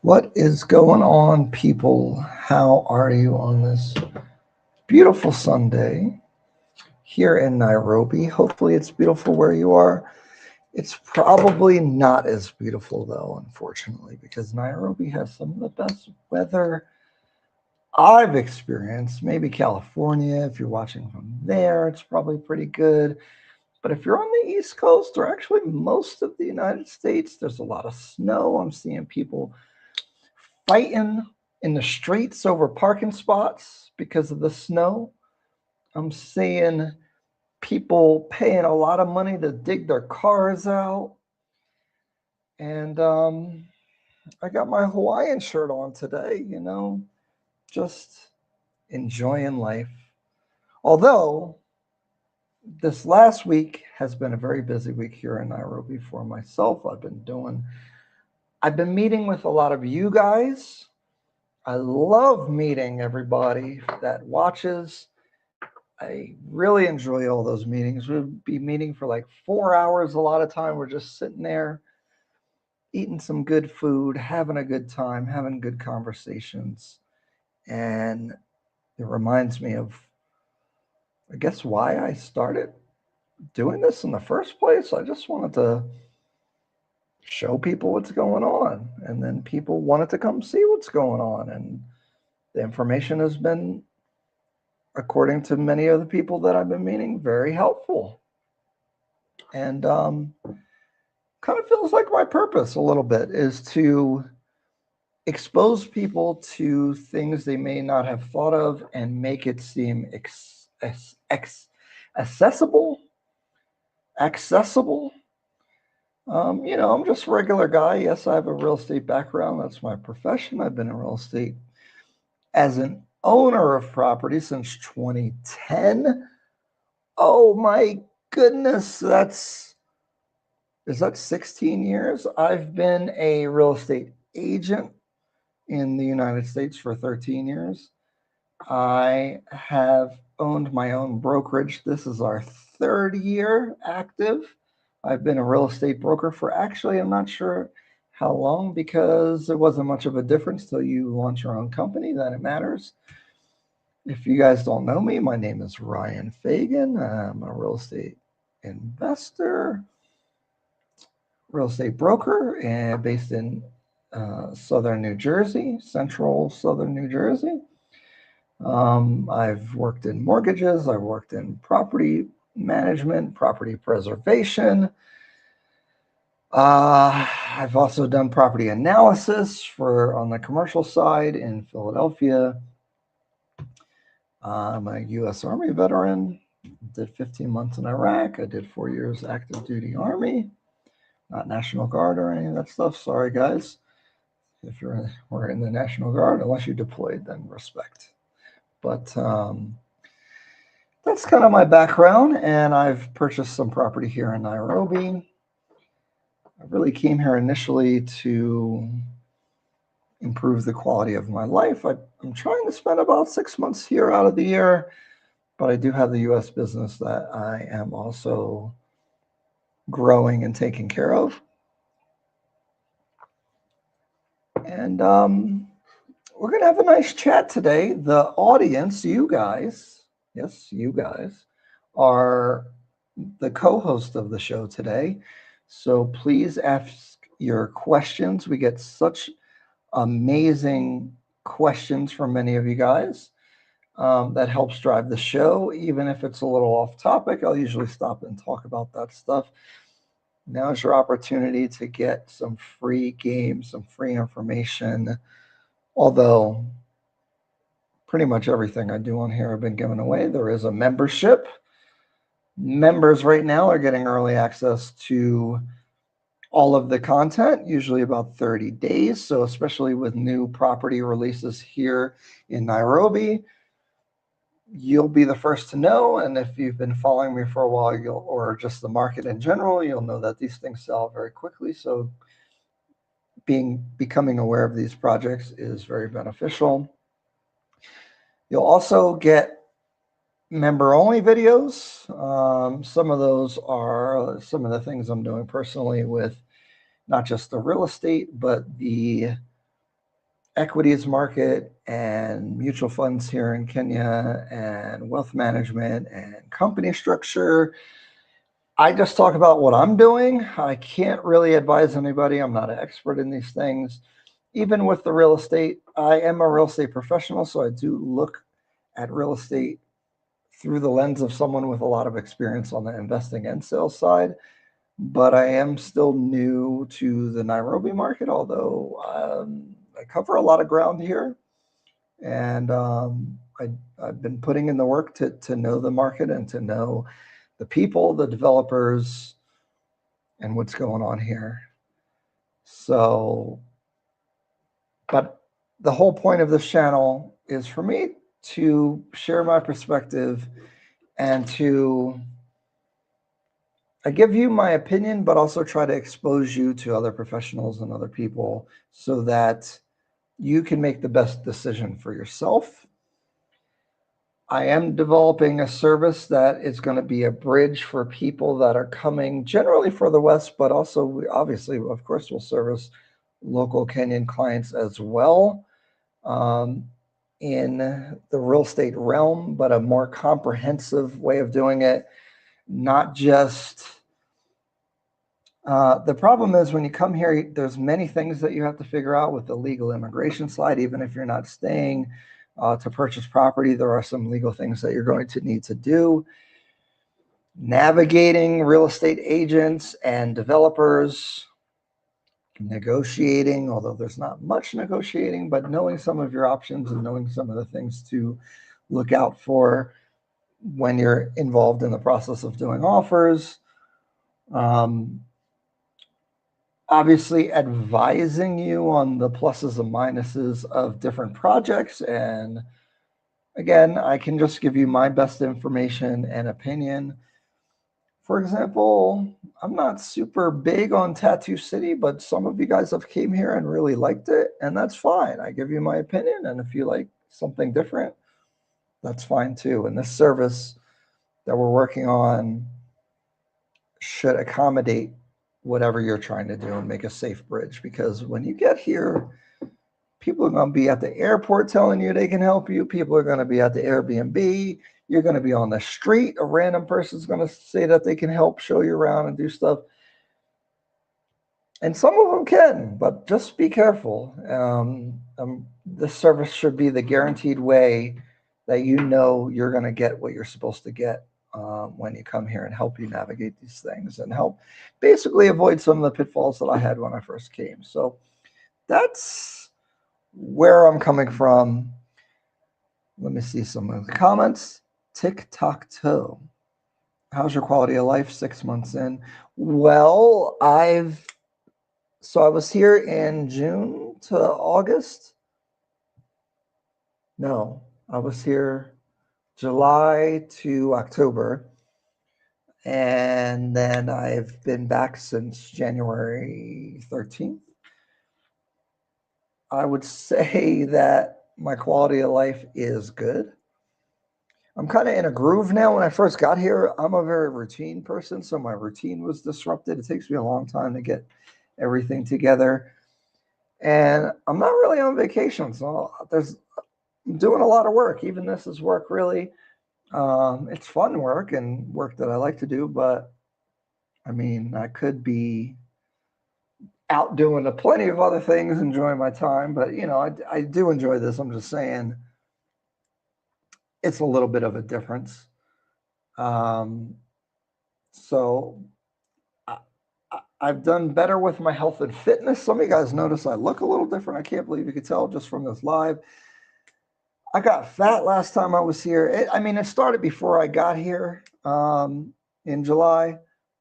What is going on, people? How are you on this beautiful Sunday here in Nairobi? Hopefully, it's beautiful where you are. It's probably not as beautiful, though, unfortunately, because Nairobi has some of the best weather I've experienced. Maybe California, if you're watching from there, it's probably pretty good. But if you're on the East Coast, or actually most of the United States, there's a lot of snow. I'm seeing people fighting in the streets over parking spots because of the snow. I'm seeing people paying a lot of money to dig their cars out. And I got my Hawaiian shirt on today, just enjoying life. Although this last week has been a very busy week here in Nairobi for myself. I've been meeting with a lot of you guys. I love meeting everybody that watches. I really enjoy all those meetings. We'll be meeting for like 4 hours a lot of time. We're just sitting there eating some good food, having a good time, having good conversations. And it reminds me of, I guess, why I started doing this in the first place. I just wanted to show people what's going on. And then people wanted to come see what's going on. And the information has been, according to many of the people that I've been meeting, very helpful. And kind of feels like my purpose a little bit is to expose people to things they may not have thought of and make it seem accessible. Accessible. I'm just a regular guy. Yes, I have a real estate background. That's my profession. I've been in real estate as an owner of property since 2010. Oh my goodness, is that 16 years? I've been a real estate agent in the United States for 13 years. I have owned my own brokerage. This is our third year active. I've been a real estate broker for actually, I'm not sure how long because there wasn't much of a difference till you launch your own company, then it matters. If you guys don't know me, my name is Ryan Fagan. I'm a real estate investor, real estate broker, and based in southern New Jersey, central southern New Jersey. I've worked in mortgages, I've worked in property management, property preservation. I've also done property analysis for on the commercial side in Philadelphia. I'm a U.S. Army veteran. Did 15 months in Iraq. I did 4 years active duty Army, not National Guard or any of that stuff. Sorry, guys. If we're in the National Guard, unless you deployed, then respect. But that's kind of my background, and I've purchased some property here in Nairobi. I really came here initially to improve the quality of my life. I'm trying to spend about 6 months here out of the year, but I do have the U.S. business that I am also growing and taking care of. And we're going to have a nice chat today. The audience, you guys, yes, you guys, are the co host of the show today. So please ask your questions. We get such amazing questions from many of you guys. That helps drive the show. Even if it's a little off topic, I'll usually stop and talk about that stuff. Now's your opportunity to get some free games, some free information. Although pretty much everything I do on here have been given away. There is a membership. Members right now are getting early access to all of the content, usually about 30 days. So, especially with new property releases here in Nairobi, you'll be the first to know. And if you've been following me for a while, or just the market in general, you'll know that these things sell very quickly. So, becoming aware of these projects is very beneficial. You'll also get member only videos. Some of those are some of the things I'm doing personally with not just the real estate, but the equities market and mutual funds here in Kenya and wealth management and company structure. I just talk about what I'm doing. I can't really advise anybody. I'm not an expert in these things. Even with the real estate, I am a real estate professional, so I do look at real estate through the lens of someone with a lot of experience on the investing and sales side. But I am still new to the Nairobi market, although I cover a lot of ground here. And I've been putting in the work to know the market and to know the people, the developers, and what's going on here. So, but the whole point of this channel is for me to share my perspective and I give you my opinion, but also try to expose you to other professionals and other people so that you can make the best decision for yourself. I am developing a service that is going to be a bridge for people that are coming generally for the West, but also we obviously, of course, will service local Kenyan clients as well in the real estate realm, but a more comprehensive way of doing it, not just the problem is when you come here, there's many things that you have to figure out with the legal immigration side. Even if you're not staying to purchase property, there are some legal things that you're going to need to do. Navigating real estate agents and developers, negotiating, although there's not much negotiating, but knowing some of your options and knowing some of the things to look out for when you're involved in the process of doing offers. Obviously advising you on the pluses and minuses of different projects. And again, I can just give you my best information and opinion. For example, I'm not super big on Tattoo City, but some of you guys have came here and really liked it, and that's fine. I give you my opinion, and if you like something different, that's fine too. And this service that we're working on should accommodate whatever you're trying to do and make a safe bridge, because when you get here, people are going to be at the airport telling you they can help you. People are going to be at the Airbnb. You're going to be on the street. A random person's going to say that they can help show you around and do stuff. And some of them can, but just be careful. This service should be the guaranteed way that you know you're going to get what you're supposed to get when you come here, and help you navigate these things and help basically avoid some of the pitfalls that I had when I first came. So that's where I'm coming from. Let me see some of the comments. Tic-tac-toe. How's your quality of life 6 months in? Well, I was here in June to August. No, I was here July to October. And then I've been back since January 13th. I would say that my quality of life is good. I'm kind of in a groove now. When I first got here, I'm a very routine person, so my routine was disrupted. It takes me a long time to get everything together. And I'm not really on vacation, so I'm doing a lot of work. Even this is work, really. It's fun work and work that I like to do, but I mean, I could be out doing plenty of other things, enjoying my time, but you know, I do enjoy this. I'm just saying it's a little bit of a difference. So I've done better with my health and fitness. Some of you guys notice I look a little different. I can't believe you could tell just from this live. I got fat last time I was here. It started before I got here in July,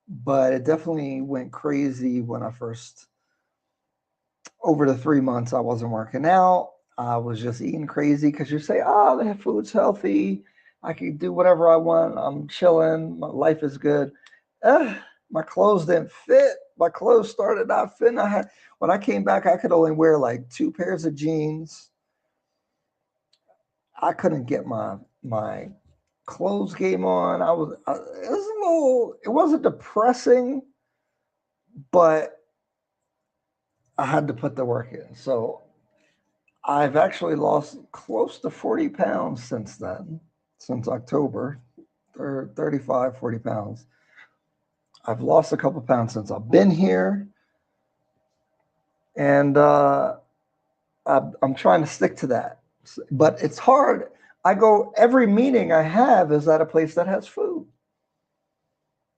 but it definitely went crazy when I first, over the 3 months I wasn't working out. I was just eating crazy because you say, oh, the food's healthy. I can do whatever I want. I'm chilling. My life is good. My clothes didn't fit. My clothes started not fitting. When I came back, I could only wear like 2 pairs of jeans. I couldn't get my clothes game on. It wasn't depressing, but I had to put the work in. So I've actually lost close to 40 pounds since then, since October, 35, 40 pounds. I've lost a couple pounds since I've been here. And I'm trying to stick to that. But it's hard. Every meeting I have is at a place that has food.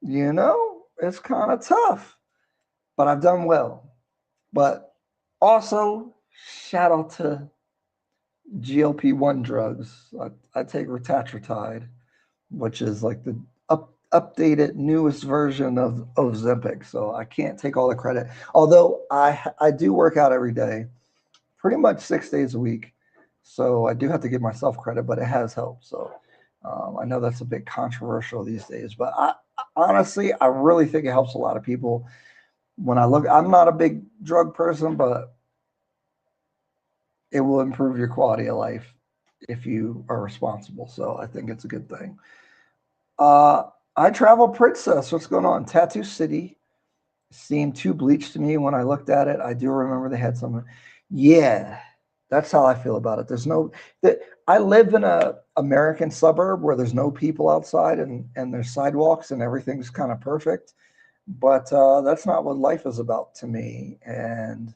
You know, it's kind of tough, but I've done well. But also, shout out to GLP-1 drugs. I take retatrutide, which is like the updated, newest version of Ozempic. So I can't take all the credit. Although I do work out every day, pretty much 6 days a week. So I do have to give myself credit, but it has helped. So I know that's a bit controversial these days, but honestly, I really think it helps a lot of people. When I look, I'm not a big drug person, but it will improve your quality of life if you are responsible. So I think it's a good thing. I Travel Princess, what's going on? Tattoo City seemed too bleached to me when I looked at it. I do remember they had some. Yeah, that's how I feel about it. I live in a American suburb where there's no people outside and there's sidewalks and everything's kind of perfect. But that's not what life is about to me. And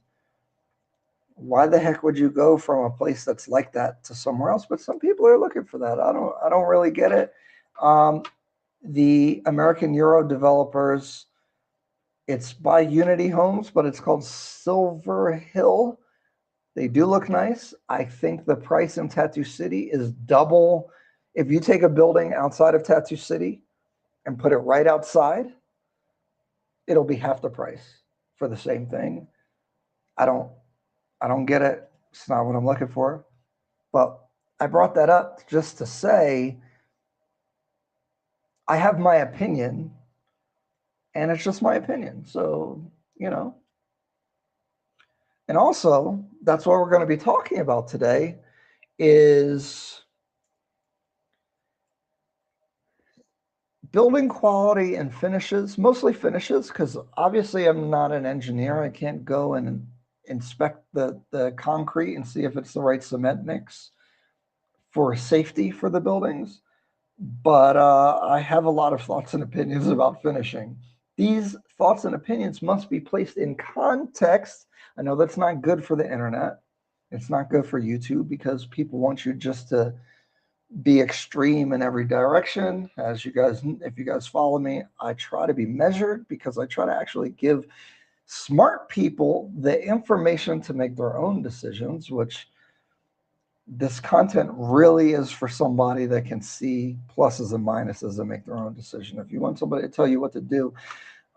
why the heck would you go from a place that's like that to somewhere else? But some people are looking for that. I don't really get it. The American Euro developers, it's by Unity Homes, but it's called Silver Hill. They do look nice. I think the price in Tattoo City is double. If you take a building outside of Tattoo City and put it right outside, it'll be half the price for the same thing. I don't get it. It's not what I'm looking for. But I brought that up just to say I have my opinion, and it's just my opinion. So, you know. And also, that's what we're going to be talking about today is building quality and finishes, mostly finishes, because obviously I'm not an engineer. I can't go and inspect the concrete and see if it's the right cement mix for safety for the buildings. But I have a lot of thoughts and opinions about finishing. These thoughts and opinions must be placed in context. I know that's not good for the internet. It's not good for YouTube because people want you just to be extreme in every direction. As you guys, if you guys follow me, I try to be measured because I try to actually give smart people the information to make their own decisions, which this content really is for somebody that can see pluses and minuses and make their own decision. If you want somebody to tell you what to do,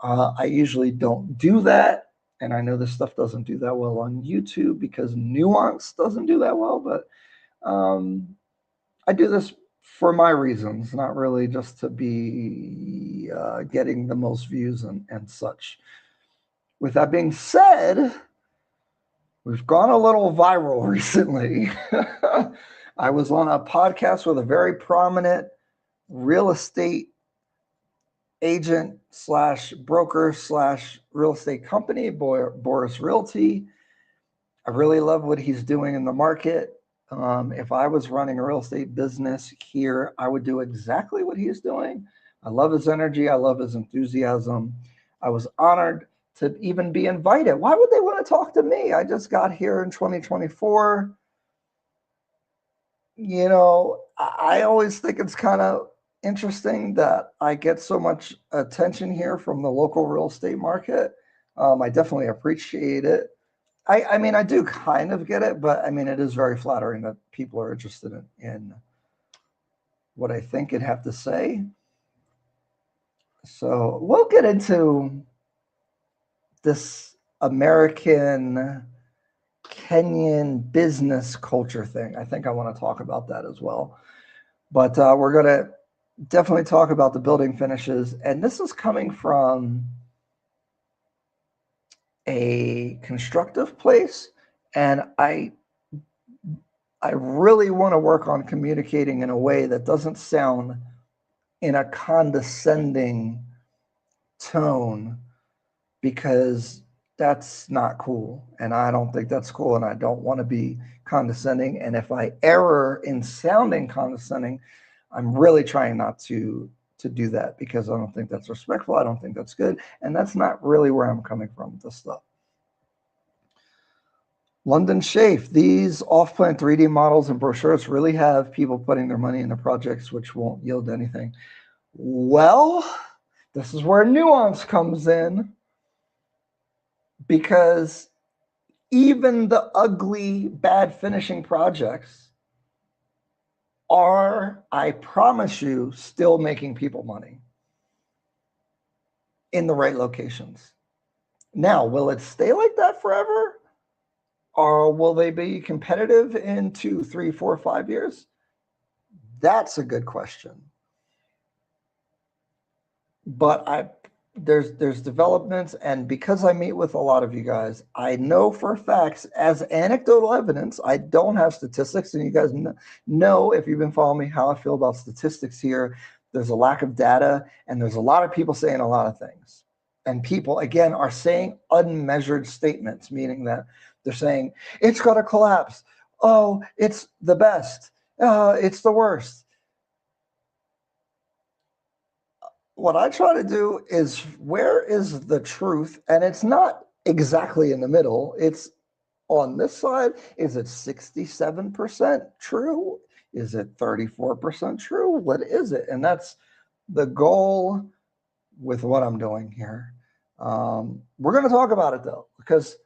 I usually don't do that. And I know this stuff doesn't do that well on YouTube because nuance doesn't do that well, but I do this for my reasons, not really just to be getting the most views and such. With that being said, we've gone a little viral recently. I was on a podcast with a very prominent real estate agent slash broker slash real estate company, Boris Realty. I really love what he's doing in the market. If I was running a real estate business here, I would do exactly what he's doing. I love his energy. I love his enthusiasm. I was honored to even be invited. Why would they want to talk to me? I just got here in 2024. You know, I always think it's kind of interesting that I get so much attention here from the local real estate market. I definitely appreciate it. I mean, I do kind of get it, but I mean, it is very flattering that people are interested in what I think and have to say. So we'll get into this American Kenyan business culture thing. I think I want to talk about that as well. But we're going to definitely talk about the building finishes. And this is coming from a constructive place. And I really want to work on communicating in a way that doesn't sound in a condescending tone, because that's not cool. And I don't think that's cool. And I don't want to be condescending. And if I err in sounding condescending, I'm really trying not to do that, because I don't think that's respectful. I don't think that's good. And that's not really where I'm coming from with this stuff. London Shafe, these off-plan 3D models and brochures really have people putting their money into projects which won't yield anything. Well, this is where nuance comes in, because even the ugly, bad finishing projects are, I promise you, still making people money in the right locations. Now, will it stay like that forever? Or will they be competitive in 2, 3, 4, 5 years? That's a good question. But there's developments, and because I meet with a lot of you guys, I know for facts, as anecdotal evidence, I don't have statistics, and you guys know, if you've been following me, how I feel about statistics here. There's a lack of data, and there's a lot of people saying a lot of things. And people, again, are saying unmeasured statements, meaning that they're saying, it's going to collapse. Oh, it's the best. It's the worst. What I try to do is, where is the truth? And it's not exactly in the middle. It's on this side. Is it 67% true? Is it 34% true? What is it? And that's the goal with what I'm doing here. We're going to talk about it, though, because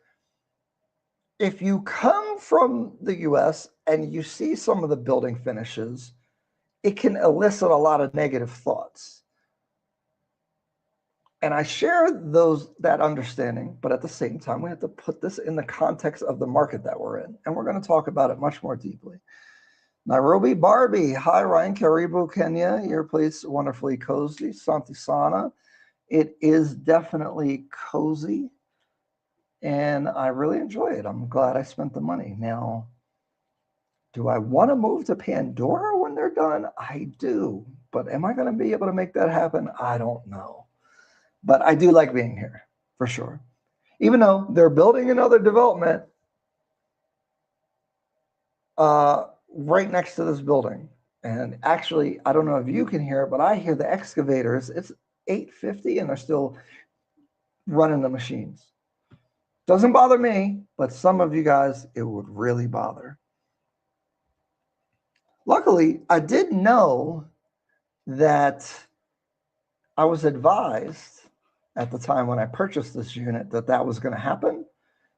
if you come from the US and you see some of the building finishes, it can elicit a lot of negative thoughts. And I share that understanding, but at the same time, we have to put this in the context of the market that we're in. And we're going to talk about it much more deeply. Nairobi Barbie. Hi, Ryan. Karibu, Kenya. Your place wonderfully cozy. Santi Sana. It is definitely cozy, and I really enjoy it. I'm glad I spent the money. Now, do I want to move to Pandora when they're done? I do. But am I going to be able to make that happen? I don't know. But I do like being here, for sure. Even though they're building another development right next to this building. And actually, I don't know if you can hear it, but I hear the excavators. It's 8:50 and they're still running the machines. Doesn't bother me, but some of you guys, it would really bother. Luckily, I did know that I was advised at the time when I purchased this unit that was going to happen.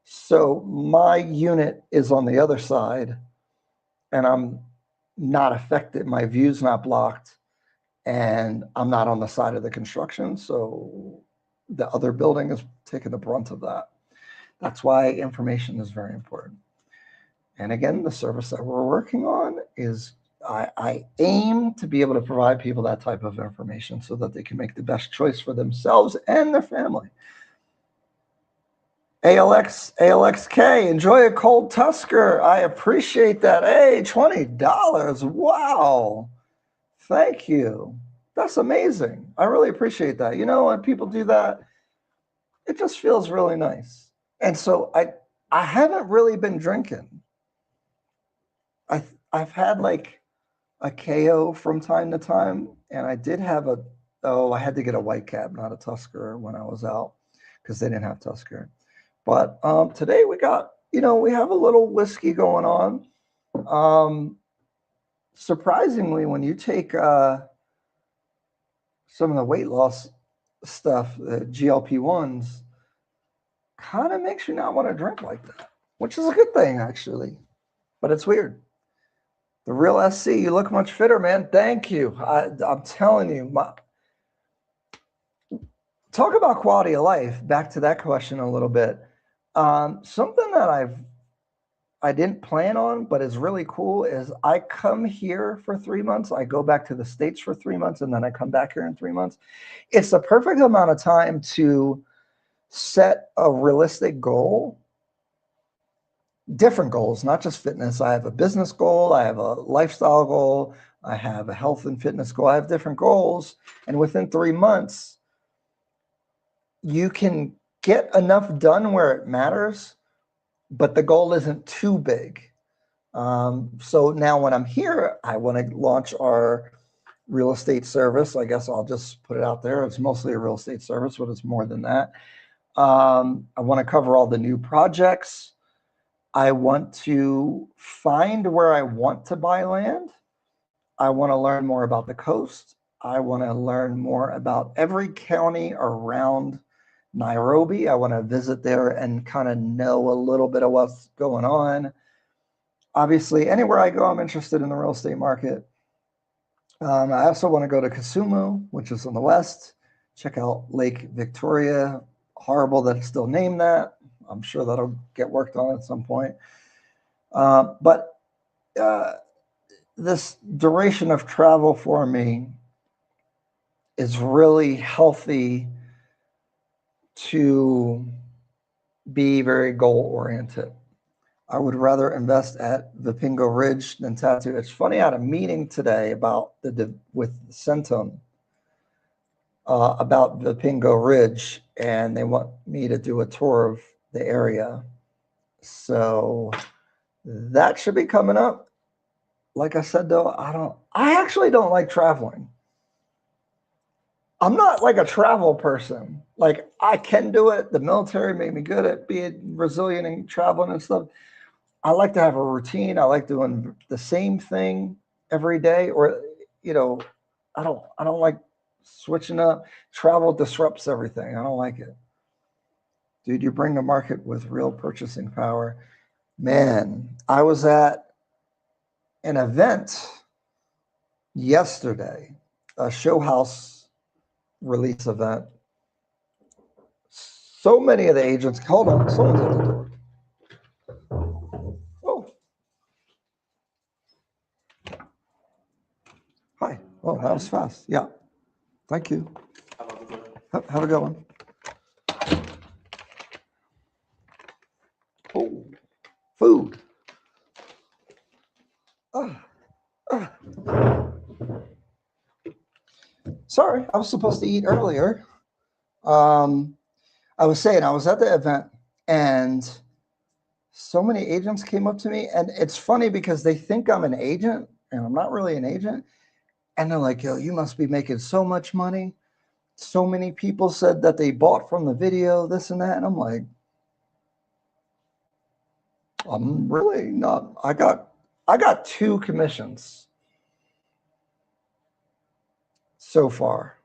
So my unit is on the other side, and I'm not affected. My view's not blocked, and I'm not on the side of the construction. So the other building is taking the brunt of that. That's why information is very important. And again, the service that we're working on is, I aim to be able to provide people that type of information so that they can make the best choice for themselves and their family. ALXK, enjoy a cold Tusker. I appreciate that. Hey, $20. Wow. Thank you. That's amazing. I really appreciate that. You know, when people do that, it just feels really nice. And so I haven't really been drinking. I've had like a KO from time to time, and I did have I had to get a White Cab, not a Tusker, when I was out, because they didn't have Tusker. But today we got, we have a little whiskey going on. Surprisingly, when you take some of the weight loss stuff, the GLP-1s, kind of makes you not want to drink like that, which is a good thing, actually. But it's weird. The Real SC, you look much fitter, man. Thank you. I'm telling you. Talk about quality of life. Back to that question a little bit. Something that I didn't plan on, but is really cool, is I come here for 3 months. I go back to the States for 3 months, and then I come back here in 3 months. It's the perfect amount of time to set a realistic goal. Different goals, not just fitness. I have a business goal. I have a lifestyle goal. I have a health and fitness goal. I have different goals. And within 3 months, you can get enough done where it matters, but the goal isn't too big. So now when I'm here, I want to launch our real estate service. I guess I'll just put it out there. It's mostly a real estate service, but it's more than that. I want to cover all the new projects. I want to find where I want to buy land. I want to learn more about the coast. I want to learn more about every county around Nairobi. I want to visit there and kind of know a little bit of what's going on. Obviously, anywhere I go, I'm interested in the real estate market. I also want to go to Kisumu, which is in the west. Check out Lake Victoria. Horrible that it's still named that. I'm sure that'll get worked on at some point. But this duration of travel for me is really healthy to be very goal-oriented. I would rather invest at Vipingo Ridge than Tattoo. It's funny, I had a meeting today about with Centum about Vipingo Ridge, and they want me to do a tour of the area. So that should be coming up. Like I said, though, I actually don't like traveling. I'm not like a travel person. Like, I can do it. The military made me good at being resilient and traveling and stuff. I like to have a routine. I like doing the same thing every day, or, you know, I don't like switching up. Travel disrupts everything. I don't like it. Dude, you bring the market with real purchasing power. Man, I was at an event yesterday, a show house release event. So many of the agents, hold on, someone's at the door. Oh. Hi. Oh, that was fast. Yeah. Thank you. Have a good one. Oh, food. Sorry, I was supposed to eat earlier. I was saying I was at the event and so many agents came up to me, and it's funny because they think I'm an agent and I'm not really an agent. And they're like, yo, you must be making so much money. So many people said that they bought from the video, this and that. And I'm like, I'm really not. I got 2 commissions so far.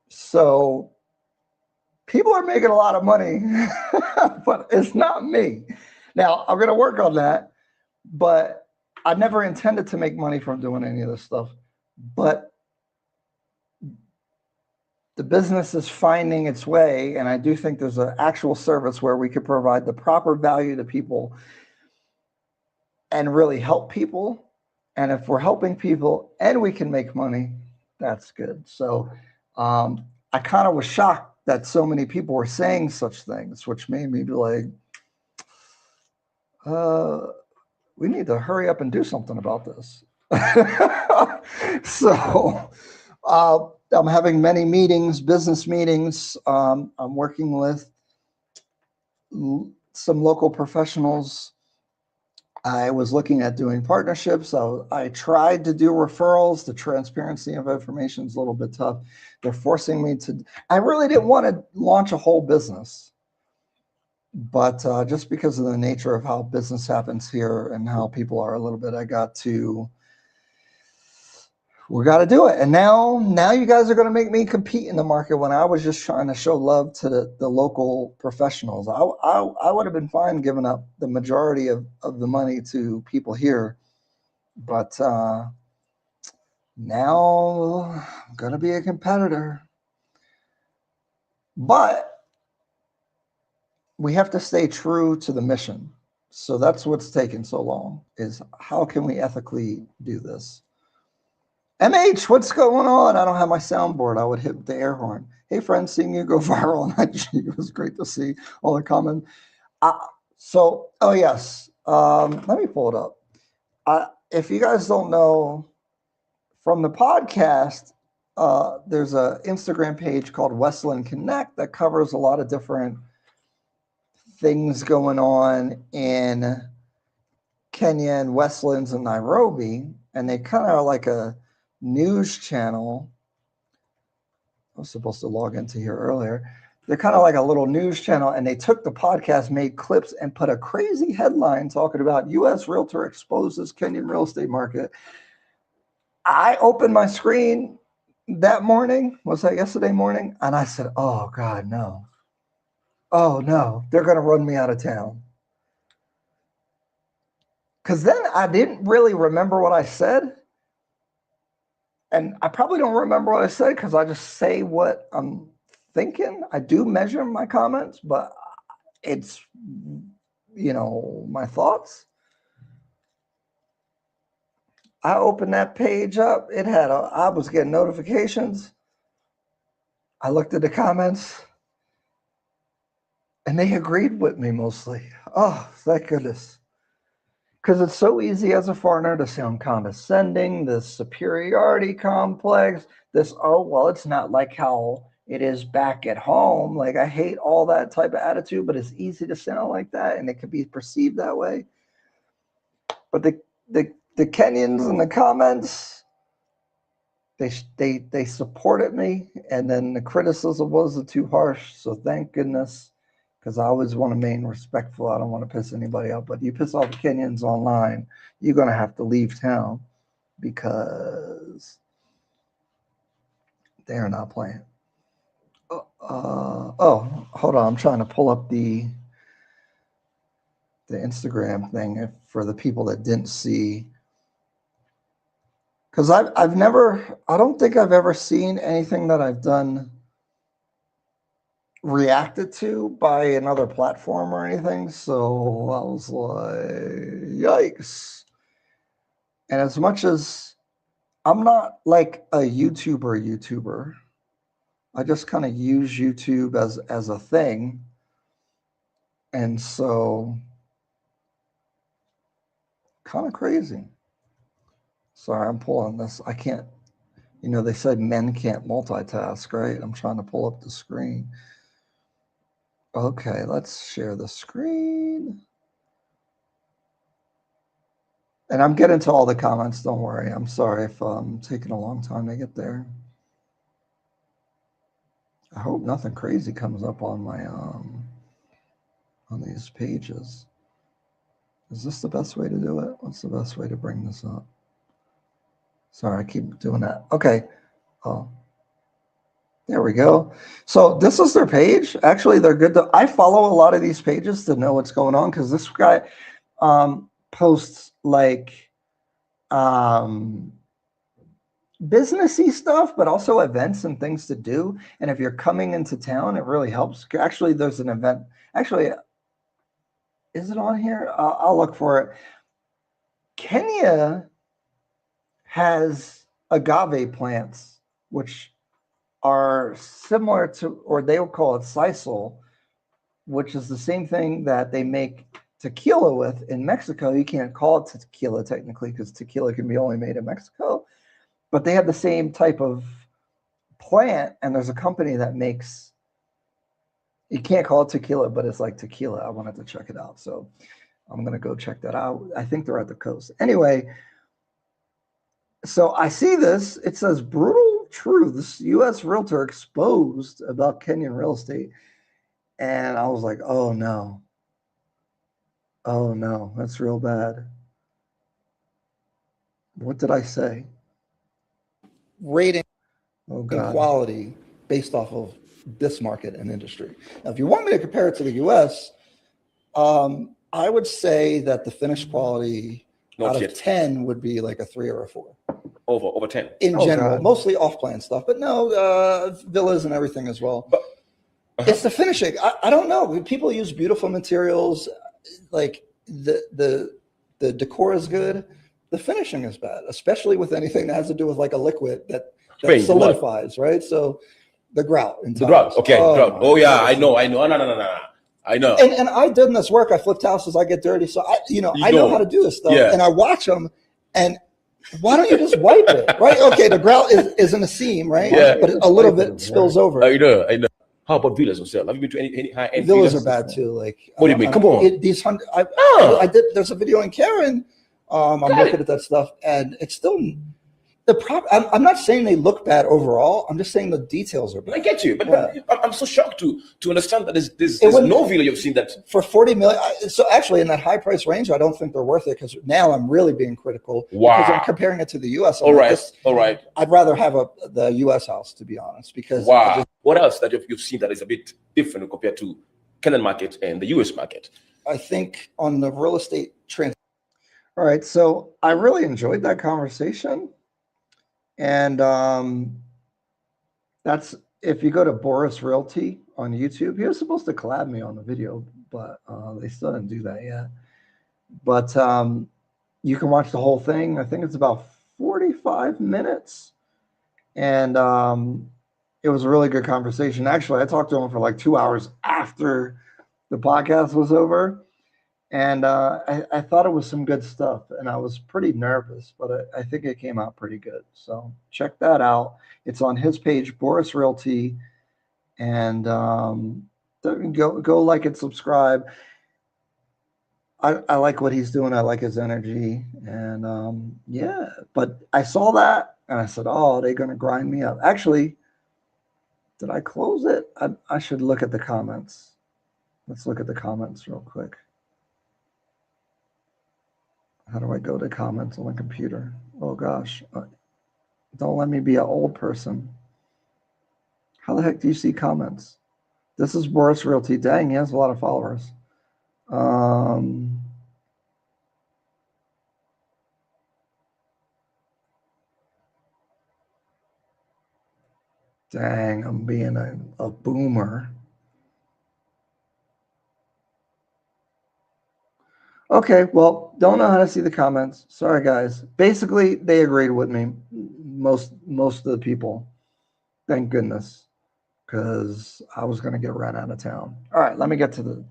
So people are making a lot of money, but it's not me. Now, I'm going to work on that, but I never intended to make money from doing any of this stuff. But the business is finding its way, and I do think there's an actual service where we could provide the proper value to people and really help people. And if we're helping people and we can make money, that's good. So I kind of was shocked that so many people were saying such things, which made me be like, we need to hurry up and do something about this. So I'm having many meetings, business meetings. I'm working with some local professionals. I was looking at doing partnerships. So I tried to do referrals. The transparency of information is a little bit tough. They're forcing me to. I really didn't want to launch a whole business, but just because of the nature of how business happens here and how people are a little bit, we got to do it. And now you guys are going to make me compete in the market when I was just trying to show love to the local professionals. I would have been fine giving up the majority of the money to people here. But now I'm going to be a competitor. But we have to stay true to the mission. So that's what's taken so long, is how can we ethically do this? MH, what's going on? I don't have my soundboard. I would hit the air horn. Hey, friends, seeing you go viral on IG. It was great to see all the comments. Oh, yes. Let me pull it up. If you guys don't know, from the podcast, there's a Instagram page called Westland Connect that covers a lot of different things going on in Kenya and Westlands and Nairobi, and they kind of are like a news channel. I was supposed to log into here earlier. They're kind of like a little news channel, and they took the podcast, made clips, and put a crazy headline talking about U.S. realtor exposes Kenyan real estate market. I opened my screen that morning, was that yesterday morning? And I said, oh, God, no. Oh, no, they're going to run me out of town. Because then I didn't really remember what I said. And I probably don't remember what I said because I just say what I'm thinking. I do measure my comments, but it's, my thoughts. I opened that page up. I was getting notifications. I looked at the comments and they agreed with me mostly. Oh, thank goodness. Because it's so easy as a foreigner to sound condescending, this superiority complex, it's not like how it is back at home. Like, I hate all that type of attitude, but it's easy to sound like that, and it can be perceived that way. But the Kenyans in the comments, they supported me, and then the criticism wasn't too harsh, so thank goodness. Because I always want to remain respectful. I don't want to piss anybody off. But you piss off the Kenyans online, you're going to have to leave town because they're not playing. Hold on. I'm trying to pull up the Instagram thing for the people that didn't see. Because I don't think I've ever seen anything that I've done reacted to by another platform or anything, so I was like, yikes. And as much as I'm not like a YouTuber, I just kind of use YouTube as a thing, and so kind of crazy. Sorry, I'm pulling this. I can't, they said men can't multitask, right? I'm trying to pull up the screen. Okay, let's share the screen. And I'm getting to all the comments, don't worry. I'm sorry if I'm taking a long time to get there. I hope nothing crazy comes up on my on these pages. Is this the best way to do it? What's the best way to bring this up? Sorry, I keep doing that. Okay. Oh. There we go. So this is their page. Actually, they're good. I follow a lot of these pages to know what's going on because this guy posts like businessy stuff, but also events and things to do. And if you're coming into town, it really helps. Actually, there's an event. Actually, is it on here? I'll look for it. Kenya has agave plants, which are similar to, or they will call it sisal, which is the same thing that they make tequila with in Mexico. You can't call it tequila technically because tequila can be only made in Mexico, but they have the same type of plant, and there's a company that makes, you can't call it tequila, but it's like tequila. I wanted to check it out, so I'm going to go check that out. I think they're at the coast. Anyway, so I see this. It says brutal truths U.S. realtor exposed about Kenyan real estate. And I was like, oh no. Oh no, that's real bad. What did I say? Rating quality based off of this market and industry. Now, if you want me to compare it to the U.S., I would say that the finished quality out of 10 would be like a 3 or a 4. Over 10 in general, mostly off-plan stuff, but no, villas and everything as well. But it's the finishing. I don't know. People use beautiful materials, like the decor is good. The finishing is bad, especially with anything that has to do with like a liquid that solidifies, right? So the grout. The grout. Okay. Grout. Oh yeah, I know. No. I know. And I've done this work. I flipped houses. I get dirty, so I know how to do this stuff. Yeah. And I watch them, and Why don't you just wipe it, right? Okay, the grout is in a seam, right? Yeah. But a little bit spills over. I know. How about villas yourself? Have you been to any high-end Villas are villas? bad too. Like, What do you mean? Come on. I did. There's a video in Karen. I'm looking at that stuff, and it's still the problem. I'm not saying they look bad overall. I'm just saying the details are bad. I get you, but I'm so shocked to understand that there's no villa you've seen that for 40 million. So actually, in that high price range, I don't think they're worth it because now I'm really being critical because I'm comparing it to the U.S. All right. I'd rather have the U.S. house, to be honest, because what else that you've seen that is a bit different compared to Kenyan market and the U.S. market? I think on the real estate trend. All right, so I really enjoyed that conversation. And that's, if you go to Boris Realty on YouTube, he was supposed to collab me on the video, but they still didn't do that yet. But you can watch the whole thing. I think it's about 45 minutes. And it was a really good conversation. Actually, I talked to him for like 2 hours after the podcast was over. And I thought it was some good stuff, and I was pretty nervous, but I think it came out pretty good. So check that out. It's on his page, Boris Realty, and go like and subscribe. I like what he's doing. I like his energy, and yeah. But I saw that, and I said, "Oh, they're gonna grind me up." Actually, did I close it? I should look at the comments. Let's look at the comments real quick. How do I go to comments on the computer? Oh gosh, don't let me be an old person. How the heck do you see comments? This is Boris Realty. Dang, he has a lot of followers. Dang, I'm being a boomer. Okay, well, don't know how to see the comments. Sorry, guys. Basically, they agreed with me. Most of the people. Thank goodness, because I was going to get run out of town. All right, let me get to the.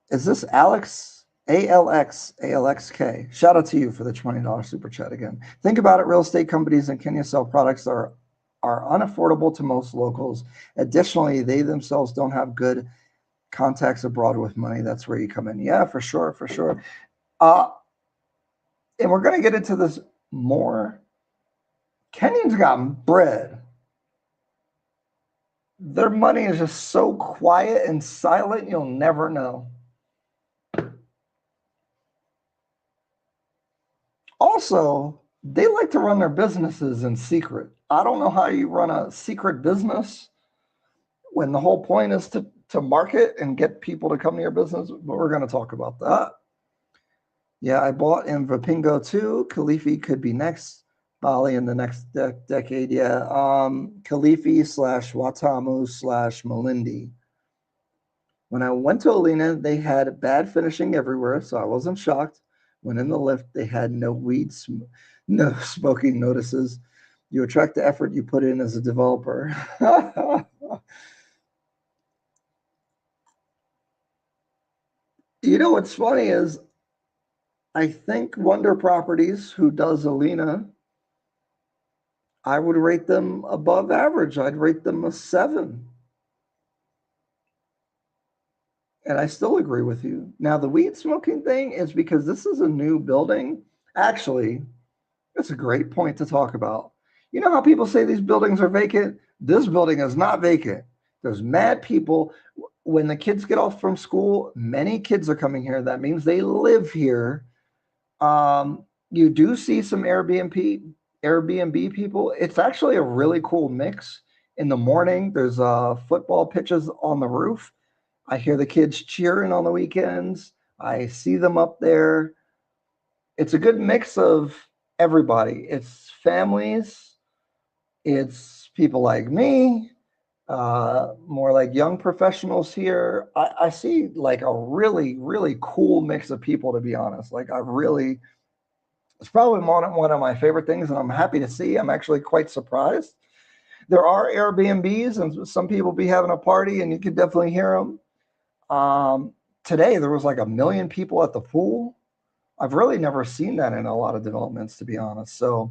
Is this Alex? ALXK. Shout out to you for the $20 super chat again. Think about it. Real estate companies in Kenya sell products that are unaffordable to most locals. Additionally, they themselves don't have good contacts abroad with money. That's where you come in. Yeah, for sure. And we're going to get into this more. Kenyans got bread. Their money is just so quiet and silent, you'll never know. Also, they like to run their businesses in secret. I don't know how you run a secret business when the whole point is to market and get people to come to your business, but we're going to talk about that. Yeah, I bought in Vapingo too. Khalifi could be next. Bali in the next decade. Yeah. Khalifi / Watamu / Malindi. When I went to Alina, they had bad finishing everywhere, so I wasn't shocked. When in the lift, they had no no smoking notices. You attract the effort you put in as a developer. You know what's funny is I think Wonder Properties, who does Alina, I would rate them above average. I'd rate them a 7. And I still agree with you. Now, the weed smoking thing is because this is a new building. Actually, that's a great point to talk about. You know how people say these buildings are vacant? This building is not vacant. There's mad people. When the kids get off from school, many kids are coming here. That means they live here. You do see some Airbnb people. It's actually a really cool mix. In the morning, there's football pitches on the roof. I hear the kids cheering on the weekends. I see them up there. It's a good mix of everybody. It's families. It's people like me. More like young professionals here. I see like a really, really cool mix of people, to be honest. Like it's probably one of my favorite things, and I'm happy to see. I'm actually quite surprised. There are Airbnbs, and some people be having a party, and you can definitely hear them. Today, there was like 1 million people at the pool. I've really never seen that in a lot of developments, to be honest. So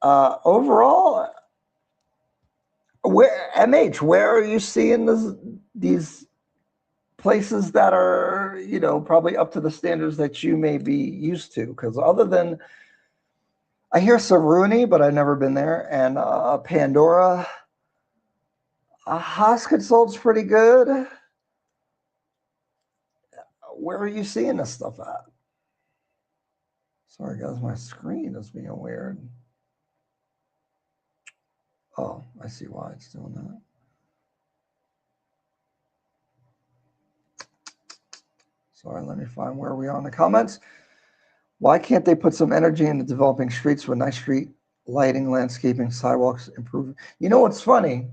overall, where are you seeing these places that are, probably up to the standards that you may be used to? Because other than, I hear Saruni, but I've never been there, and Pandora, Consult's pretty good. Where are you seeing this stuff at? Sorry, guys, my screen is being weird. Oh, I see why it's doing that. Sorry, let me find where we are in the comments. Why can't they put some energy into developing streets with nice street lighting, landscaping, sidewalks, improving? You know what's funny?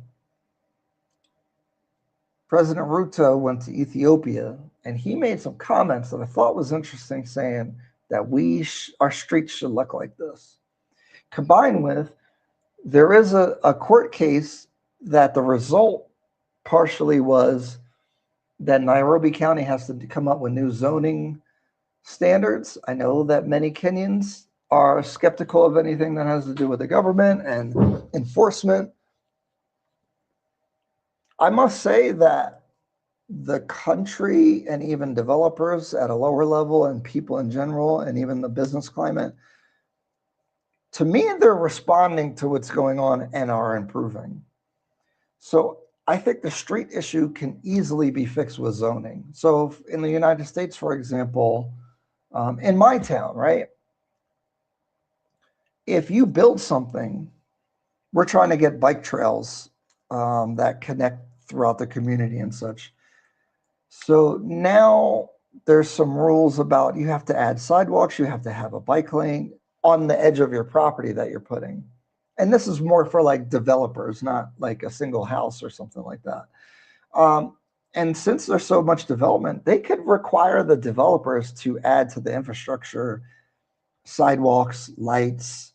President Ruto went to Ethiopia, and he made some comments that I thought was interesting, saying that our streets should look like this. Combined with, there is a court case that the result partially was that Nairobi County has to come up with new zoning standards. I know that many Kenyans are skeptical of anything that has to do with the government and enforcement. I must say that the country and even developers at a lower level and people in general and even the business climate, to me, they're responding to what's going on and are improving. So I think the street issue can easily be fixed with zoning. So in the United States, for example, in my town, right? If you build something, we're trying to get bike trails that connect throughout the community and such. So now there's some rules about you have to add sidewalks, you have to have a bike lane on the edge of your property that you're putting. And this is more for like developers, not like a single house or something like that. And since there's so much development, they could require the developers to add to the infrastructure, sidewalks, lights.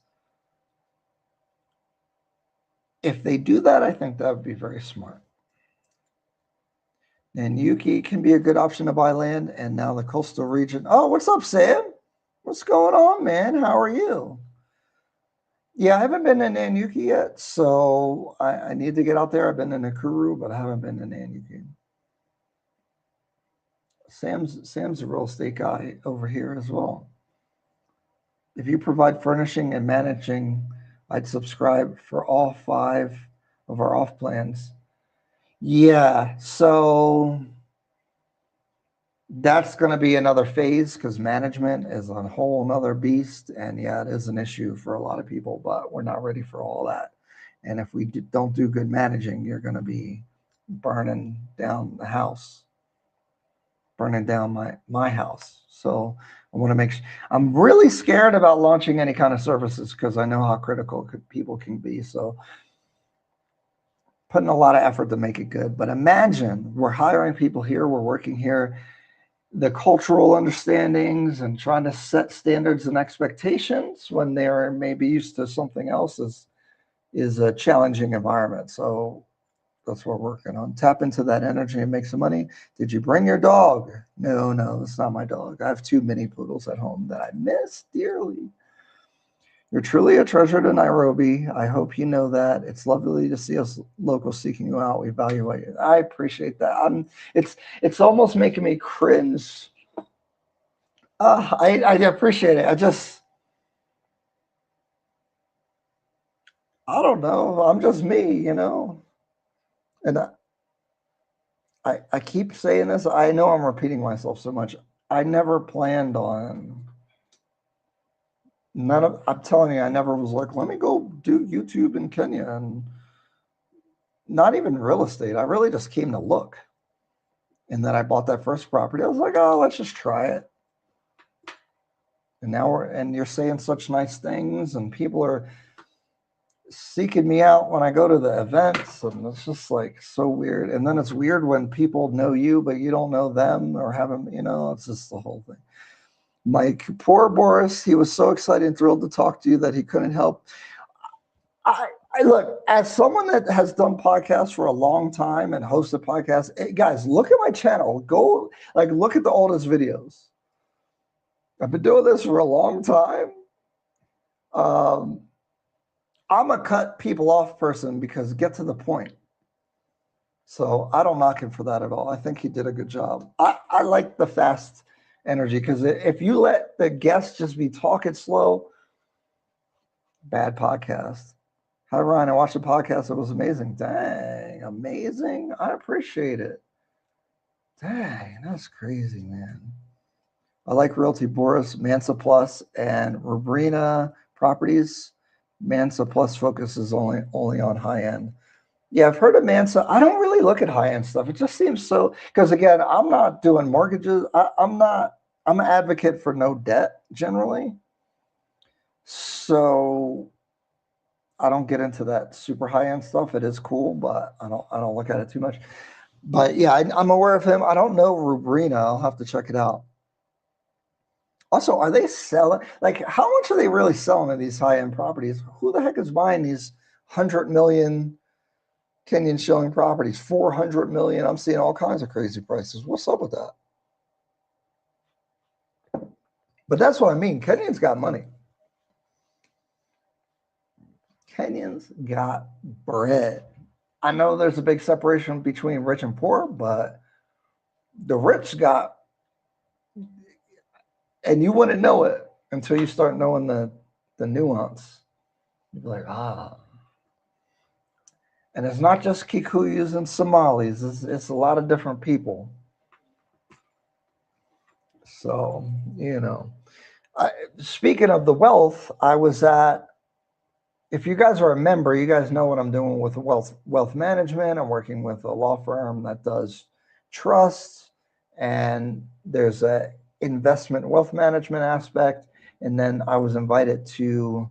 If they do that, I think that would be very smart. And Yuki can be a good option to buy land. And now the coastal region. Oh, what's up, Sam? What's going on, man? How are you? Yeah, I haven't been in Nanyuki yet, so I need to get out there. I've been in Nakuru, but I haven't been in Nanyuki. Sam's a real estate guy over here as well. If you provide furnishing and managing, I'd subscribe for all 5 of our off plans. Yeah, so that's going to be another phase because management is a whole nother beast. And yeah, it is an issue for a lot of people, but we're not ready for all that. And if we don't do good managing, you're going to be burning down the house, burning down my house. So I want to make sure. I'm really scared about launching any kind of services because I know how critical people can be. So putting a lot of effort to make it good. But imagine we're hiring people here, we're working here, the cultural understandings and trying to set standards and expectations when they're maybe used to something else is a challenging environment. So that's what we're working on. Tap into that energy and make some money. Did you bring your dog? No, that's not my dog. I have 2 mini poodles at home that I miss dearly. You're truly a treasure to Nairobi. I hope you know that. It's lovely to see us locals seeking you out. We value it. I appreciate that. It's almost making me cringe. I appreciate it. I don't know. I'm just me, And I keep saying this. I know I'm repeating myself so much. I never planned on I'm telling you, I never was like, let me go do YouTube in Kenya, and not even real estate. I really just came to look. And then I bought that first property. I was like, oh, let's just try it. And now you're saying such nice things, and people are seeking me out when I go to the events, and it's just like so weird. And then it's weird when people know you, but you don't know them or haven't, it's just the whole thing. Mike, poor Boris, he was so excited and thrilled to talk to you that he couldn't help. I look, as someone that has done podcasts for a long time and hosted podcasts, guys, look at my channel. Go look at the oldest videos. I've been doing this for a long time. I'm a cut people off person because get to the point. So I don't knock him for that at all. I think he did a good job. I like the fast energy because if you let the guests just be talking slow, bad podcast. Hi, Ryan. I watched the podcast. It was amazing. Dang, amazing. I appreciate it. Dang, that's crazy, man. I like Realty Boris, Mansa Plus, and Rubrina Properties. Mansa Plus focuses only on high end. Yeah, I've heard of Mansa. I don't really look at high end stuff. It just seems so because again, I'm not doing mortgages. I'm not. I'm an advocate for no debt generally. So I don't get into that super high end stuff. It is cool, but I don't look at it too much. But yeah, I'm aware of him. I don't know Rubrina. I'll have to check it out. Also, are they selling? Like, how much are they really selling of these high end properties? Who the heck is buying these 100 million Kenyan shilling properties? 400 million. I'm seeing all kinds of crazy prices. What's up with that? But that's what I mean. Kenyans got money. Kenyans got bread. I know there's a big separation between rich and poor, but the rich got, and you wouldn't know it until you start knowing the nuance. You'd be like, ah. And it's not just Kikuyus and Somalis. It's a lot of different people. So, speaking of the wealth, I was at, if you guys are a member, you guys know what I'm doing with wealth management. I'm working with a law firm that does trusts, and there's a investment wealth management aspect. And then I was invited to,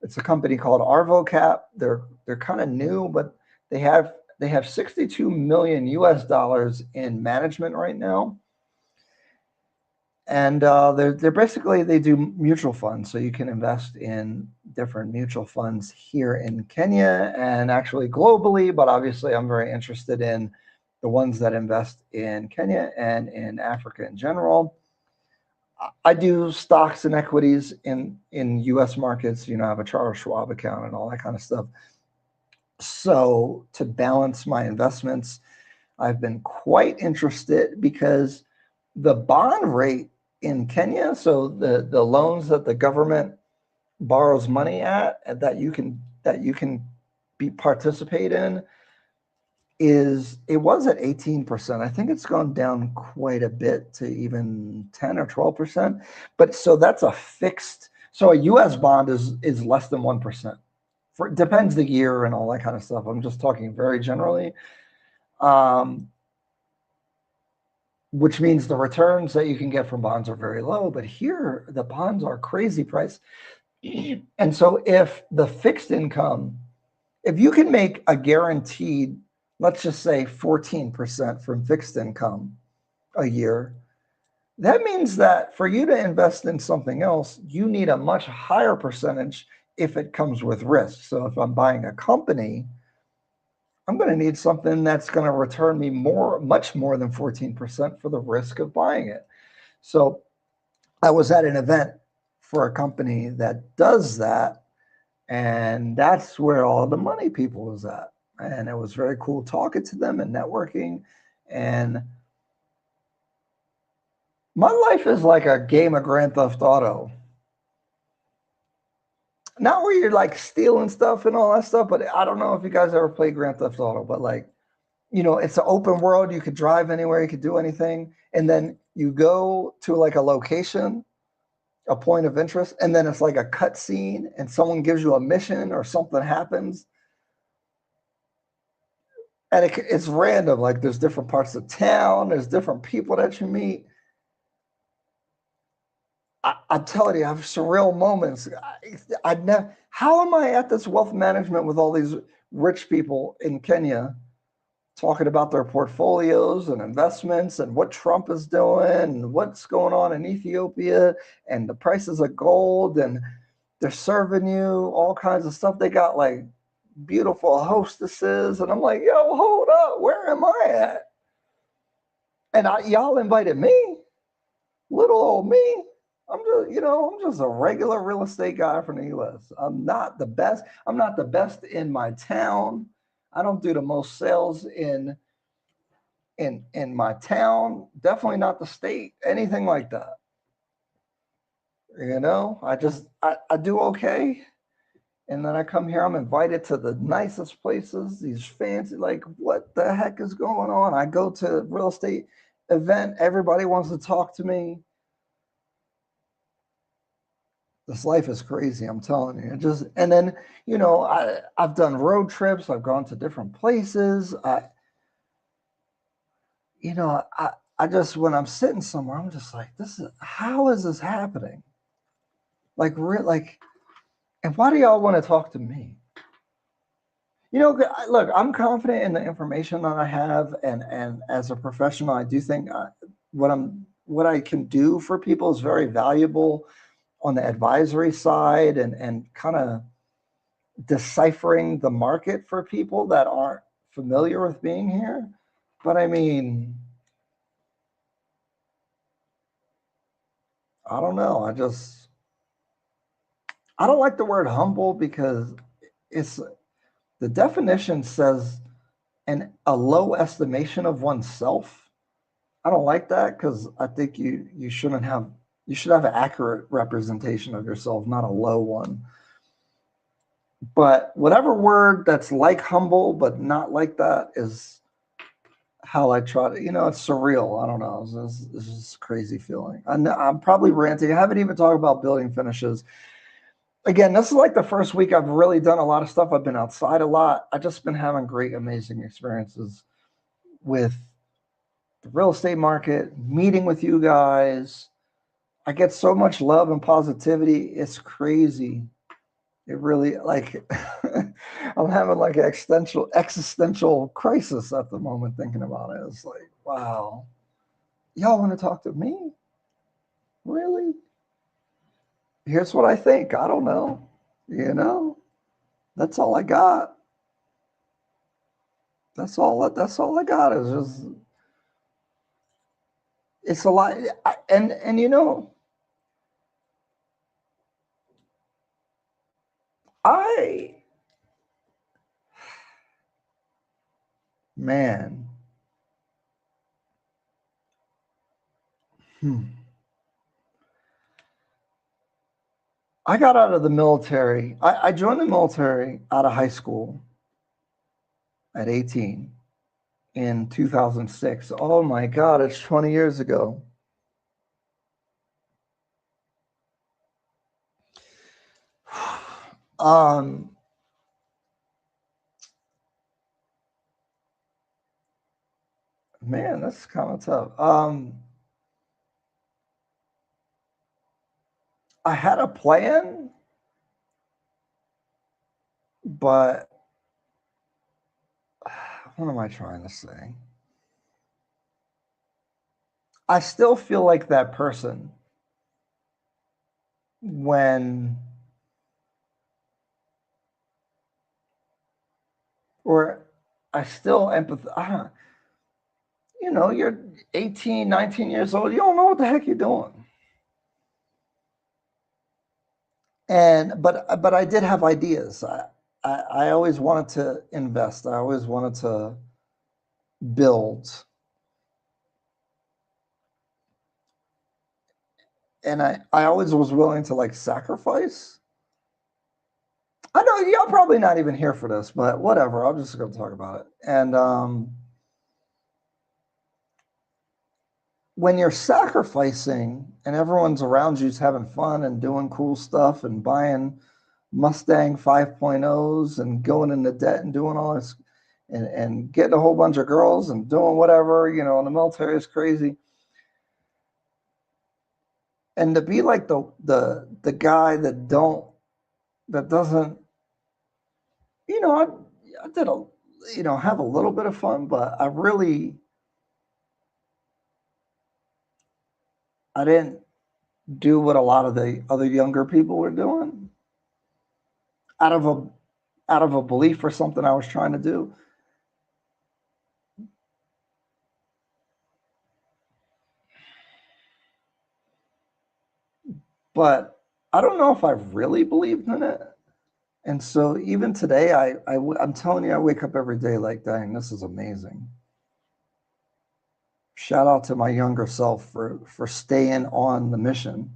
it's a company called ArvoCap. They're kind of new, but they have 62 million US dollars in management right now. And they're basically, they do mutual funds. So you can invest in different mutual funds here in Kenya and actually globally. But obviously, I'm very interested in the ones that invest in Kenya and in Africa in general. I do stocks and equities in US markets. I have a Charles Schwab account and all that kind of stuff. So to balance my investments, I've been quite interested because the bond rate in Kenya, so the loans that the government borrows money at that you can participate in, it was at 18%. I think it's gone down quite a bit to even 10 or 12%. But so that's a fixed. So a US bond is less than 1%. Depends the year and all that kind of stuff. I'm just talking very generally. Which means the returns that you can get from bonds are very low, but here the bonds are crazy price. And so if the fixed income, if you can make a guaranteed, let's just say 14% from fixed income a year, that means that for you to invest in something else, you need a much higher percentage if it comes with risk. So if I'm buying a company, I'm going to need something that's going to return me much more than 14% for the risk of buying it. So I was at an event for a company that does that, and that's where all the money people was at. And it was very cool talking to them and networking. And my life is like a game of Grand Theft Auto. Not where you're like stealing stuff and all that stuff, but I don't know if you guys ever played Grand Theft Auto, but like, it's an open world. You could drive anywhere, you could do anything. And then you go to like a location, a point of interest, and then it's like a cut scene and someone gives you a mission or something happens. And it's random. Like there's different parts of town, there's different people that you meet. I'm telling you, I have surreal moments. How am I at this wealth management with all these rich people in Kenya talking about their portfolios and investments and what Trump is doing and what's going on in Ethiopia and the prices of gold, and they're serving you all kinds of stuff. They got like beautiful hostesses, and I'm like, yo, hold up, where am I at? And y'all invited me, little old me. I'm just a regular real estate guy from the US. I'm not the best. I'm not the best in my town. I don't do the most sales in my town. Definitely not the state, anything like that. I do okay. And then I come here, I'm invited to the nicest places, these fancy, like, what the heck is going on? I go to a real estate event, everybody wants to talk to me. This life is crazy, I'm telling you. And then, I've done road trips, I've gone to different places. You know, I just, when I'm sitting somewhere, I'm just like, how is this happening? And why do y'all want to talk to me? Look, I'm confident in the information that I have, and as a professional, I do think what I can do for people is very valuable on the advisory side, and kind of deciphering the market for people that aren't familiar with being here. But I mean, I don't know. I don't like the word humble, because it's the definition says a low estimation of oneself. I don't like that, because I think you should have an accurate representation of yourself, not a low one. But whatever word that's like humble but not like that is how I try to, it's surreal. I don't know. It's just crazy feeling. I'm probably ranting. I haven't even talked about building finishes. Again, this is like the first week I've really done a lot of stuff. I've been outside a lot. I've just been having great, amazing experiences with the real estate market, meeting with you guys. I get so much love and positivity. It's crazy. It really, like, I'm having like an existential crisis at the moment thinking about it. It's like, wow, y'all want to talk to me? Really? Here's what I think. I don't know. That's all I got. That's all I got is just, it's a lot. And I, man, I got out of the military. I joined the military out of high school at 18 in 2006. Oh my God, it's 20 years ago. Man, that's kind of tough. I had a plan, but what am I trying to say? I still feel like that person when, or I still empathize. You're 18, 19 years old. You don't know what the heck you're doing. But I did have ideas. I always wanted to invest. I always wanted to build. And I always was willing to, like, sacrifice. I know y'all probably not even here for this, but whatever. I'm just going to talk about it. And when you're sacrificing and everyone's around you's having fun and doing cool stuff and buying Mustang 5.0s and going into debt and doing all this and getting a whole bunch of girls and doing whatever, in the military is crazy. And to be like the guy that doesn't, I did have a little bit of fun, but I didn't do what a lot of the other younger people were doing out of a belief or something I was trying to do. but I don't know if I really believed in it. And so even today, I'm telling you, I wake up every day like, dang, this is amazing. Shout out to my younger self for staying on the mission,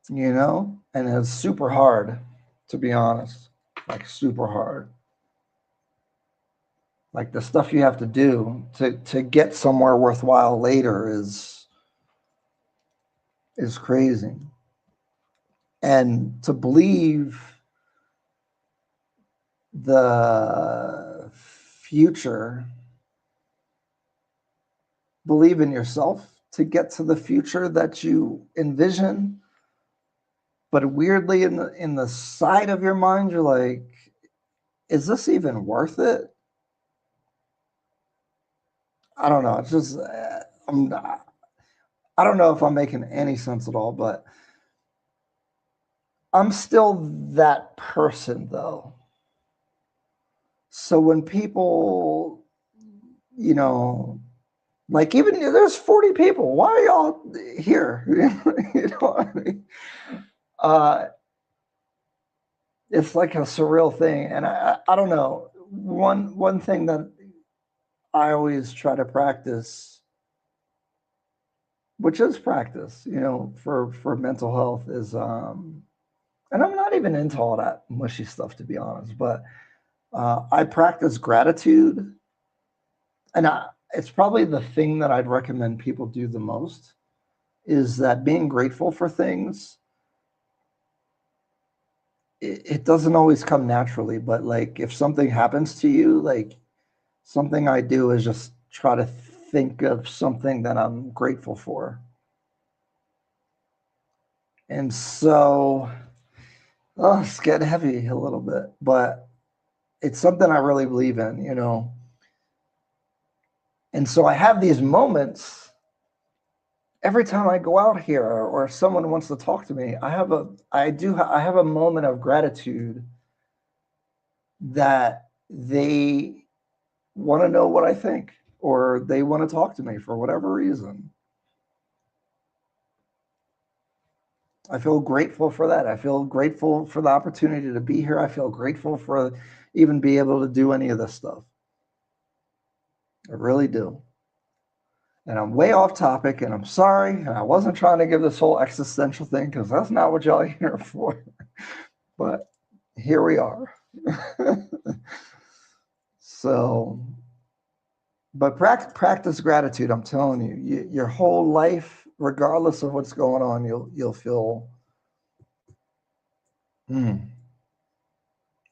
you know? And it's super hard, to be honest, like super hard. Like the stuff you have to do to get somewhere worthwhile later is crazy. And to believe the future, believe in yourself to get to the future that you envision. But weirdly, in the side of your mind, you're like, is this even worth it? I don't know. It's just, I don't know if I'm making any sense at all, but I'm still that person though. So when people, you know, like even there's 40 people, why are y'all here? You know what I mean? It's like a surreal thing. And I don't know. One thing that I always try to practice, which is practice, you know, for mental health is and I'm not even into all that mushy stuff to be honest, but I practice gratitude, and it's probably the thing that I'd recommend people do the most is that being grateful for things. It doesn't always come naturally, but like if something happens to you, like something I do is just try to think of something that I'm grateful for. And so, oh, it's getting heavy a little bit, but it's something I really believe in, you know. And so I have these moments every time I go out here or someone wants to talk to me. I have a moment of gratitude that they want to know what I think or they want to talk to me for whatever reason. I feel grateful for that. I feel grateful for the opportunity to be here. I feel grateful for even be able to do any of this stuff. I really do. And I'm way off topic and I'm sorry. And I wasn't trying to give this whole existential thing because that's not what y'all are here for. But here we are. So, but practice gratitude. I'm telling you, your whole life, regardless of what's going on, you'll feel,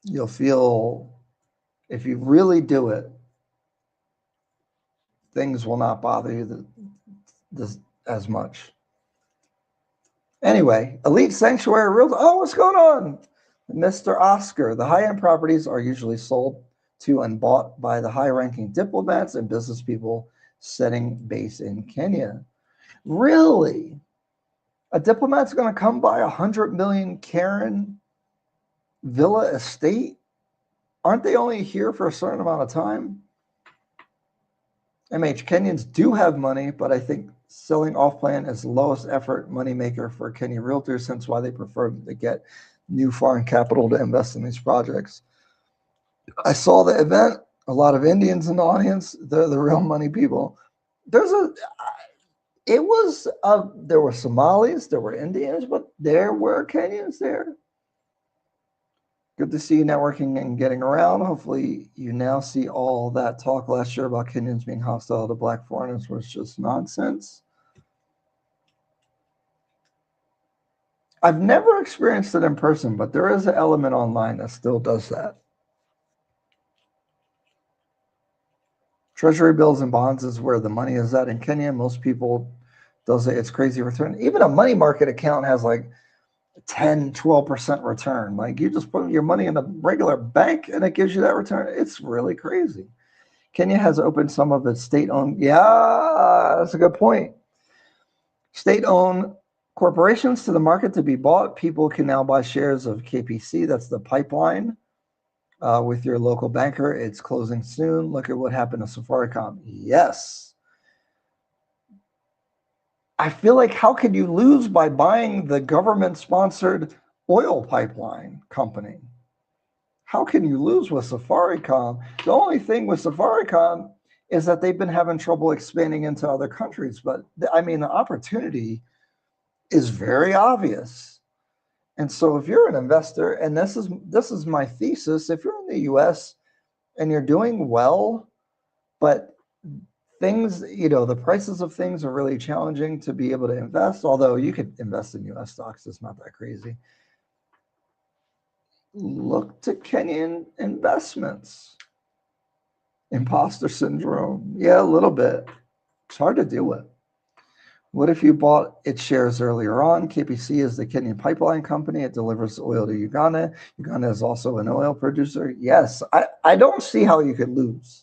you'll feel, if you really do it, things will not bother you this as much. Anyway, Elite Sanctuary Real. Oh, what's going on, Mr. Oscar? The high-end properties are usually sold to and bought by the high-ranking diplomats and business people setting base in Kenya. Really? A diplomat's going to come buy 100 million Karen villa estate? Aren't they only here for a certain amount of time? MH, Kenyans do have money, but I think selling off plan is the lowest effort moneymaker for Kenya realtors, hence why they prefer to get new foreign capital to invest in these projects. I saw the event, a lot of Indians in the audience. They're the real money people. There were Somalis, there were Indians, but there were Kenyans there. Good to see you networking and getting around. Hopefully you now see all that talk last year about Kenyans being hostile to black foreigners was just nonsense. I've never experienced it in person, but there is an element online that still does that. Treasury bills and bonds is where the money is at in Kenya. Most people does it. It's crazy return. Even a money market account has like 10, 12% return. Like you just put your money in a regular bank and it gives you that return. It's really crazy. Kenya has opened some of its state-owned. Yeah, that's a good point. State-owned corporations to the market to be bought. People can now buy shares of KPC. That's the pipeline with your local banker. It's closing soon. Look at what happened to Safaricom. Yes. I feel like how could you lose by buying the government-sponsored oil pipeline company? How can you lose with Safaricom? The only thing with Safaricom is that they've been having trouble expanding into other countries. But I mean, the opportunity is very obvious. And so if you're an investor, and this is my thesis, if you're in the US and you're doing well, but things, the prices of things are really challenging to be able to invest, although you could invest in US stocks, it's not that crazy. Look to Kenyan investments. Imposter syndrome. Yeah, a little bit. It's hard to deal with. What if you bought its shares earlier on? KPC is the Kenyan pipeline company. It delivers oil to Uganda. Uganda is also an oil producer. Yes, I don't see how you could lose.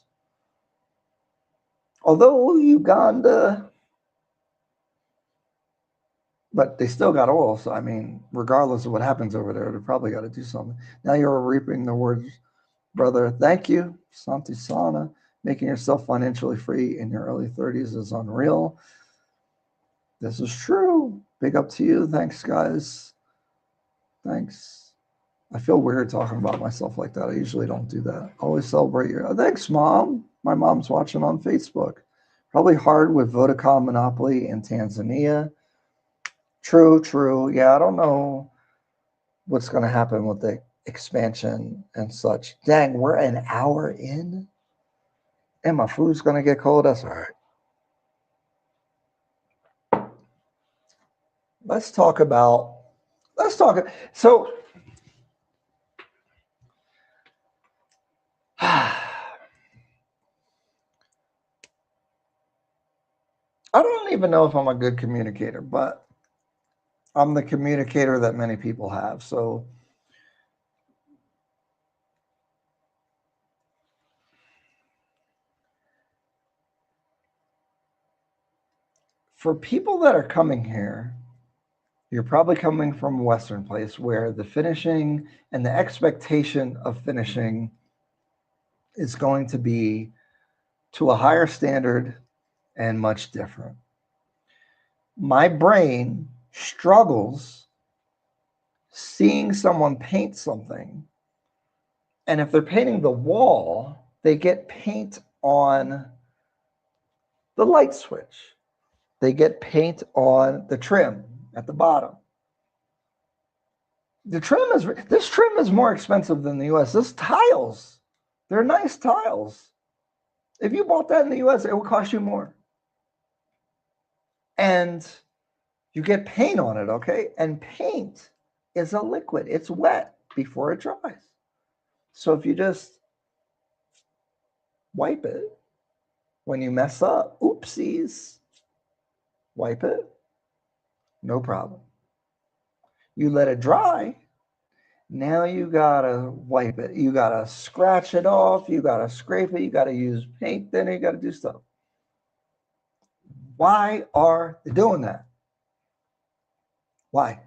Although Uganda, but they still got oil. So, I mean, regardless of what happens over there, they probably got to do something. Now you're reaping the words, brother. Thank you, Santi Sana. Making yourself financially free in your early 30s is unreal. This is true. Big up to you. Thanks, guys. Thanks. I feel weird talking about myself like that. I usually don't do that. Always celebrate your... Thanks, Mom. My mom's watching on Facebook. Probably hard with Vodacom monopoly in Tanzania. True. Yeah, I don't know what's going to happen with the expansion and such. Dang, we're an hour in? And my food's going to get cold? That's all right. So I don't even know if I'm a good communicator, but I'm the communicator that many people have. So for people that are coming here, you're probably coming from a Western place where the finishing and the expectation of finishing is going to be to a higher standard and much different. My brain struggles seeing someone paint something, and if they're painting the wall, they get paint on the light switch. They get paint on the trim at the bottom. This trim is more expensive than the US. This tiles, they're nice tiles. If you bought that in the US, it would cost you more. And you get paint on it, okay? And paint is a liquid. It's wet before it dries. So if you just wipe it when you mess up, oopsies, wipe it, no problem. You let it dry, now you gotta wipe it. You gotta scratch it off, you gotta scrape it, you gotta use paint thinner, you gotta do stuff. Why are they doing that? Why?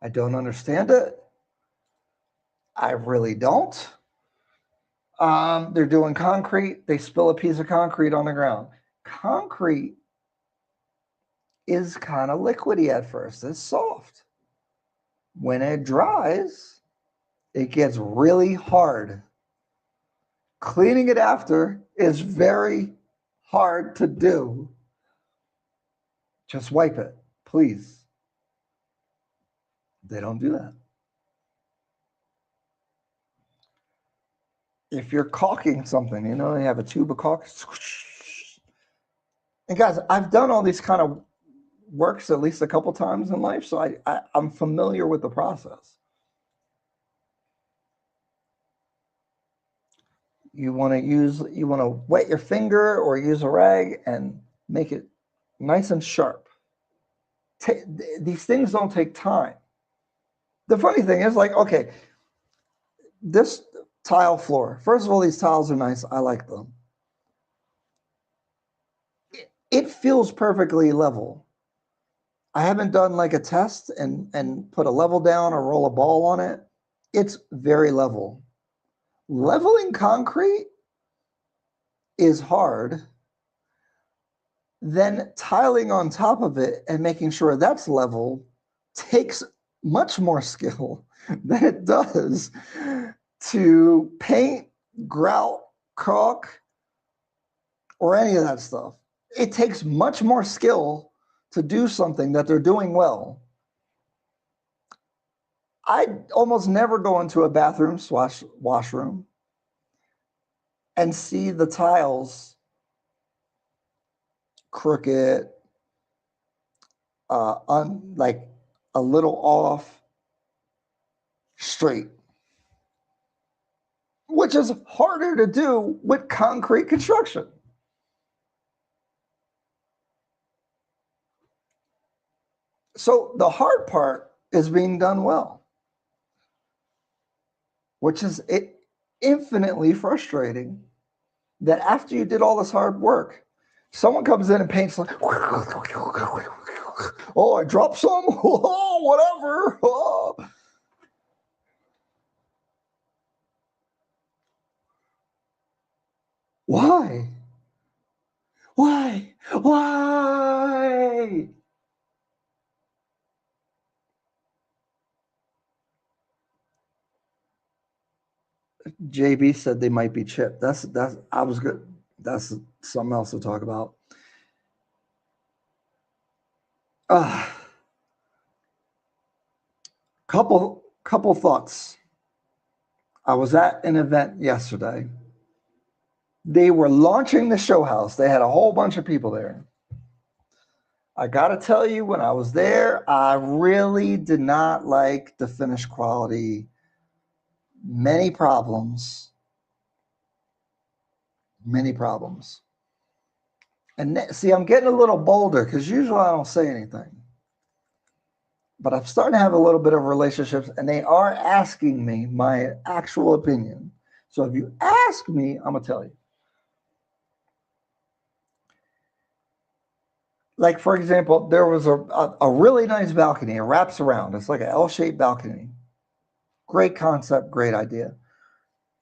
I don't understand it. I really don't. They're doing concrete. They spill a piece of concrete on the ground. Concrete is kind of liquidy at first. It's soft. When it dries, it gets really hard. Cleaning it after is very hard to do. Just wipe it, please. They don't do that. If you're caulking something, they have a tube of caulk. And guys, I've done all these kind of works at least a couple times in life, so I'm familiar with the process. You want to wet your finger or use a rag and make it nice and sharp. These things don't take time. The funny thing is, like, okay, this tile floor, first of all, these tiles are nice. I like them. It feels perfectly level. I haven't done like a test and put a level down or roll a ball on it. It's very level. Leveling concrete is hard. then tiling on top of it and making sure that's level takes much more skill than it does to paint, grout, caulk, or any of that stuff. It takes much more skill to do something that they're doing well. I almost never go into a bathroom washroom and see the tiles crooked, like a little off, straight, which is harder to do with concrete construction. So the hard part is being done well, which is infinitely frustrating that after you did all this hard work, someone comes in and paints like, oh, I dropped some, oh, whatever. Oh. Why? Why? Why? JB said they might be chipped. That's I was good. That's something else to talk about. Couple thoughts. I was at an event yesterday. They were launching the show house. They had a whole bunch of people there. I gotta tell you, when I was there, I really did not like the finished quality. Many problems. And see, I'm getting a little bolder because usually I don't say anything. But I'm starting to have a little bit of relationships, and they are asking me my actual opinion. So if you ask me, I'm gonna tell you. Like, for example, there was a really nice balcony. It wraps around. It's like an L-shaped balcony. Great concept, great idea.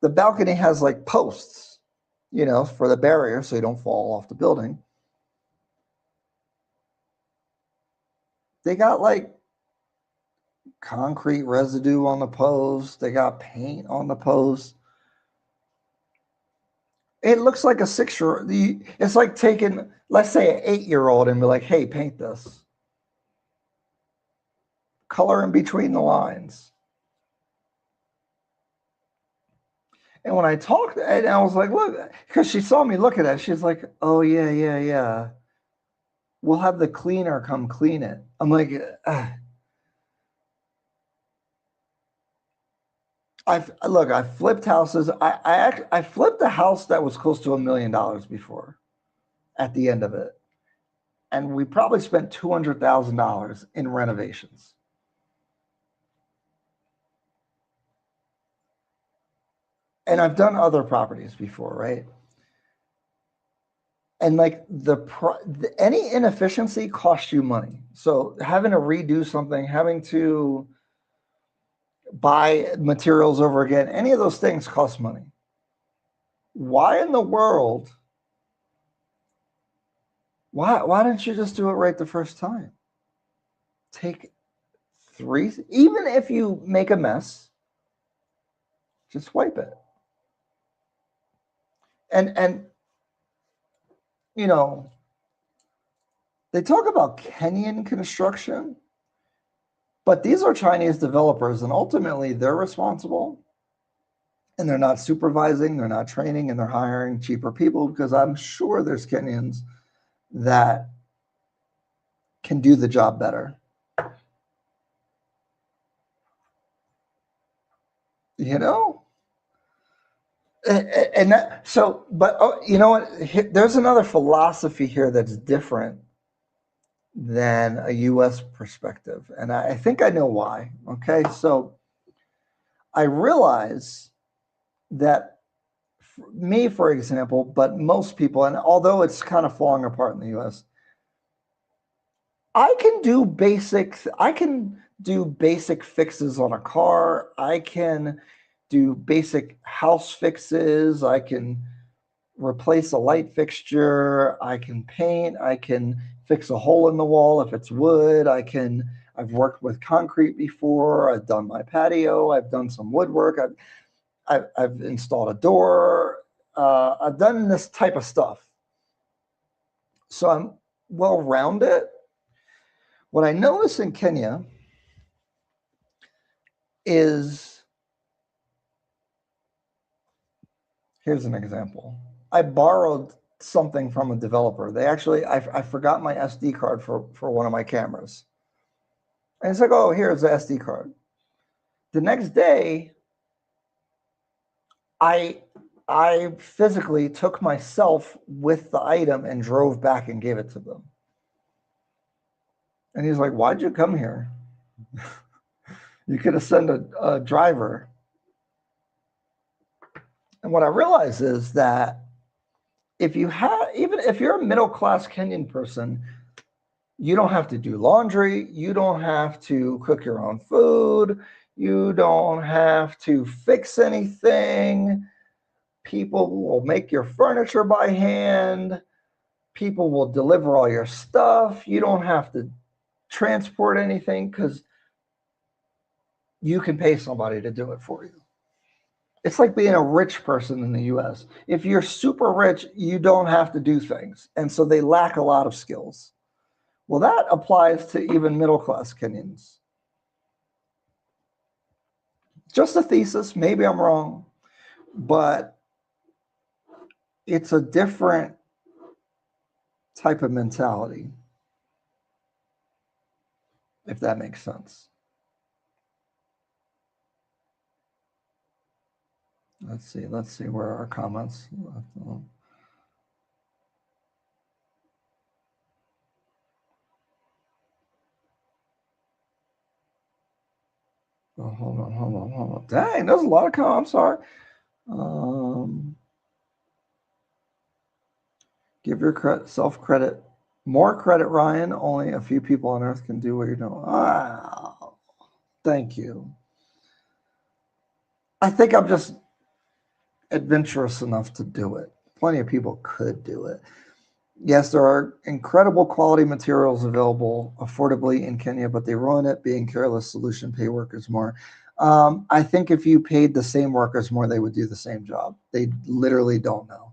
The balcony has like posts, for the barrier so you don't fall off the building. They got like concrete residue on the post. They got paint on the post. It looks like a 6-year-old. It's like taking, let's say, an 8-year-old and be like, hey, paint this. Color in between the lines. And when I talked, and I was like, look, because she saw me look at it, she's like, oh, yeah. We'll have the cleaner come clean it. I'm like, I flipped houses. I flipped a house that was close to $1 million before at the end of it. And we probably spent $200,000 in renovations. And I've done other properties before, right? And like any inefficiency costs you money. So having to redo something, having to buy materials over again, any of those things cost money. Why in the world? Why didn't you just do it right the first time? Take 3, even if you make a mess, just wipe it. And they talk about Kenyan construction, but these are Chinese developers, and ultimately they're responsible. And they're not supervising, they're not training, and they're hiring cheaper people, because I'm sure there's Kenyans that can do the job better. And that, so, but you know what? There's another philosophy here that's different than a U.S. perspective, and I think I know why. Okay, so I realize that me, for example, but most people, and although it's kind of falling apart in the U.S., I can do basic fixes on a car. I can do basic house fixes. I can replace a light fixture. I can paint. I can fix a hole in the wall if it's wood. I've worked with concrete before. I've done my patio. I've done some woodwork. I've installed a door. I've done this type of stuff. So I'm well-rounded. What I notice in Kenya is, here's an example. I borrowed something from a developer. They actually, I forgot my SD card for one of my cameras. And it's like, oh, here's the SD card. The next day, I physically took myself with the item and drove back and gave it to them. And he's like, why'd you come here? You could have sent a driver. And what I realize is that if you have, even if you're a middle-class Kenyan person, you don't have to do laundry. You don't have to cook your own food. You don't have to fix anything. People will make your furniture by hand. People will deliver all your stuff. You don't have to transport anything because you can pay somebody to do it for you. It's like being a rich person in the US. If you're super rich, you don't have to do things. And so they lack a lot of skills. Well, that applies to even middle-class Kenyans. Just a thesis, maybe I'm wrong, but it's a different type of mentality, if that makes sense. Let's see where are our comments. Oh, hold on. Dang, there's a lot of comments. I'm sorry. Give yourself credit. More credit, Ryan. Only a few people on earth can do what you're doing. Ah, thank you. I think I'm just adventurous enough to do it. Plenty of people could do it. Yes, there are incredible quality materials available affordably in Kenya, but they ruin it. Being careless, solution, pay workers more. I think if you paid the same workers more, they would do the same job. They literally don't know.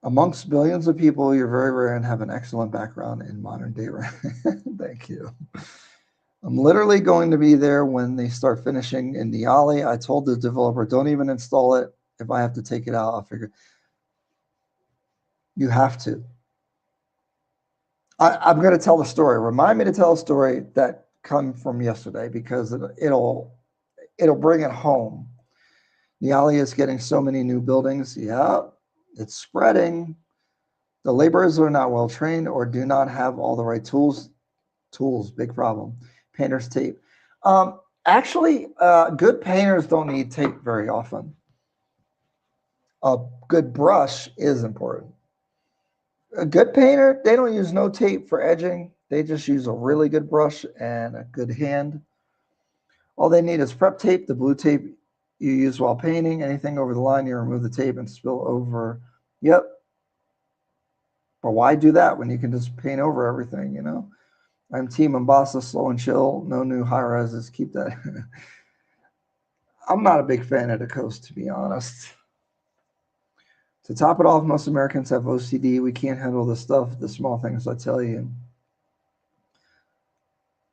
Amongst billions of people, you're very rare and have an excellent background in modern day. Thank you. I'm literally going to be there when they start finishing in the alley. I told the developer, don't even install it. If I have to take it out, I'll figure. You have to. I'm going to tell the story. Remind me to tell a story that come from yesterday because it'll bring it home. The alley is getting so many new buildings. Yeah, it's spreading. The laborers are not well trained or do not have all the right tools. Big problem. Painter's tape. Actually, good painters don't need tape very often. A good brush is important. A good painter, they don't use no tape for edging. They just use a really good brush and a good hand. All they need is prep tape, the blue tape you use while painting. Anything over the line, you remove the tape and spill over. Yep. But why do that when you can just paint over everything, you know? I'm Team Mombasa, slow and chill. No new high-rises. Keep that. I'm not a big fan of the coast, to be honest. To top it off, most Americans have OCD. We can't handle the stuff, the small things, I tell you.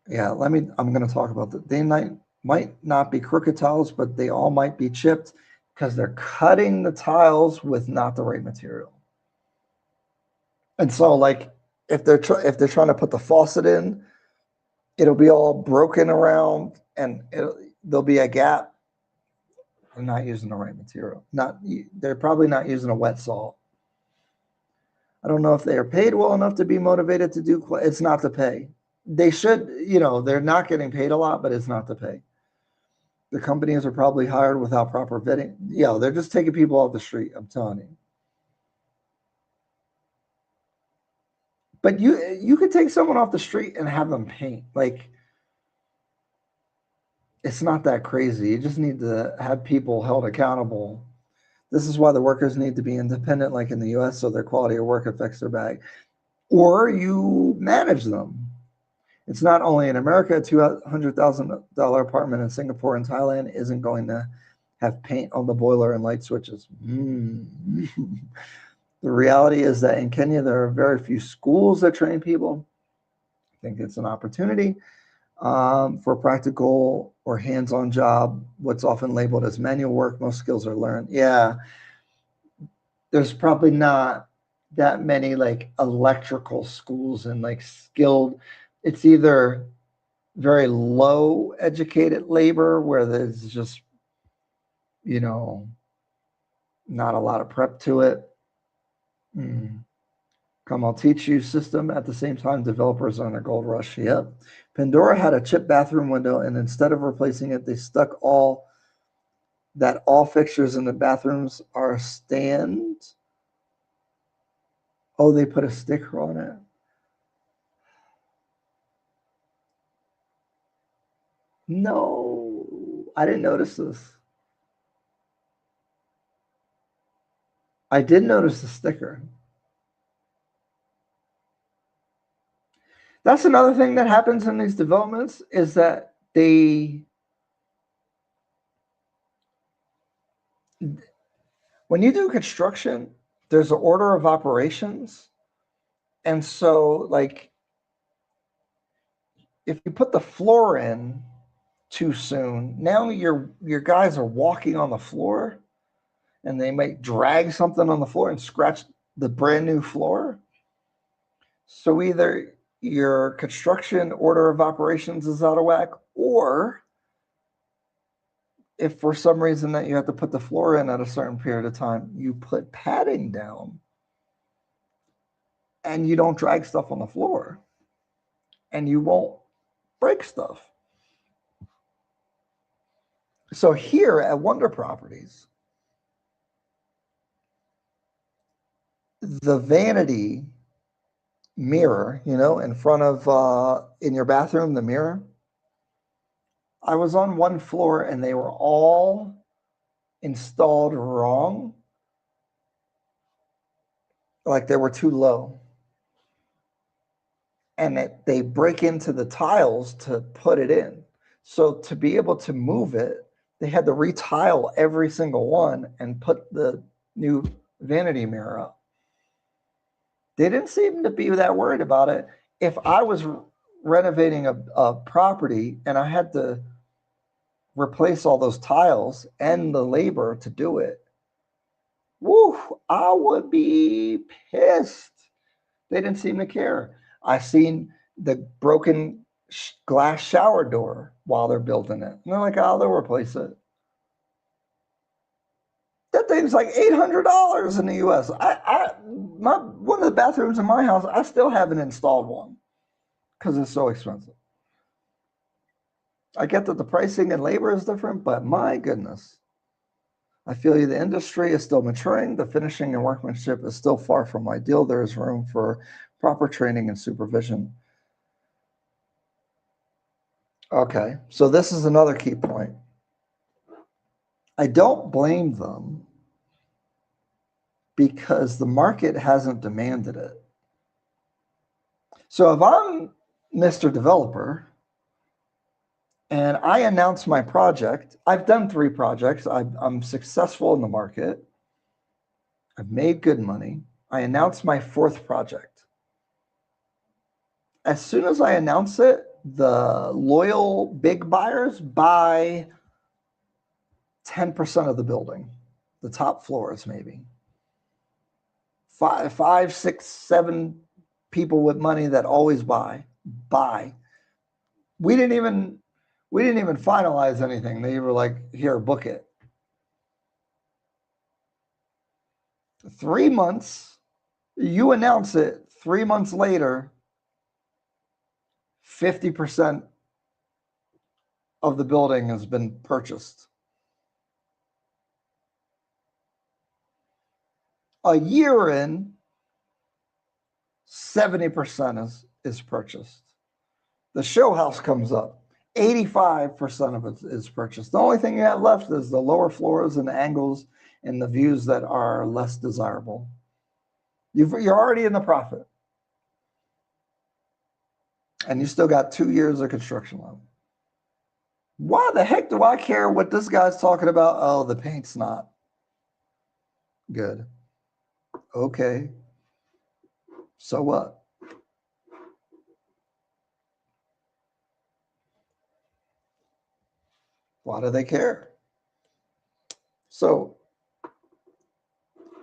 Yeah, I'm going to talk about that. They might not be crooked tiles, but they all might be chipped because they're cutting the tiles with not the right material. And so, like, if they're trying to put the faucet in, it'll be all broken around, and there'll be a gap. They're not using the right material. They're probably not using a wet salt. I don't know if they are paid well enough to be motivated to do. It's not the pay. They should, they're not getting paid a lot, but it's not the pay. The companies are probably hired without proper vetting. Yeah, they're just taking people off the street. I'm telling you. But you could take someone off the street and have them paint. Like, it's not that crazy. You just need to have people held accountable. This is why the workers need to be independent, like in the US, so their quality of work affects their bag. Or you manage them. It's not only in America, a $200,000 apartment in Singapore and Thailand isn't going to have paint on the boiler and light switches. The reality is that in Kenya, there are very few schools that train people. I think it's an opportunity for practical or hands-on job, what's often labeled as manual work. Most skills are learned. Yeah, there's probably not that many like electrical schools and like skilled. It's either very low educated labor where there's just, you know, not a lot of prep to it. Come, I'll teach you system. At the same time, developers are on a gold rush. Yep. Pandora had a chip bathroom window, and instead of replacing it, they stuck all fixtures in the bathrooms are stand. Oh, they put a sticker on it. No, I didn't notice this. I did notice the sticker. That's another thing that happens in these developments is that when you do construction, there's an order of operations. And so like if you put the floor in too soon, now your guys are walking on the floor and they might drag something on the floor and scratch the brand new floor. So either your construction order of operations is out of whack, or if for some reason that you have to put the floor in at a certain period of time, you put padding down and you don't drag stuff on the floor and you won't break stuff. So here at Wonder Properties, the vanity mirror, you know, in front of, in your bathroom, the mirror, I was on one floor and they were all installed wrong. Like they were too low. And they break into the tiles to put it in. So to be able to move it, they had to retile every single one and put the new vanity mirror up. They didn't seem to be that worried about it. If I was renovating a property and I had to replace all those tiles and the labor to do it, woo, I would be pissed. They didn't seem to care. I seen the broken glass shower door while they're building it. And they're like, oh, they'll replace it. That thing's like $800 in the US. One of the bathrooms in my house, I still haven't installed one because it's so expensive. I get that the pricing and labor is different, but my goodness. I feel the industry is still maturing. The finishing and workmanship is still far from ideal. There is room for proper training and supervision. Okay, so this is another key point. I don't blame them because the market hasn't demanded it. So if I'm Mr. Developer and I announce my project, I've done 3 projects. I'm successful in the market. I've made good money. I announced my 4th project. As soon as I announce it, the loyal big buyers buy 10% of the building, the top floors maybe. 5, 6, 7 people with money that always buy. We didn't even finalize anything. They were like, here, book it. 3 months, you announce it, 3 months later, 50% of the building has been purchased. A year in, 70% is purchased. The show house comes up, 85% of it is purchased. The only thing you have left is the lower floors and the angles and the views that are less desirable. You're already in the profit. And you still got 2 years of construction loan. Why the heck do I care what this guy's talking about? Oh, the paint's not good. Okay. So what? Why do they care? So,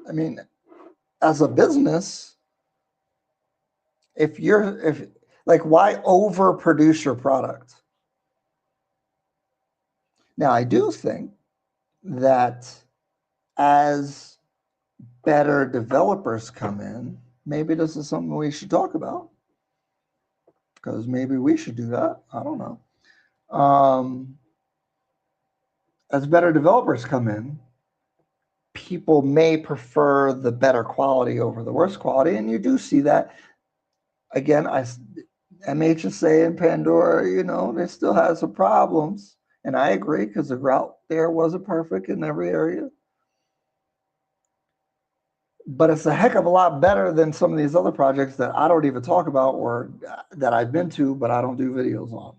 I mean, as a business, if why overproduce your product? Now, I do think that as better developers come in, maybe this is something we should talk about, because maybe we should do that. I don't know. As better developers come in, people may prefer the better quality over the worst quality, and you do see that. Again, MHSA and Pandora, they still have some problems, and I agree, because the grout there wasn't perfect in every area. But it's a heck of a lot better than some of these other projects that I don't even talk about, or that I've been to, but I don't do videos on.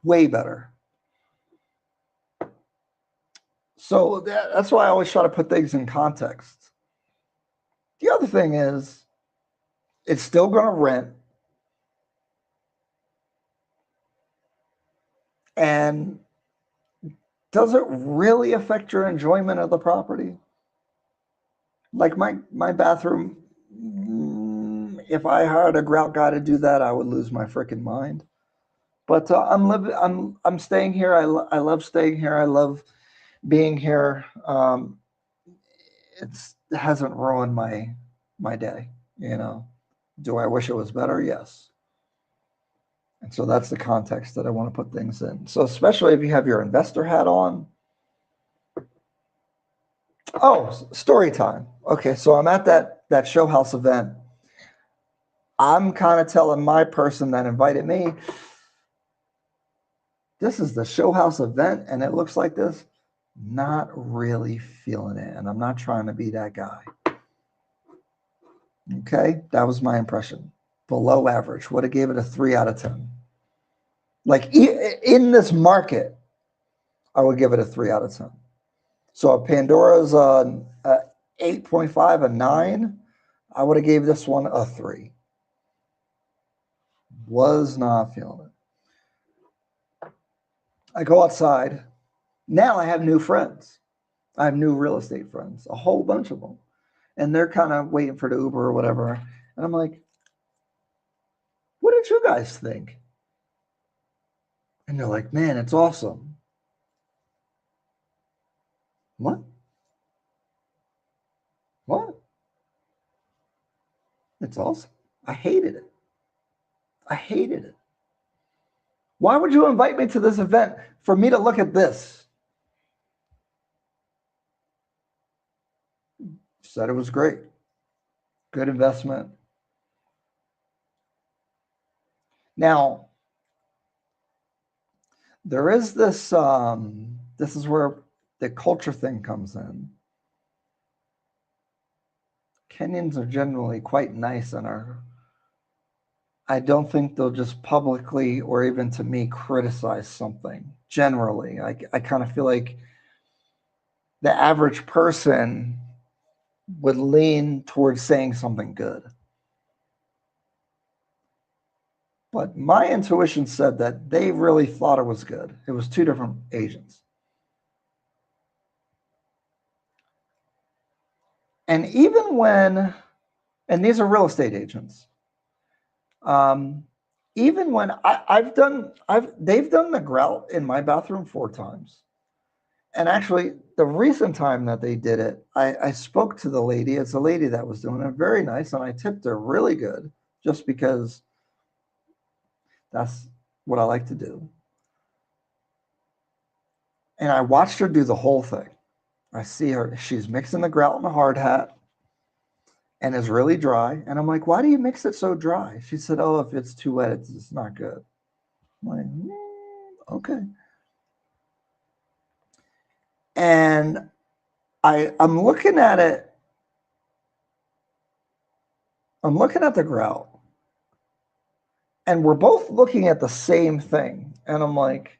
Way better. So that's why I always try to put things in context. The other thing is, it's still going to rent. And does it really affect your enjoyment of the property? Like my bathroom, if I hired a grout guy to do that, I would lose my freaking mind. But I'm staying here. I love staying here. I love being here. It hasn't ruined my day. Do I wish it was better? Yes. And so that's the context that I want to put things in. So especially if you have your investor hat on. Oh, story time. Okay, so I'm at that show house event. I'm kind of telling my person that invited me, this is the show house event and it looks like this. Not really feeling it. And I'm not trying to be that guy. Okay, that was my impression. Below average. Would have gave it a 3 out of 10. Like in this market, I would give it a 3 out of 10. So Pandora's 8.5, a 9. I would have gave this one a 3. Was not feeling it. I go outside. Now I have new friends. I have new real estate friends, a whole bunch of them. And they're kind of waiting for the Uber or whatever. And I'm like, what did you guys think? And they're like, man, it's awesome. What? What? It's awesome. I hated it. I hated it. Why would you invite me to this event for me to look at this? Said it was great. Good investment. Now, there is this, this is where the culture thing comes in. Kenyans are generally quite nice and I don't think they'll just publicly or even to me criticize something. Generally, I kind of feel like the average person would lean towards saying something good. But my intuition said that they really thought it was good. It was 2 different agents. And even when, and these are real estate agents, even when they've done the grout in my bathroom 4 times. And actually, the recent time that they did it, I spoke to the lady. It's a lady that was doing it, very nice, and I tipped her really good, just because that's what I like to do. And I watched her do the whole thing. I see her, she's mixing the grout in a hard hat, and it's really dry. And I'm like, why do you mix it so dry? She said, oh, if it's too wet, it's not good. I'm like, okay. And I'm looking at it. I'm looking at the grout. And we're both looking at the same thing. And I'm like,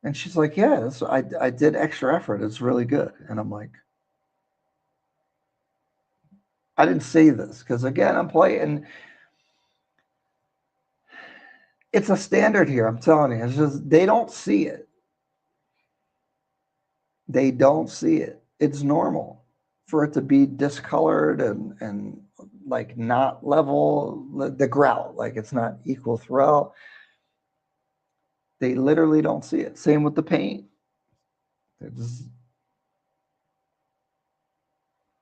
and she's like, yeah, I did extra effort. It's really good. And I'm like, I didn't see this because, again, I'm playing. It's a standard here. I'm telling you. It's just they don't see it. They don't see it. It's normal for it to be discolored and like not level, the grout, like it's not equal throughout. They literally don't see it. Same with the paint.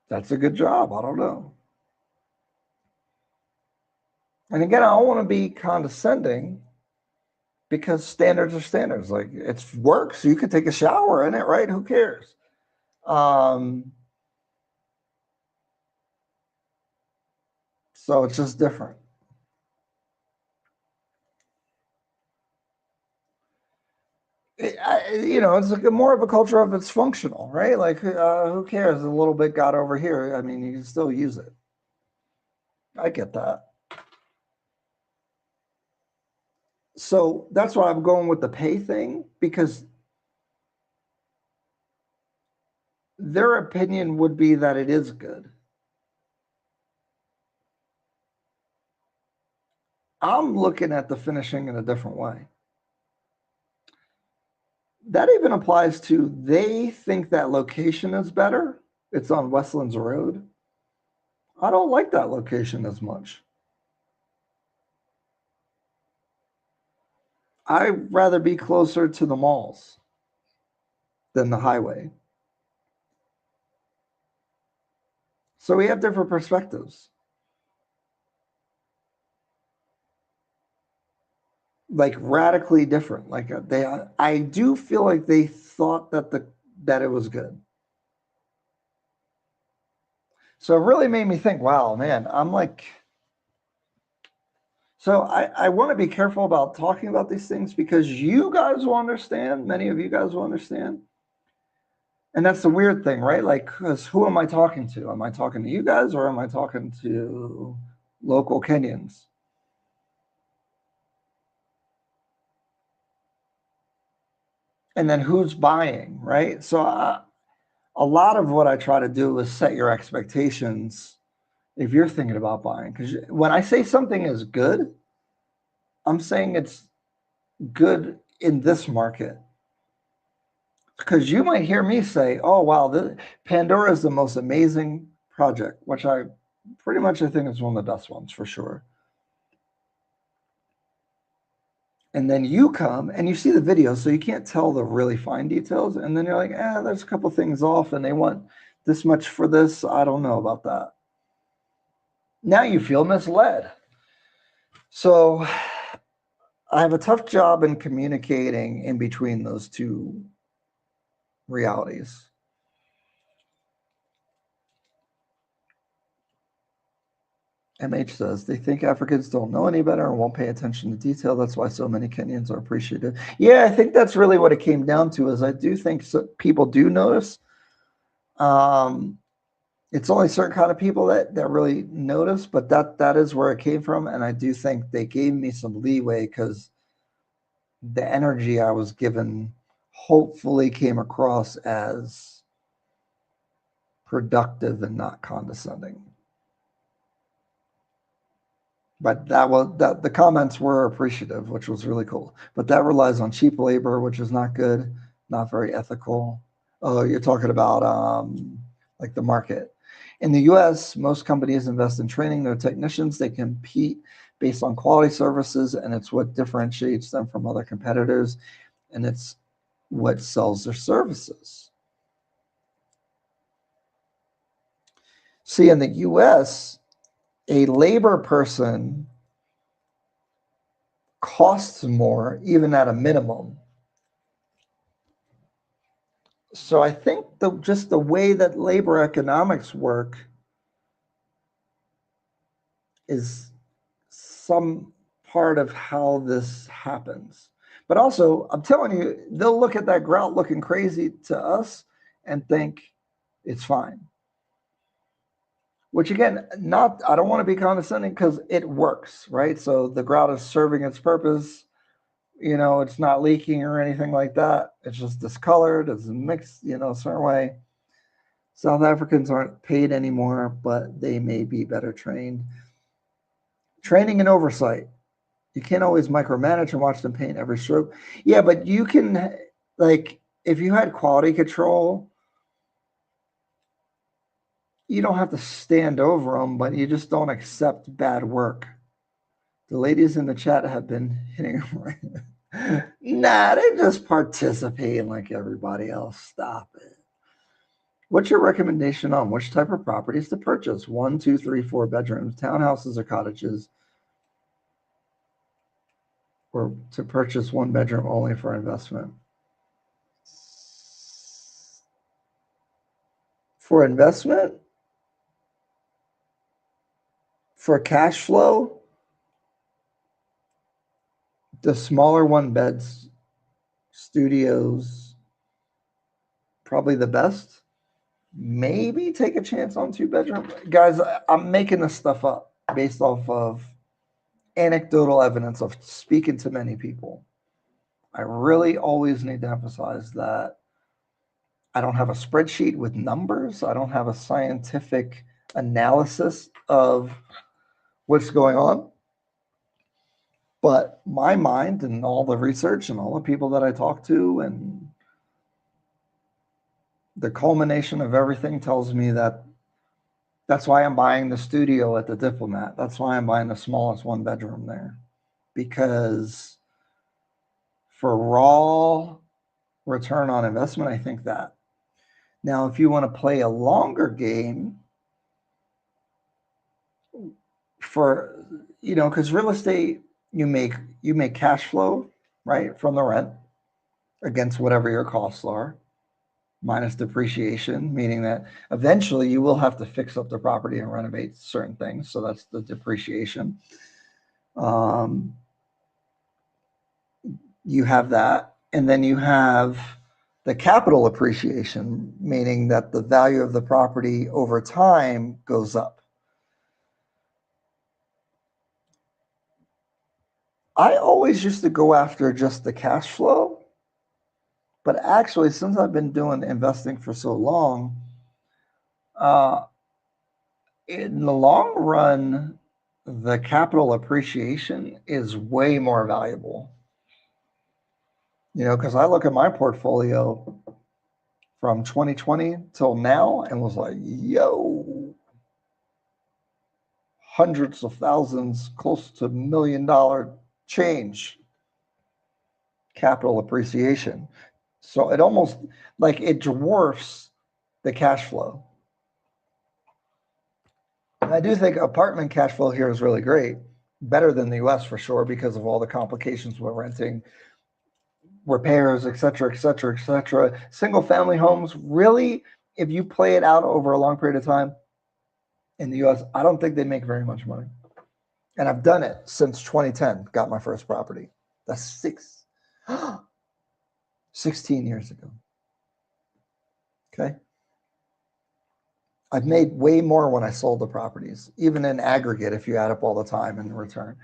That's a good job. I don't know. And again, I don't want to be condescending because standards are standards. Like it's work, so you could take a shower in it, right? Who cares? So it's just different. It's like more of a culture of it's functional, right? Like, who cares? A little bit got over here. I mean, you can still use it. I get that. So that's why I'm going with the pay thing, because their opinion would be that it is good. I'm looking at the finishing in a different way. That even applies to they think that location is better. It's on Westlands Road. I don't like that location as much. I'd rather be closer to the malls than the highway. So we have different perspectives. Like radically different. Like I do feel like they thought that it was good. So it really made me think, wow, man, I'm like, so I want to be careful about talking about these things because you guys will understand, many of you guys will understand. And that's the weird thing, right? Like, because who am I talking to? Am I talking to you guys or am I talking to local Kenyans? And then who's buying, right? So a lot of what I try to do is set your expectations if you're thinking about buying. Because when I say something is good, I'm saying it's good in this market. Because you might hear me say, oh, wow, Pandora is the most amazing project, which I think is one of the best ones for sure. And then you come and you see the video, so you can't tell the really fine details. And then you're like, there's a couple things off and they want this much for this. I don't know about that. Now you feel misled. So I have a tough job in communicating in between those two realities. MH says they think Africans don't know any better and won't pay attention to detail. That's why so many Kenyans are appreciative. Yeah, I think that's really what it came down to. Is I do think people do notice. It's only certain kind of people that really notice, but that is where it came from, and I do think they gave me some leeway because the energy I was given hopefully came across as productive and not condescending. But the comments were appreciative, which was really cool. But that relies on cheap labor, which is not good, not very ethical. Oh, you're talking about like the market. In the US, most companies invest in training their technicians. They compete based on quality services, and it's what differentiates them from other competitors, and it's what sells their services. See, in the US, a labor person costs more, even at a minimum. So I think just the way that labor economics work is some part of how this happens. But also, I'm telling you, they'll look at that grout looking crazy to us, and think it's fine. Which again, I don't want to be condescending because it works, right? So the grout is serving its purpose. It's not leaking or anything like that. It's just discolored. It's mixed, a certain way. South Africans aren't paid anymore, but they may be better trained. Training and oversight. You can't always micromanage and watch them paint every stroke. Yeah, but you can, like, if you had quality control, you don't have to stand over them, but you just don't accept bad work. The ladies in the chat have been hitting them. Nah, they just participating like everybody else. Stop it. What's your recommendation on which type of properties to purchase? 1, 2, 3, 4 bedrooms, townhouses, or cottages? Or to purchase 1 bedroom only for investment? For investment? For cash flow? The smaller 1-beds, studios, probably the best. Maybe take a chance on 2-bedroom. Guys, I'm making this stuff up based off of anecdotal evidence of speaking to many people. I really always need to emphasize that I don't have a spreadsheet with numbers. I don't have a scientific analysis of what's going on. But my mind and all the research and all the people that I talk to and the culmination of everything tells me that that's why I'm buying the studio at the Diplomat. That's why I'm buying the smallest 1-bedroom there. Because for raw return on investment, I think that. Now, if you want to play a longer game for, because real estate, you make cash flow, right, from the rent against whatever your costs are, minus depreciation, meaning that eventually you will have to fix up the property and renovate certain things. So that's the depreciation. You have that. And then you have the capital appreciation, meaning that the value of the property over time goes up. I always used to go after just the cash flow, but actually, since I've been doing investing for so long, in the long run, the capital appreciation is way more valuable. Because I look at my portfolio from 2020 till now and was like, yo, hundreds of thousands, close to $1 million change capital appreciation. So it almost like it dwarfs the cash flow. And I do think apartment cash flow here is really great, better than the US for sure, because of all the complications with renting, repairs, et cetera, et cetera, et cetera. Single family homes, really, if you play it out over a long period of time in the US, I don't think they make very much money. And I've done it since 2010, got my first property. That's 16 years ago. Okay. I've made way more when I sold the properties, even in aggregate, if you add up all the time in return.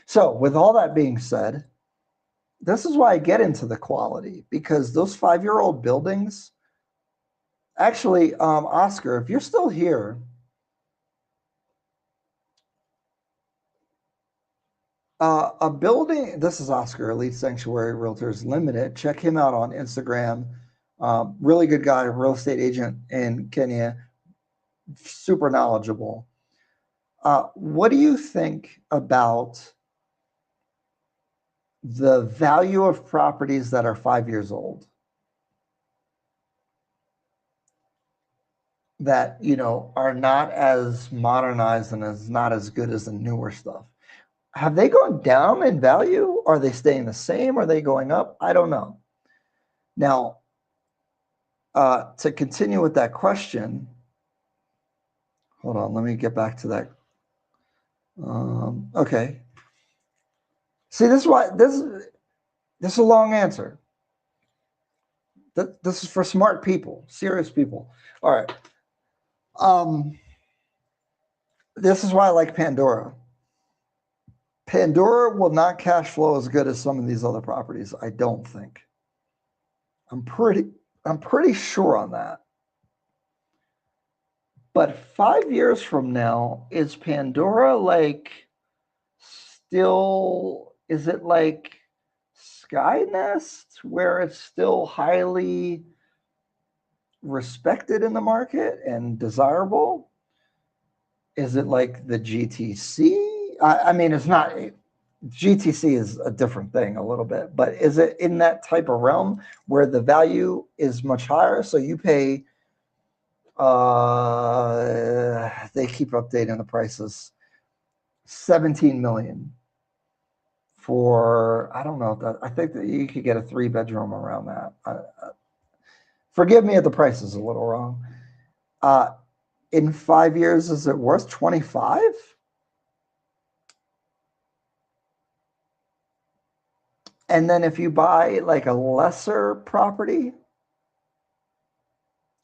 So with all that being said, this is why I get into the quality, because those 5-year-old buildings, actually, Oscar, if you're still here, a building, this is Oscar, Elite Sanctuary Realtors Limited. Check him out on Instagram. Really good guy, real estate agent in Kenya, super knowledgeable. What do you think about the value of properties that are 5 years old? That, are not as modernized and is not as good as the newer stuff. Have they gone down in value? Are they staying the same? Are they going up? I don't know. Now, to continue with that question, hold on, let me get back to that. Okay. See, this is why this is a long answer. This is for smart people, serious people. All right. This is why I like Pandora. Pandora will not cash flow as good as some of these other properties, I don't think. I'm pretty sure on that. But 5 years from now, is Pandora like still, is it like Skynest where it's still highly respected in the market and desirable? Is it like the GTC? I mean, it's not, GTC is a different thing a little bit, but is it in that type of realm where the value is much higher? So you pay, they keep updating the prices, 17 million for, I don't know if that, I think that you could get a 3-bedroom around that. Forgive me if the price is a little wrong. In 5 years, is it worth 25? And then if you buy like a lesser property,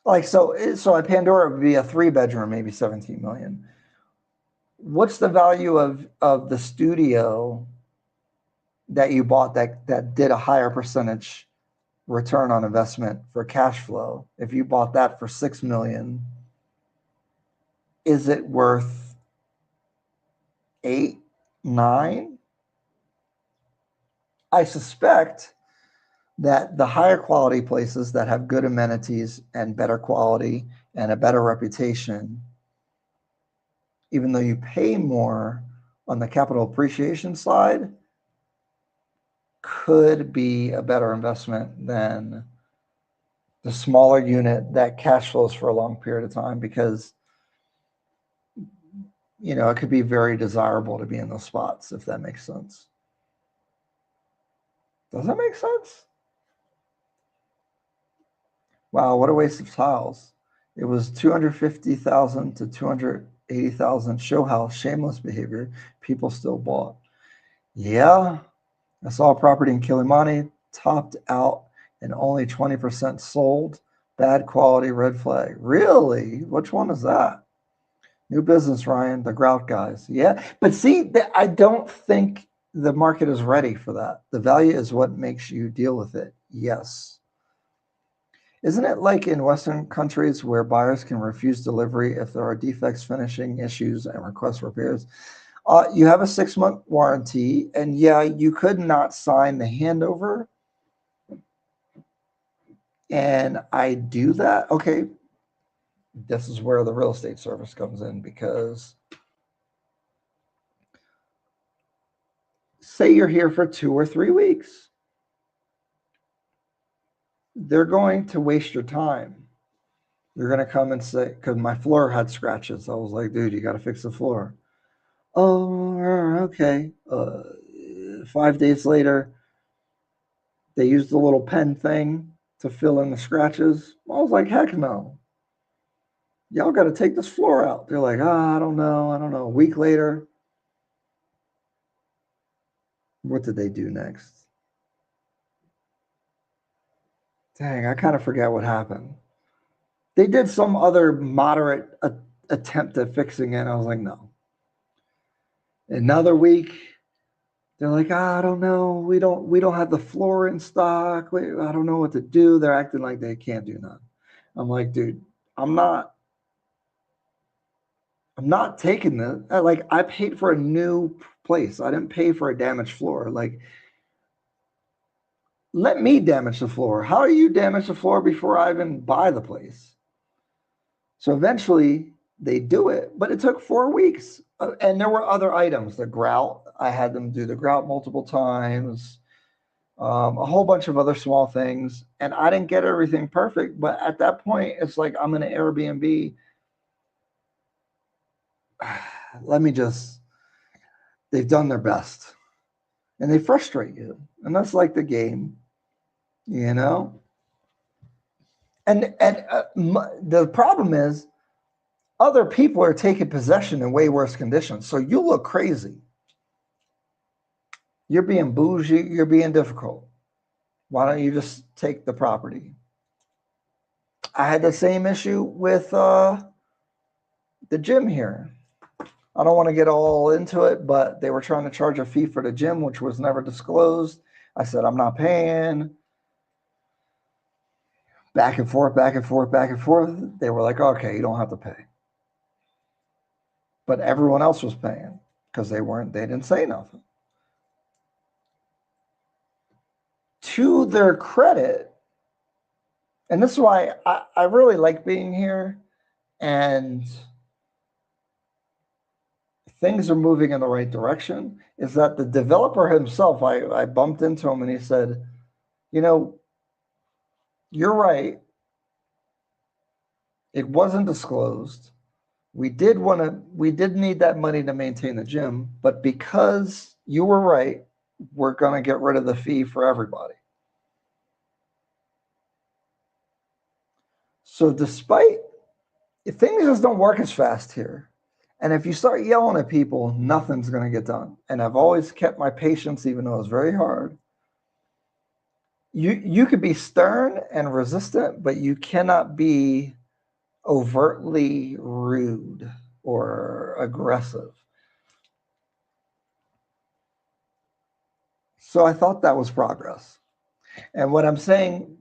like so at Pandora would be a 3-bedroom, maybe 17 million. What's the value of the studio that you bought that did a higher percentage return on investment for cash flow? If you bought that for 6 million, is it worth 8, 9? I suspect that the higher quality places that have good amenities and better quality and a better reputation, even though you pay more on the capital appreciation side, could be a better investment than the smaller unit that cash flows for a long period of time, because it could be very desirable to be in those spots, if that makes sense. Does that make sense? Wow, what a waste of tiles. It was 250,000 to 280,000 show how shameless behavior. People still bought. Yeah, I saw a property in Kilimani topped out and only 20% sold. Bad quality, red flag. Really? Which one is that? New business, Ryan, the grout guys. Yeah, but see, I don't think the market is ready for that. The value is what makes you deal with it. Yes. Isn't it like in Western countries where buyers can refuse delivery if there are defects, finishing issues, and request repairs? You have a 6-month warranty, and yeah, you could not sign the handover. And I do that. Okay, this is where the real estate service comes in, because say you're here for 2 or 3 weeks. They're going to waste your time. They're going to come and say, because my floor had scratches. I was like, dude, you got to fix the floor. Oh, okay. 5 days later, they used the little pen thing to fill in the scratches. I was like, heck no. Y'all got to take this floor out. They're like, I don't know. A week later, what did they do next? Dang, I kind of forget what happened. They did some other moderate attempt at fixing it. I was like, no. Another week, they're like, I don't know. We don't have the floor in stock. I don't know what to do. They're acting like they can't do nothing. I'm like, dude, I'm not taking this. Like, I paid for a new place. I didn't pay for a damaged floor. Like, let me damage the floor. How do you damage the floor before I even buy the place? So eventually they do it, but it took 4 weeks. And there were other items. The grout, I had them do the grout multiple times, a whole bunch of other small things. And I didn't get everything perfect. But at that point, it's like, I'm in an Airbnb. They've done their best. And they frustrate you. And that's like the game, And the problem is, other people are taking possession in way worse conditions. So you look crazy. You're being bougie. You're being difficult. Why don't you just take the property? I had the same issue with the gym here. I don't want to get all into it, but they were trying to charge a fee for the gym, which was never disclosed. I said, I'm not paying. Back and forth, back and forth, back and forth. They were like, okay, you don't have to pay. But everyone else was paying because they didn't say nothing. To their credit, and this is why I really like being here, and things are moving in the right direction, is that the developer himself, I bumped into him and he said, you know, you're right. It wasn't disclosed. We did need that money to maintain the gym, but because you were right, we're going to get rid of the fee for everybody. So despite, things just don't work as fast here. And if you start yelling at people, nothing's going to get done. And I've always kept my patience, even though it's very hard. You could be stern and resistant, but you cannot be overtly rude or aggressive. So I thought that was progress. And what I'm saying,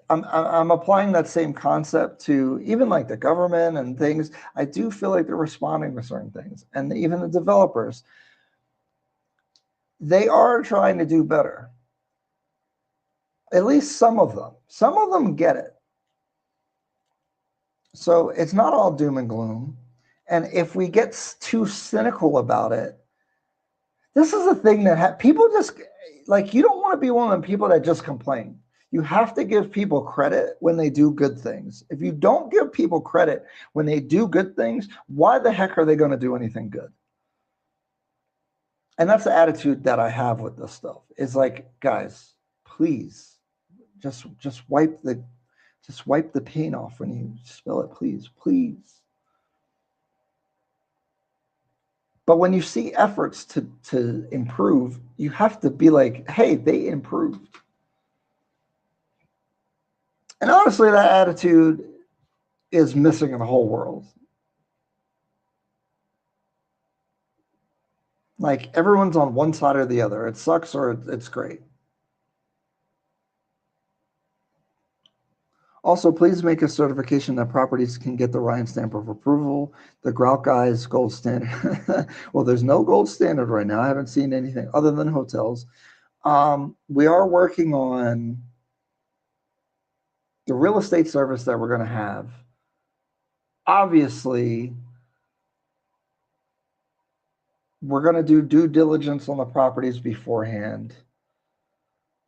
I'm applying that same concept to even like the government and things. I do feel like they're responding to certain things. And even the developers, they are trying to do better. At least some of them. Some of them get it. So it's not all doom and gloom. And if we get too cynical about it, this is a thing that people just, like, you don't want to be one of the people that just complain. You have to give people credit when they do good things. If you don't give people credit when they do good things, why the heck are they going to do anything good? And that's the attitude that I have with this stuff. It's like, guys, please, just wipe the paint off when you spill it, please, please. But when you see efforts to improve, you have to be like, hey, they improved. And honestly, that attitude is missing in the whole world. Like, everyone's on one side or the other. It sucks or it's great. Also, please make a certification that properties can get the Ryan stamp of approval. The Grout Guy's gold standard. Well, there's no gold standard right now. I haven't seen anything other than hotels. We are working on the real estate service that we're going to have. Obviously, we're going to do due diligence on the properties beforehand.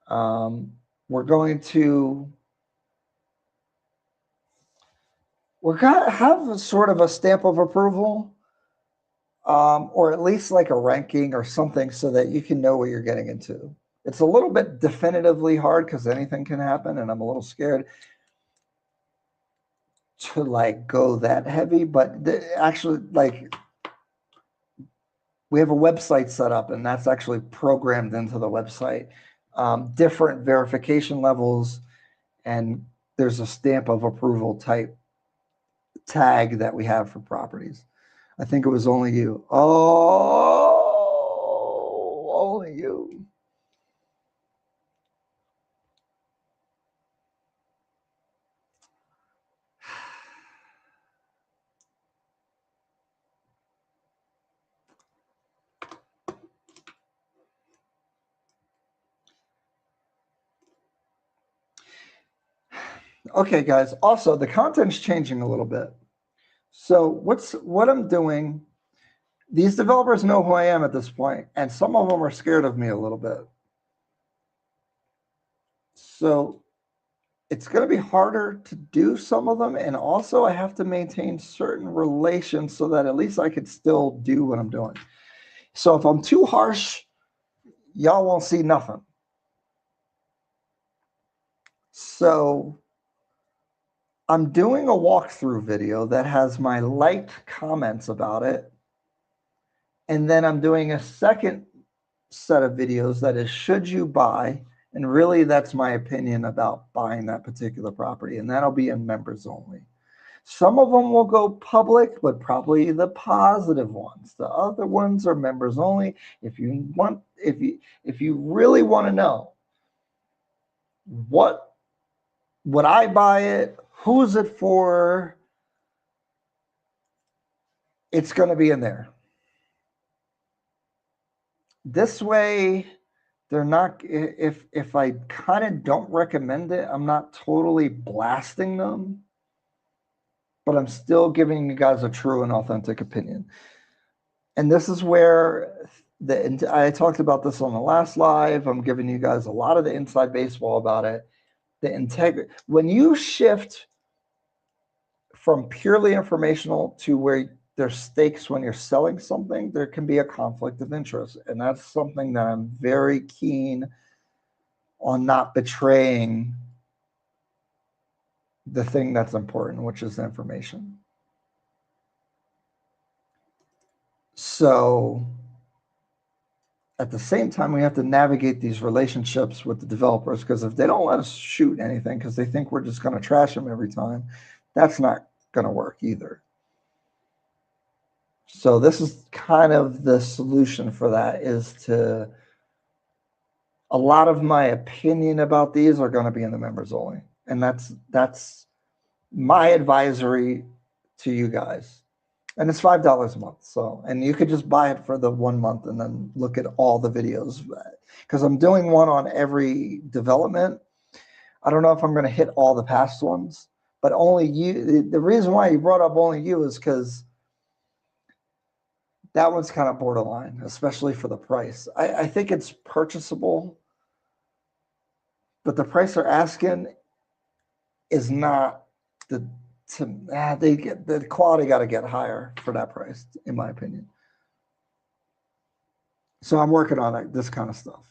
We're going to have a sort of a stamp of approval, or at least like a ranking or something so that you can know what you're getting into. It's a little bit definitively hard because anything can happen, and I'm a little scared to like go that heavy, but actually, like, we have a website set up, and that's actually programmed into the website. Different verification levels, and there's a stamp of approval type tag that we have for properties. I think it was only you. Oh, only you. Okay, guys. Also, the content's changing a little bit. So what I'm doing, these developers know who I am at this point, and some of them are scared of me a little bit. So it's going to be harder to do some of them, and also I have to maintain certain relations so that at least I could still do what I'm doing. So if I'm too harsh, y'all won't see nothing. So I'm doing a walkthrough video that has my liked comments about it. And then I'm doing a second set of videos that is should you buy, And really, that's my opinion about buying that particular property. And that'll be in members only. Some of them will go public, but probably the positive ones. The other ones are members only. If you really want to know what would I buy it, who's it for, it's going to be in there. This way, they're not, if I kind of don't recommend it, I'm not totally blasting them, but I'm still giving you guys a true and authentic opinion. And this is where I talked about this on the last live. I'm giving you guys a lot of the inside baseball about it. The integrity, when you shift from purely informational to where there's stakes when you're selling something, there can be a conflict of interest. And that's something that I'm very keen on not betraying the thing that's important, which is the information. So at the same time, we have to navigate these relationships with the developers, because if they don't let us shoot anything because they think we're just going to trash them every time, that's not going to work either. So this is kind of the solution for that, is to, a lot of my opinion about these are going to be in the members only. And that's my advisory to you guys. And it's $5 a month. So, and you could just buy it for the 1 month and then look at all the videos, because I'm doing one on every development. I don't know if I'm going to hit all the past ones, but only you. The reason why you brought up only you is because that one's kind of borderline, especially for the price. I think it's purchasable, but the price they're asking is not the quality got to get higher for that price, in my opinion. So I'm working on this kind of stuff.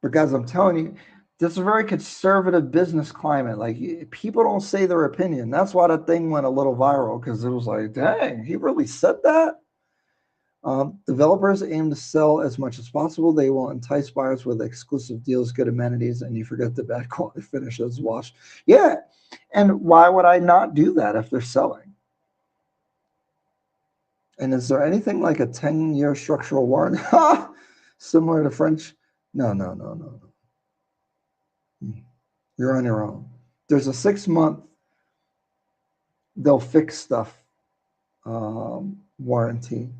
But guys, I'm telling you, this is a very conservative business climate. Like, people don't say their opinion. That's why that thing went a little viral, because it was like, dang, he really said that? Developers aim to sell as much as possible. They will entice buyers with exclusive deals, good amenities, and you forget the bad quality finishes. Wash. Yeah. And why would I not do that if they're selling? And is there anything like a 10-year structural warranty similar to French? No. You're on your own. There's a 6-month, they'll fix stuff warranty.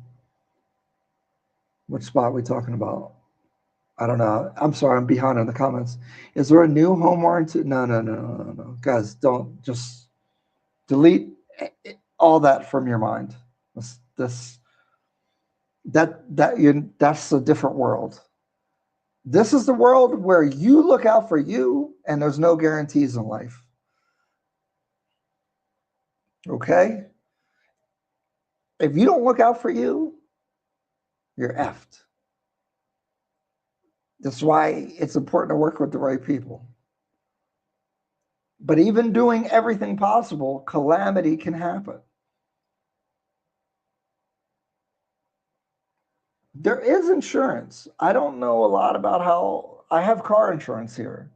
Which spot are we talking about? I don't know. I'm sorry, I'm behind on the comments. Is there a new home warranty? No. Guys, don't, just delete all that from your mind. That's a different world. This is the world where you look out for you, and there's no guarantees in life. Okay? If you don't look out for you, you're effed. That's why it's important to work with the right people. But even doing everything possible, calamity can happen. There is insurance. I don't know a lot about how, I have car insurance here.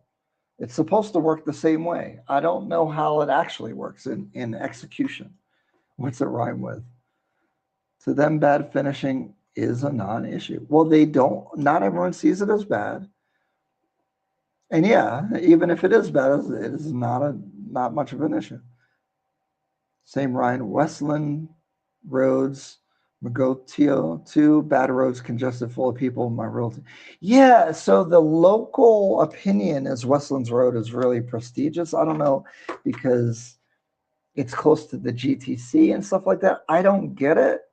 It's supposed to work the same way. I don't know how it actually works in execution. What's it rhyme with? To them, bad finishing is a non-issue. Well, not everyone sees it as bad. And yeah, even if it is bad, it is not much of an issue. Same Ryan, Westland roads, Magotio, 2 bad roads, congested, full of people. My realty. Yeah, so the local opinion is Westland's road is really prestigious. I don't know, because it's close to the GTC and stuff like that. I don't get it.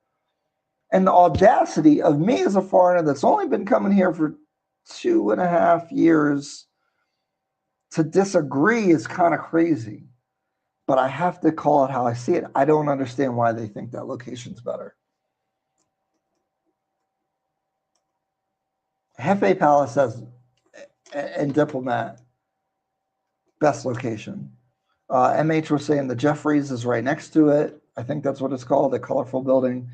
And the audacity of me as a foreigner that's only been coming here for 2.5 years to disagree is kind of crazy. But I have to call it how I see it. I don't understand why they think that location's better. Hefe Palace has, and Diplomat, best location. MH was saying the Jeffries is right next to it. I think that's what it's called, a colorful building.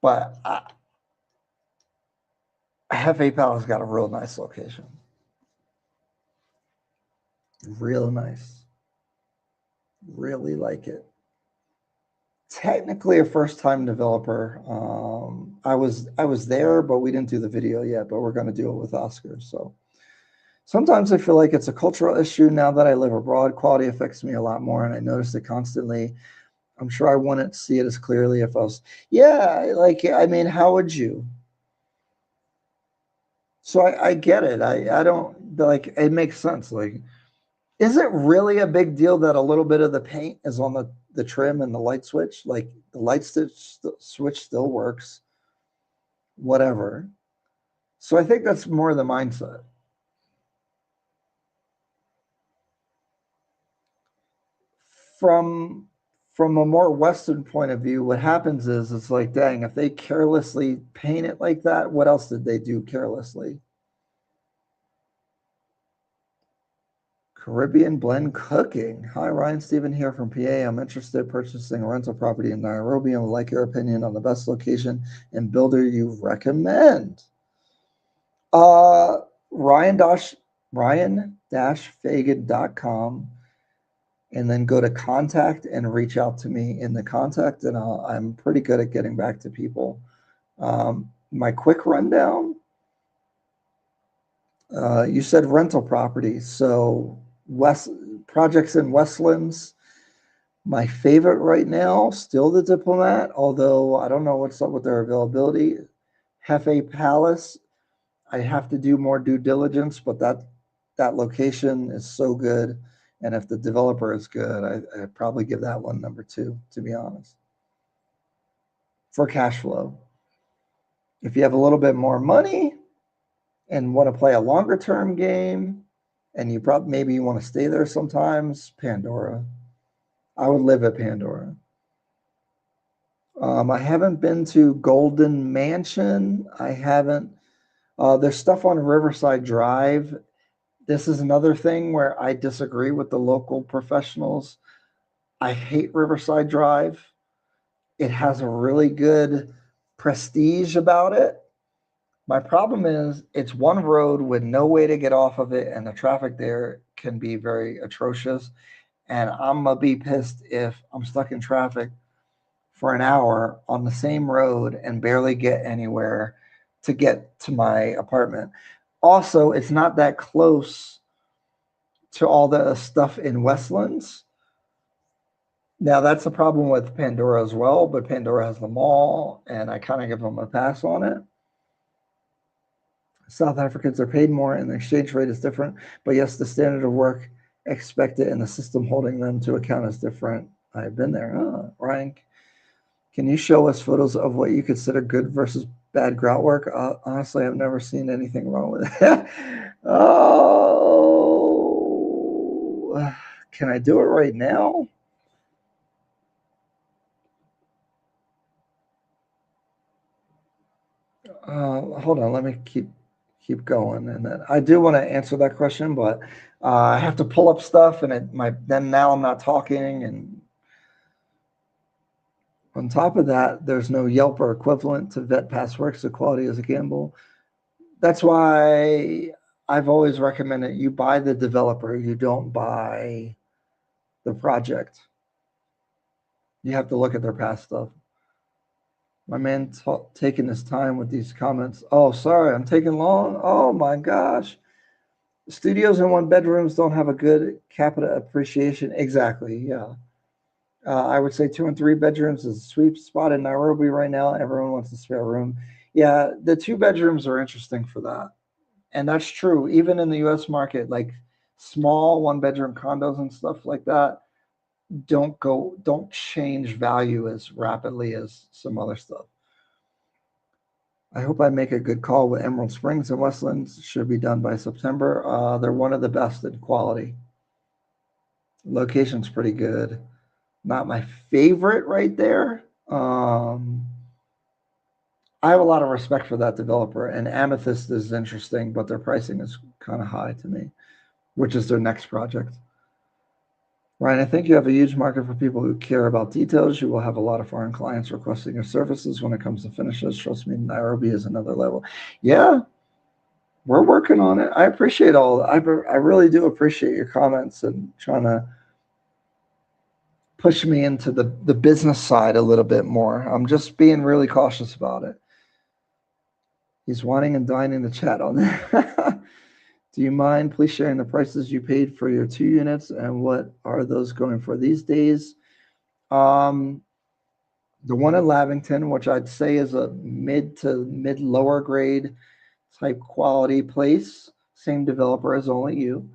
But Hefe Palace got a real nice location. Real nice. Really like it. Technically a first-time developer. I was there, but we didn't do the video yet, but we're going to do it with Oscar. So sometimes I feel like it's a cultural issue. Now that I live abroad, quality affects me a lot more, and I notice it constantly. I'm sure I wouldn't see it as clearly if I was, yeah, like, I mean, how would you? So I get it. I don't, like, it makes sense. Like, is it really a big deal that a little bit of the paint is on the trim and the light switch? Like, the light switch still works, whatever. So I think that's more the mindset. From a more Western point of view, what happens is it's like, dang, if they carelessly paint it like that, what else did they do carelessly? Caribbean blend cooking. Hi, Ryan Stephen here from PA. I'm interested in purchasing a rental property in Nairobi and would like your opinion on the best location and builder you recommend. Ryan-Fagan.com, and then go to contact and reach out to me in the contact, and I'm pretty good at getting back to people. My quick rundown. You said rental property, so projects in Westlands. My favorite right now, still the Diplomat, although I don't know what's up with their availability. Hefe Palace, I have to do more due diligence, but that location is so good, and if the developer is good, I'd probably give that one number 2, to be honest, for cash flow. If you have a little bit more money and want to play a longer term game, and maybe you want to stay there sometimes, Pandora. I would live at Pandora. I haven't been to Golden Mansion. I haven't. There's stuff on Riverside Drive. This is another thing where I disagree with the local professionals. I hate Riverside Drive. It has a really good prestige about it. My problem is it's one road with no way to get off of it, and the traffic there can be very atrocious. And I'm going to be pissed if I'm stuck in traffic for an hour on the same road and barely get anywhere to get to my apartment. Also, it's not that close to all the stuff in Westlands. Now, that's a problem with Pandora as well, but Pandora has the mall, and I kind of give them a pass on it. South Africans are paid more and the exchange rate is different, but yes, the standard of work expected and the system holding them to account is different. I've been there. Ryan, can you show us photos of what you consider good versus bad grout work? Honestly, I've never seen anything wrong with it. Oh, can I do it right now? Hold on, let me keep going, and then I do want to answer that question, but I have to pull up stuff, and then now I'm not talking, and on top of that, there's no Yelp or equivalent to Vet Passworks, so quality is a gamble. That's why I've always recommended you buy the developer, you don't buy the project. You have to look at their past stuff. My man taking his time with these comments. Oh, sorry, I'm taking long. Oh my gosh. Studios in one bedrooms don't have a good capita appreciation. Exactly, yeah. I would say 2 and 3 bedrooms is a sweet spot in Nairobi right now. Everyone wants a spare room. Yeah, the 2 bedrooms are interesting for that. And that's true. Even in the US market, like small 1-bedroom condos and stuff like that don't change value as rapidly as some other stuff. I hope I make a good call with Emerald Springs and Westlands. Should be done by September. They're one of the best in quality. Location's pretty good. Not my favorite right there. I have a lot of respect for that developer, and Amethyst is interesting, but their pricing is kind of high to me, which is their next project. Ryan, I think you have a huge market for people who care about details. You will have a lot of foreign clients requesting your services when it comes to finishes. Trust me, Nairobi is another level. Yeah, we're working on it. I appreciate all. I really do appreciate your comments and trying to push me into the business side a little bit more. I'm just being really cautious about it. He's wanting and dining the chat on that. Do you mind please sharing the prices you paid for your 2 units and what are those going for these days? The one in Lavington, which I'd say is a mid to mid lower grade type quality place, same developer as Only You.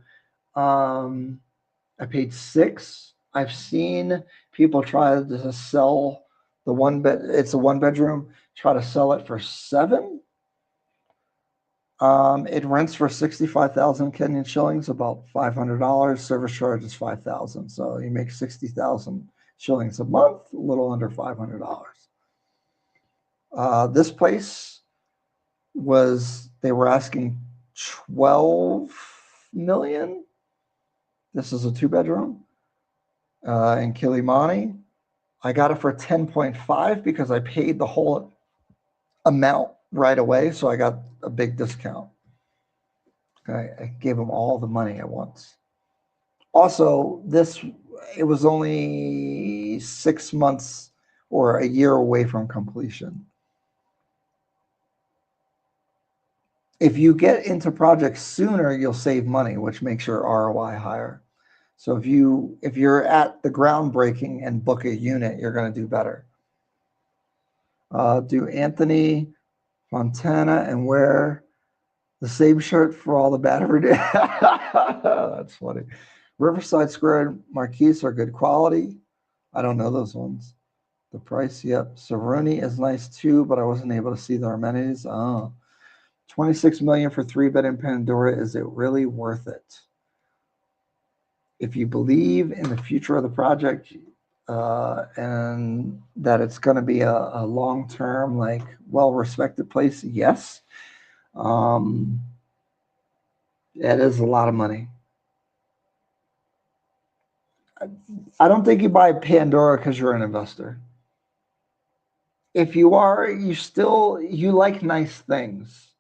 I paid 6. I've seen people try to sell the one bed. It's a 1 bedroom. Try to sell it for 7. It rents for 65,000 Kenyan shillings, about $500. Service charge is 5,000. So you make 60,000 shillings a month, a little under $500. This place they were asking 12 million. This is a 2 bedroom in Kilimani. I got it for 10.5 because I paid the whole amount right away. So I got a big discount. I gave them all the money at once. Also, it was only 6 months or a year away from completion. If you get into projects sooner, you'll save money, which makes your ROI higher. So if you're at the groundbreaking and book a unit, you're going to do better. Do Anthony Fontana and wear the same shirt for all the Battery Day? That's funny. Riverside Square marquees are good quality. I don't know those ones. The price, yep. Saruni is nice too, but I wasn't able to see their amenities. Oh. 26 million for 3-bed in Pandora. Is it really worth it? If you believe in the future of the project and that it's going to be a long-term, like well-respected place, yes. It is a lot of money. I don't think you buy Pandora because you're an investor. If you are, you like nice things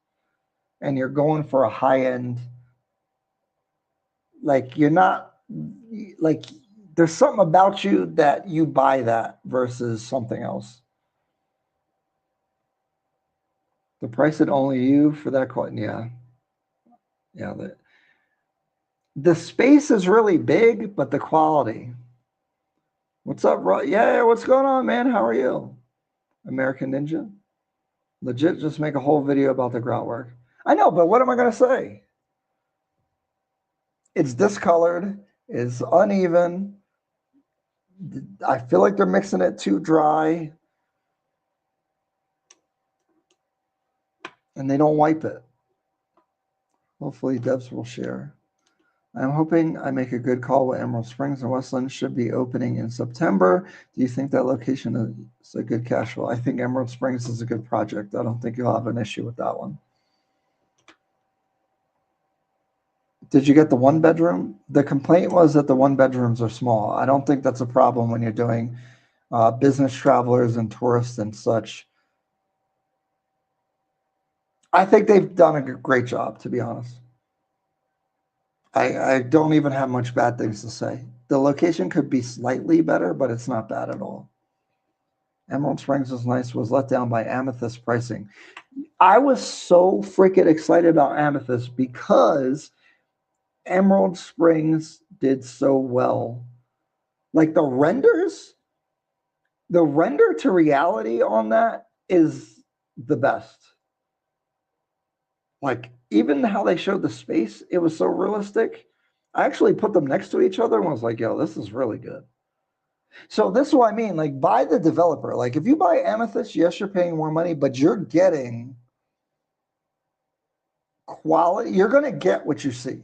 and you're going for a high-end, like you're not, like there's something about you that you buy that versus something else. The price at Only You for that coin, yeah. The space is really big, but the quality. What's up, Roy? Yeah, what's going on, man? How are you? American Ninja? Legit, just make a whole video about the groundwork. I know, but what am I going to say? It's discolored. It's uneven. I feel like they're mixing it too dry. And they don't wipe it. Hopefully, devs will share. I'm hoping I make a good call with Emerald Springs and Westland should be opening in September. Do you think that location is a good cash flow? I think Emerald Springs is a good project. I don't think you'll have an issue with that one. Did you get the 1 bedroom? The complaint was that the 1 bedrooms are small. I don't think that's a problem when you're doing business travelers and tourists and such. I think they've done a great job, to be honest. I don't even have much bad things to say. The location could be slightly better, but it's not bad at all. Emerald Springs was nice, was let down by Amethyst pricing. I was so freaking excited about Amethyst because Emerald Springs did so well. Like the render to reality on that is the best. Like even how they showed the space, it was so realistic. I actually put them next to each other and was like, yo, this is really good. So this is what I mean, like buy the developer. Like if you buy Amethyst, yes, you're paying more money, but you're getting quality. You're going to get what you see.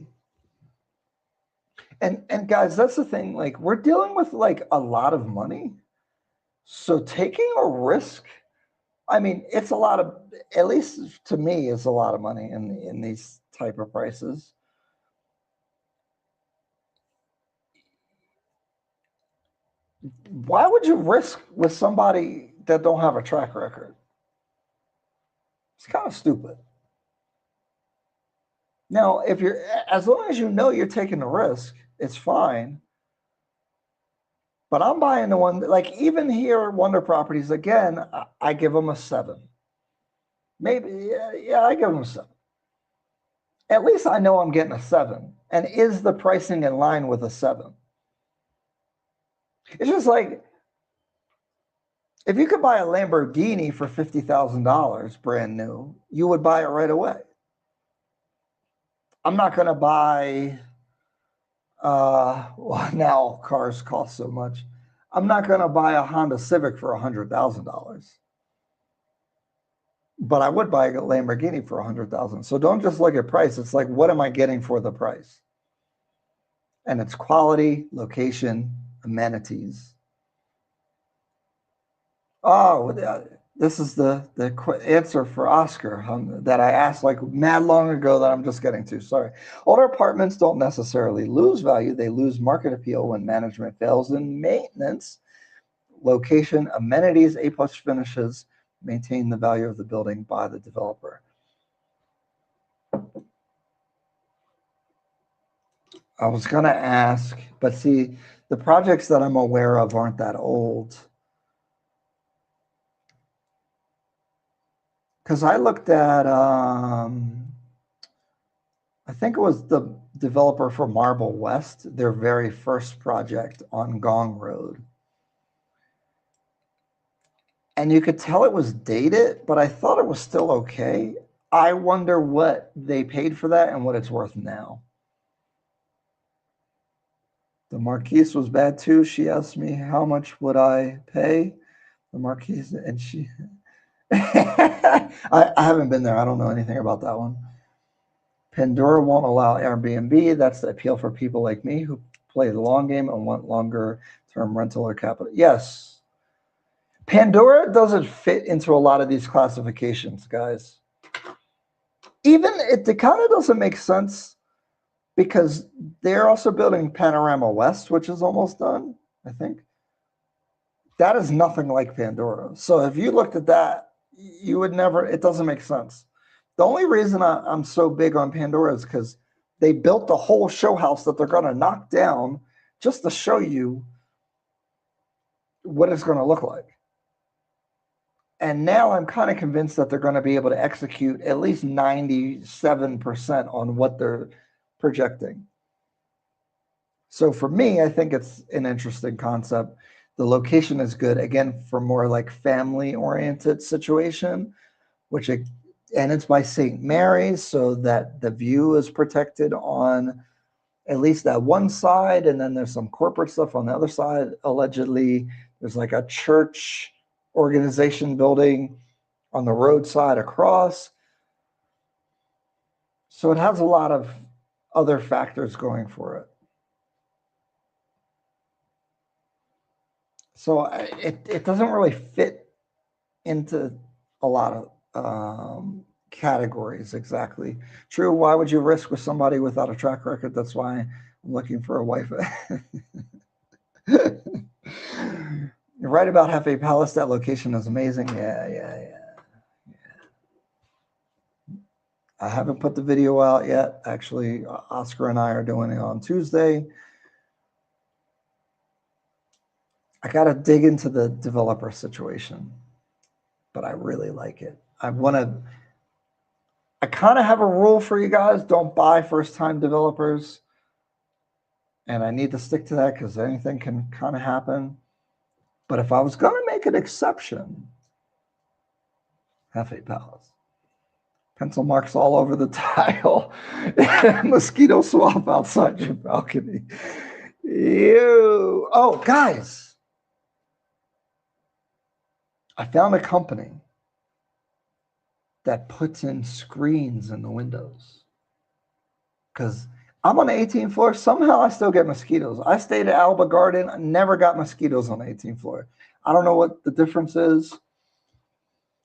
And guys, that's the thing. Like we're dealing with like a lot of money. So taking a risk, I mean, it's a lot of, at least to me, it's a lot of money in these type of prices. Why would you risk with somebody that don't have a track record? It's kind of stupid. Now, if you're, as long as you know you're taking the risk, it's fine. But I'm buying the one, like even here, Wonder Properties, again, I give them a 7. Maybe, yeah, I give them a 7. At least I know I'm getting a 7. And is the pricing in line with a 7? It's just like, if you could buy a Lamborghini for $50,000 brand new, you would buy it right away. I'm not going to buy, well, now cars cost so much. I'm not going to buy a Honda Civic for $100,000. But I would buy a Lamborghini for $100,000. So don't just look at price. It's like, what am I getting for the price? And it's quality, location, amenities. Oh, this is the answer for Oscar that I asked like mad long ago that I'm just getting to. Sorry. Older apartments don't necessarily lose value. They lose market appeal when management fails in maintenance, location, amenities, A+ finishes, maintain the value of the building by the developer. I was going to ask, but see, the projects that I'm aware of aren't that old. Because I looked at, I think it was the developer for Marble West, their very first project on Gong Road. And you could tell it was dated, but I thought it was still okay. I wonder what they paid for that and what it's worth now. The Marquise was bad too. She asked me, how much would I pay? The Marquise, and she... I haven't been there. I don't know anything about that one. Pandora won't allow Airbnb. That's the appeal for people like me who play the long game and want longer term rental or capital. Yes. Pandora doesn't fit into a lot of these classifications, guys. Even it kind of doesn't make sense because they're also building Panorama West, which is almost done, I think. That is nothing like Pandora. So if you looked at that, you would never, it doesn't make sense. The only reason I'm so big on Pandora is because they built the whole show house that they're going to knock down just to show you what it's going to look like. And now I'm kind of convinced that they're going to be able to execute at least 97% on what they're projecting. So for me, I think it's an interesting concept. The location is good, again, for more like family-oriented situation, which and it's by St. Mary's, so that the view is protected on at least that one side, and then there's some corporate stuff on the other side. Allegedly, there's like a church organization building on the roadside across. So it has a lot of other factors going for it. So it doesn't really fit into a lot of categories exactly. True, why would you risk with somebody without a track record? That's why I'm looking for a wife. You're right about Hefe Palace. That location is amazing. Yeah. I haven't put the video out yet. Actually, Oscar and I are doing it on Tuesday. I got to dig into the developer situation, but I really like it. I kind of have a rule for you guys. Don't buy first-time developers. And I need to stick to that because anything can kind of happen. But if I was going to make an exception, Hefe Palace. Pencil marks all over the tile. Mosquito swamp outside your balcony. Ew. Oh, guys. I found a company that puts in screens in the windows. Because I'm on the 18th floor. Somehow I still get mosquitoes. I stayed at Alba Garden. I never got mosquitoes on the 18th floor. I don't know what the difference is.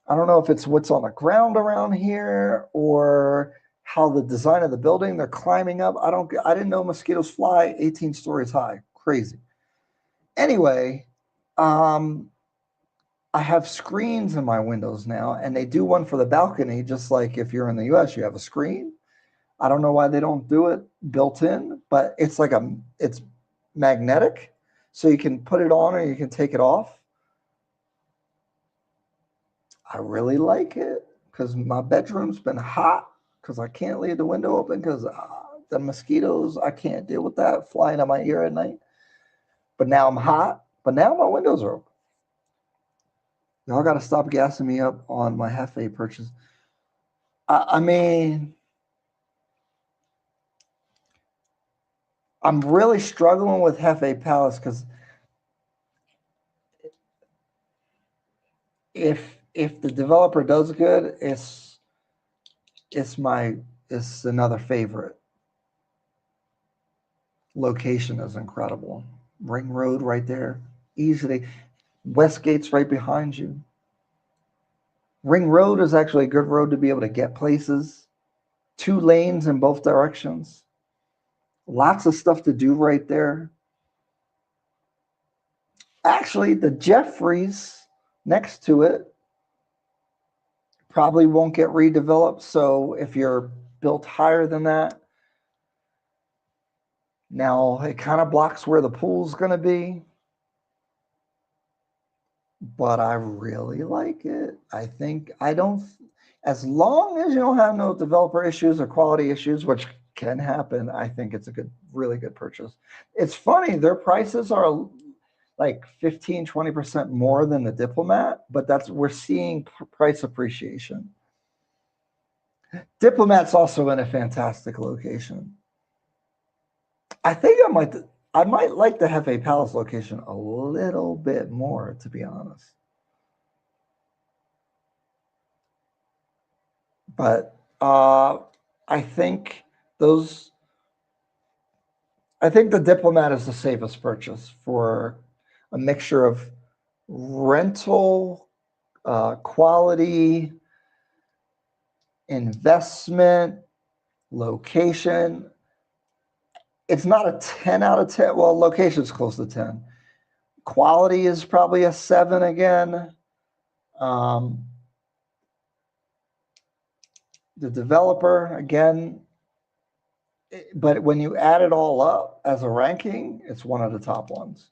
I don't know if it's what's on the ground around here or how the design of the building, they're climbing up. I didn't know mosquitoes fly 18 stories high. Crazy. Anyway, I have screens in my windows now, and they do one for the balcony, just like if you're in the US, you have a screen. I don't know why they don't do it built in, but it's like it's magnetic, so you can put it on or you can take it off. I really like it because my bedroom's been hot because I can't leave the window open because the mosquitoes, I can't deal with that flying in my ear at night. But now I'm hot, but now my windows are open. Y'all got to stop gassing me up on my Hefe purchase. I mean, I'm really struggling with Hefe Palace because if the developer does good, it's another favorite. Location is incredible. Ring Road right there, easily. Westgate's right behind you. Ring Road is actually a good road to be able to get places. 2 lanes in both directions. Lots of stuff to do right there. Actually, the Jeffries next to it probably won't get redeveloped. So if you're built higher than that, now it kind of blocks where the pool's going to be. But I really like it. As long as you don't have no developer issues or quality issues, which can happen, I think it's a really good purchase. It's funny, their prices are like 15, 20% more than the Diplomat, but we're seeing price appreciation. Diplomat's also in a fantastic location. I think I might like the Hefe Palace location a little bit more, to be honest. But I think the Diplomat is the safest purchase for a mixture of rental, quality, investment, location. It's not a 10 out of 10. Well, location's close to 10. Quality is probably a 7 again. The developer, again, but when you add it all up as a ranking, it's one of the top ones.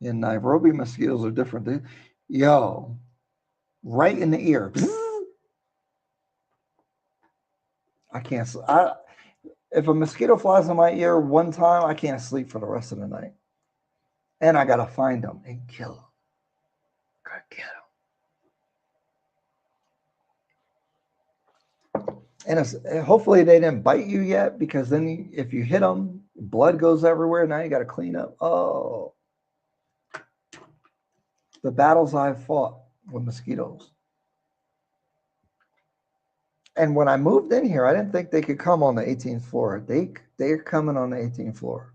In Nairobi, mosquitoes are different. Yo, right in the ear. I can't. If a mosquito flies in my ear one time, I can't sleep for the rest of the night. And I gotta find them and kill them. Gotta get them. And hopefully they didn't bite you yet, because then if you hit them, blood goes everywhere. Now you got to clean up. Oh, the battles I've fought with mosquitoes. And when I moved in here, I didn't think they could come on the 18th floor. They're coming on the 18th floor.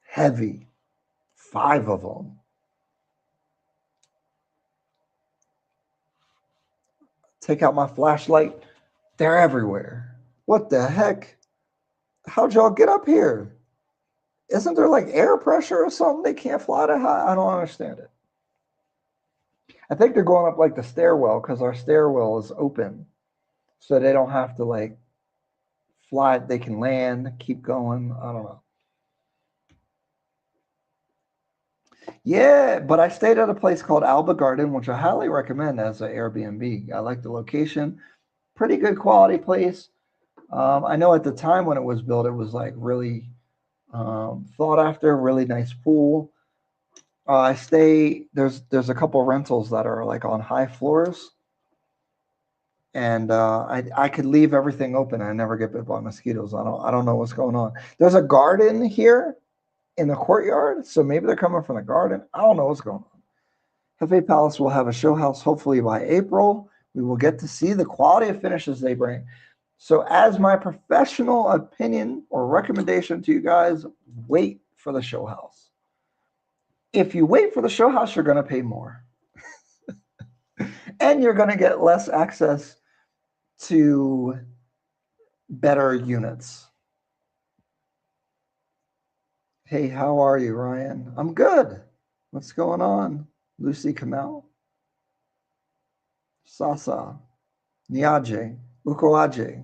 Heavy. 5 of them. Take out my flashlight. They're everywhere. What the heck? How'd y'all get up here? Isn't there like air pressure or something? They can't fly that high? I don't understand it. I think they're going up like the stairwell, because our stairwell is open. So they don't have to like fly. They can land, keep going. I don't know. Yeah, but I stayed at a place called Alba Garden, which I highly recommend as an Airbnb. I like the location. Pretty good quality place. I know at the time when it was built, it was like really thought after, really nice pool. There's a couple rentals that are like on high floors. And I could leave everything open. I never get bit by mosquitoes. I don't know what's going on. There's a garden here in the courtyard, so maybe they're coming from the garden. I don't know what's going on. Hefe Palace will have a show house hopefully by April. We will get to see the quality of finishes they bring. So as my professional opinion or recommendation to you guys, wait for the show house. If you wait for the show house, you're going to pay more. And you're going to get less access to better units. Hey, how are you, Ryan? I'm good. What's going on? Lucy Kamau, Sasa, Niaje, Ukoaje.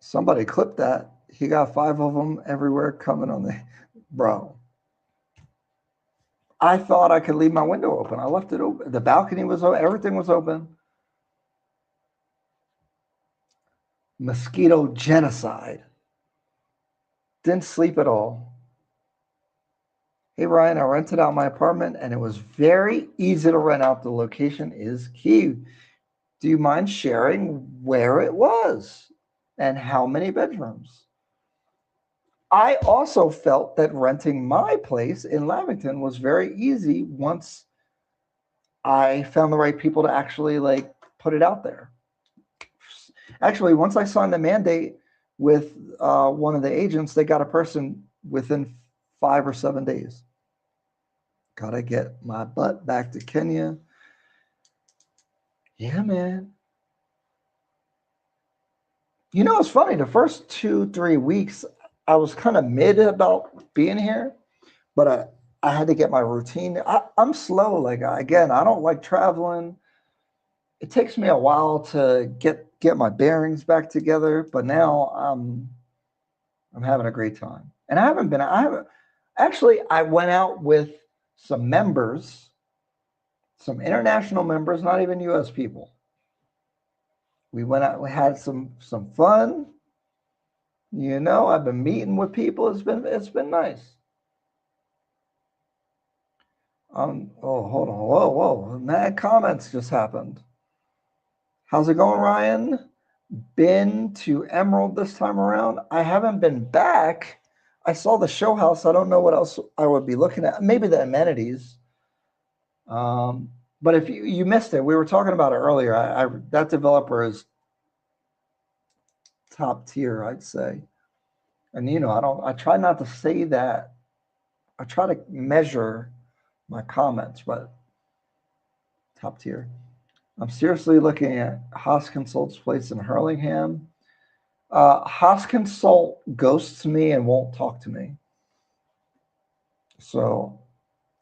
Somebody clipped that. He got 5 of them everywhere coming on the, bro. I thought I could leave my window open. I left it open. The balcony was open. Everything was open. Mosquito genocide. Didn't sleep at all. Hey, Ryan, I rented out my apartment and it was very easy to rent out. The location is key. Do you mind sharing where it was and how many bedrooms? I also felt that renting my place in Lavington was very easy once I found the right people to actually like put it out there. Actually, once I signed the mandate with one of the agents, they got a person within 5 or 7 days. Gotta get my butt back to Kenya. Yeah, man. You know, it's funny. The first 2-3 weeks, I was kind of mid about being here, but I had to get my routine. I'm slow. Like, again, I don't like traveling. It takes me a while to get my bearings back together, but now I'm having a great time. And I haven't actually, I went out with some members, some international members, not even US people. We went out, we had some fun. You know, I've been meeting with people. It's been nice. Oh, hold on. Whoa. Mad comments just happened. How's it going, Ryan? Been to Emerald this time around? I haven't been back. I saw the show house. I don't know what else I would be looking at. Maybe the amenities. But if you missed it, we were talking about it earlier. That developer is top tier, I'd say. And you know, I try not to say that. I try to measure my comments, but top tier. I'm seriously looking at Haas Consult's place in Hurlingham. Haas Consult ghosts me and won't talk to me. So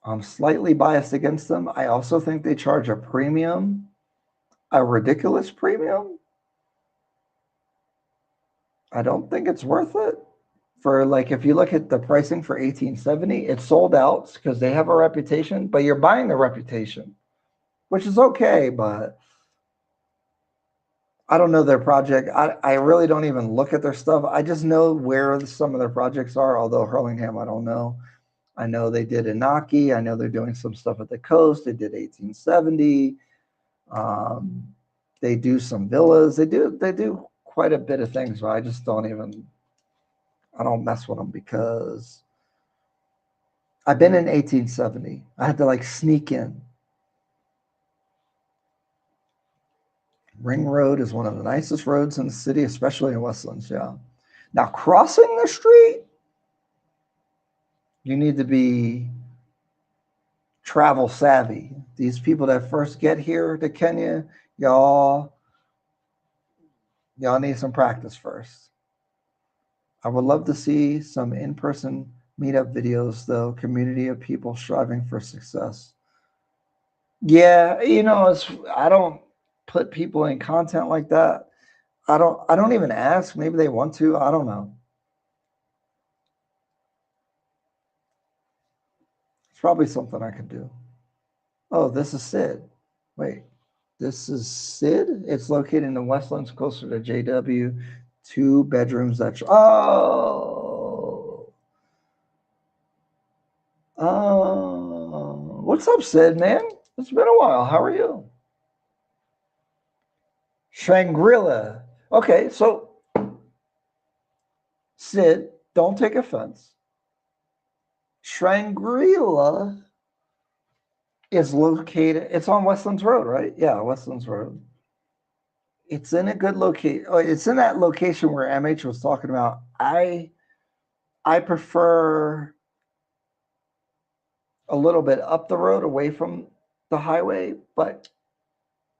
I'm slightly biased against them. I also think they charge a premium, a ridiculous premium. I don't think it's worth it. For like, if you look at the pricing for 1870, it's sold out because they have a reputation, but you're buying the reputation, which is okay, but I don't know their project. I really don't even look at their stuff. I just know where some of their projects are, although Hurlingham, I don't know. I know they did Inaki. I know they're doing some stuff at the coast. They did 1870. They do some villas. They do quite a bit of things, but I just don't even, I don't mess with them because I've been in 1870. I had to like sneak in. Ring Road is one of the nicest roads in the city, especially in Westlands. Yeah. Now, crossing the street, you need to be travel savvy. These people that first get here to Kenya, y'all need some practice first. I would love to see some in-person meetup videos, though. Community of people striving for success. Yeah, you know, I don't put people in content like that. I don't even ask. Maybe they want to. I don't know. It's probably something I could do. Oh, this is Sid. Wait, this is Sid? It's located in the Westlands, closer to JW. 2 bedrooms. Oh. What's up, Sid, man? It's been a while. How are you? Shangri-La. Okay, so Sid, don't take offense. Shangri-La is located, it's on Westlands Road, right? Yeah, Westlands Road. It's in a good location. It's in that location where MH was talking about. I prefer a little bit up the road away from the highway, but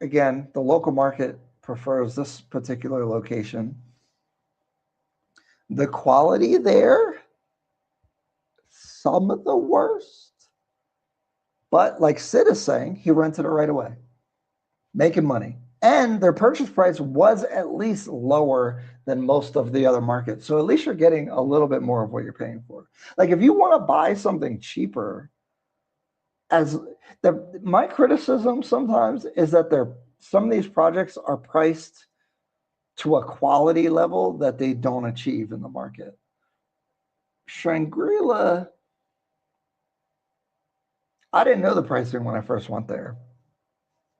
again, the local market prefers this particular location. The quality there, some of the worst, but like Sid is saying, he rented it right away, making money. And their purchase price was at least lower than most of the other markets. So at least you're getting a little bit more of what you're paying for. Like if you want to buy something cheaper, my criticism sometimes is that some of these projects are priced to a quality level that they don't achieve in the market. Shangri-La, I didn't know the pricing when I first went there.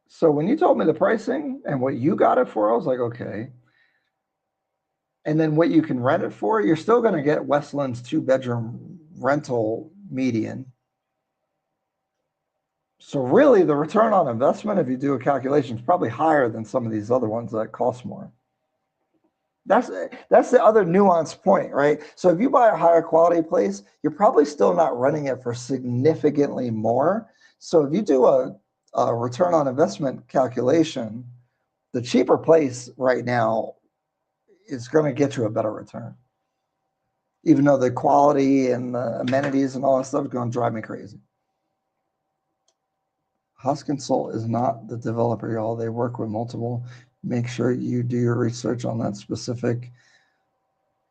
So when you told me the pricing and what you got it for, I was like, okay. And then what you can rent it for, you're still going to get Westland's 2-bedroom rental median. So really the return on investment, if you do a calculation, is probably higher than some of these other ones that cost more. That's the other nuanced point, right? So if you buy a higher quality place, you're probably still not renting it for significantly more. So if you do a return on investment calculation, the cheaper place right now is going to get you a better return. Even though the quality and the amenities and all that stuff is going to drive me crazy. Husconsult is not the developer, y'all. They work with multiple. Make sure you do your research on that specific.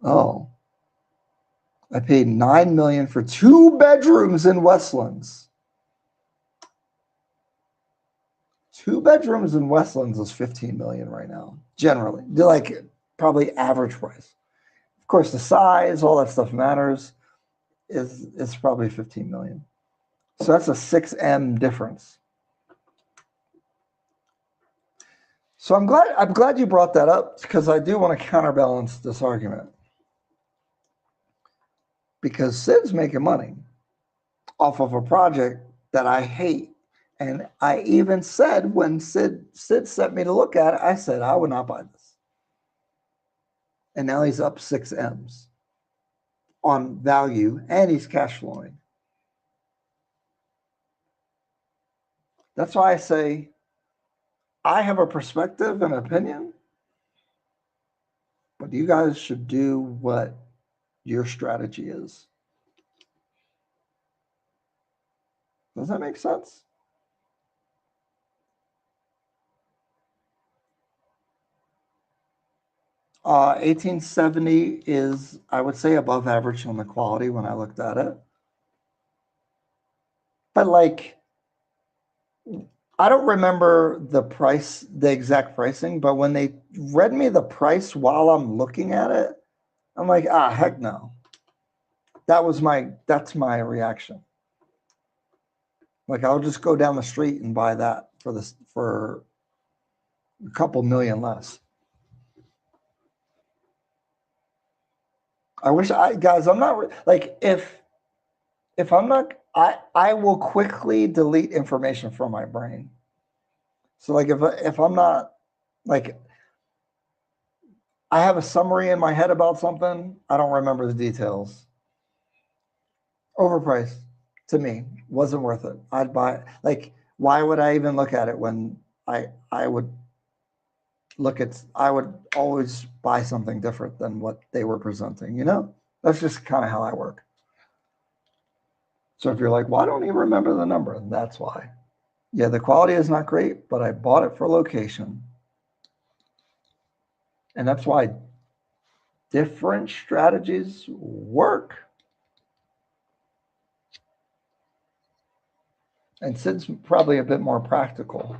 Oh, I paid $9 million for 2 bedrooms in Westlands. 2 bedrooms in Westlands is $15 million right now. Generally, they're like probably average price. Of course, the size, all that stuff matters. It's probably $15 million. So that's a 6M difference. So I'm glad you brought that up, because I do want to counterbalance this argument. Because Sid's making money off of a project that I hate. And I even said when Sid sent me to look at it, I said, I would not buy this. And now he's up 6 M's on value, and he's cash flowing. That's why I say I have a perspective and opinion, but you guys should do what your strategy is. Does that make sense? Uh, 1870 is, I would say, above average on the quality when I looked at it. But like, I don't remember the exact pricing, but when they read me the price while I'm looking at it, I'm like, heck no. That's my reaction. Like, I'll just go down the street and buy that for a couple million less. I wish guys, I'm not like, if I'm not, I will quickly delete information from my brain. So like, if I'm not, like, I have a summary in my head about something, I don't remember the details. Overpriced to me, wasn't worth it. I'd buy, like, why would I even look at it when I would always buy something different than what they were presenting, That's just kind of how I work. So if you're like, well, I don't even remember the number, that's why. Yeah, the quality is not great, but I bought it for location. And that's why different strategies work. And Sid's probably a bit more practical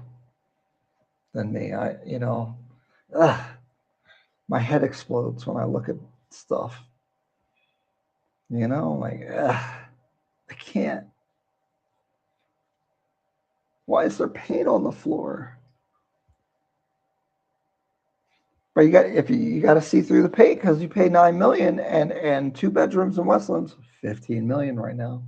than me. My head explodes when I look at stuff. Like, I can't. Why is there paint on the floor? But you got to see through the paint, because you pay $9 million and 2 bedrooms in Westlands, $15 million right now.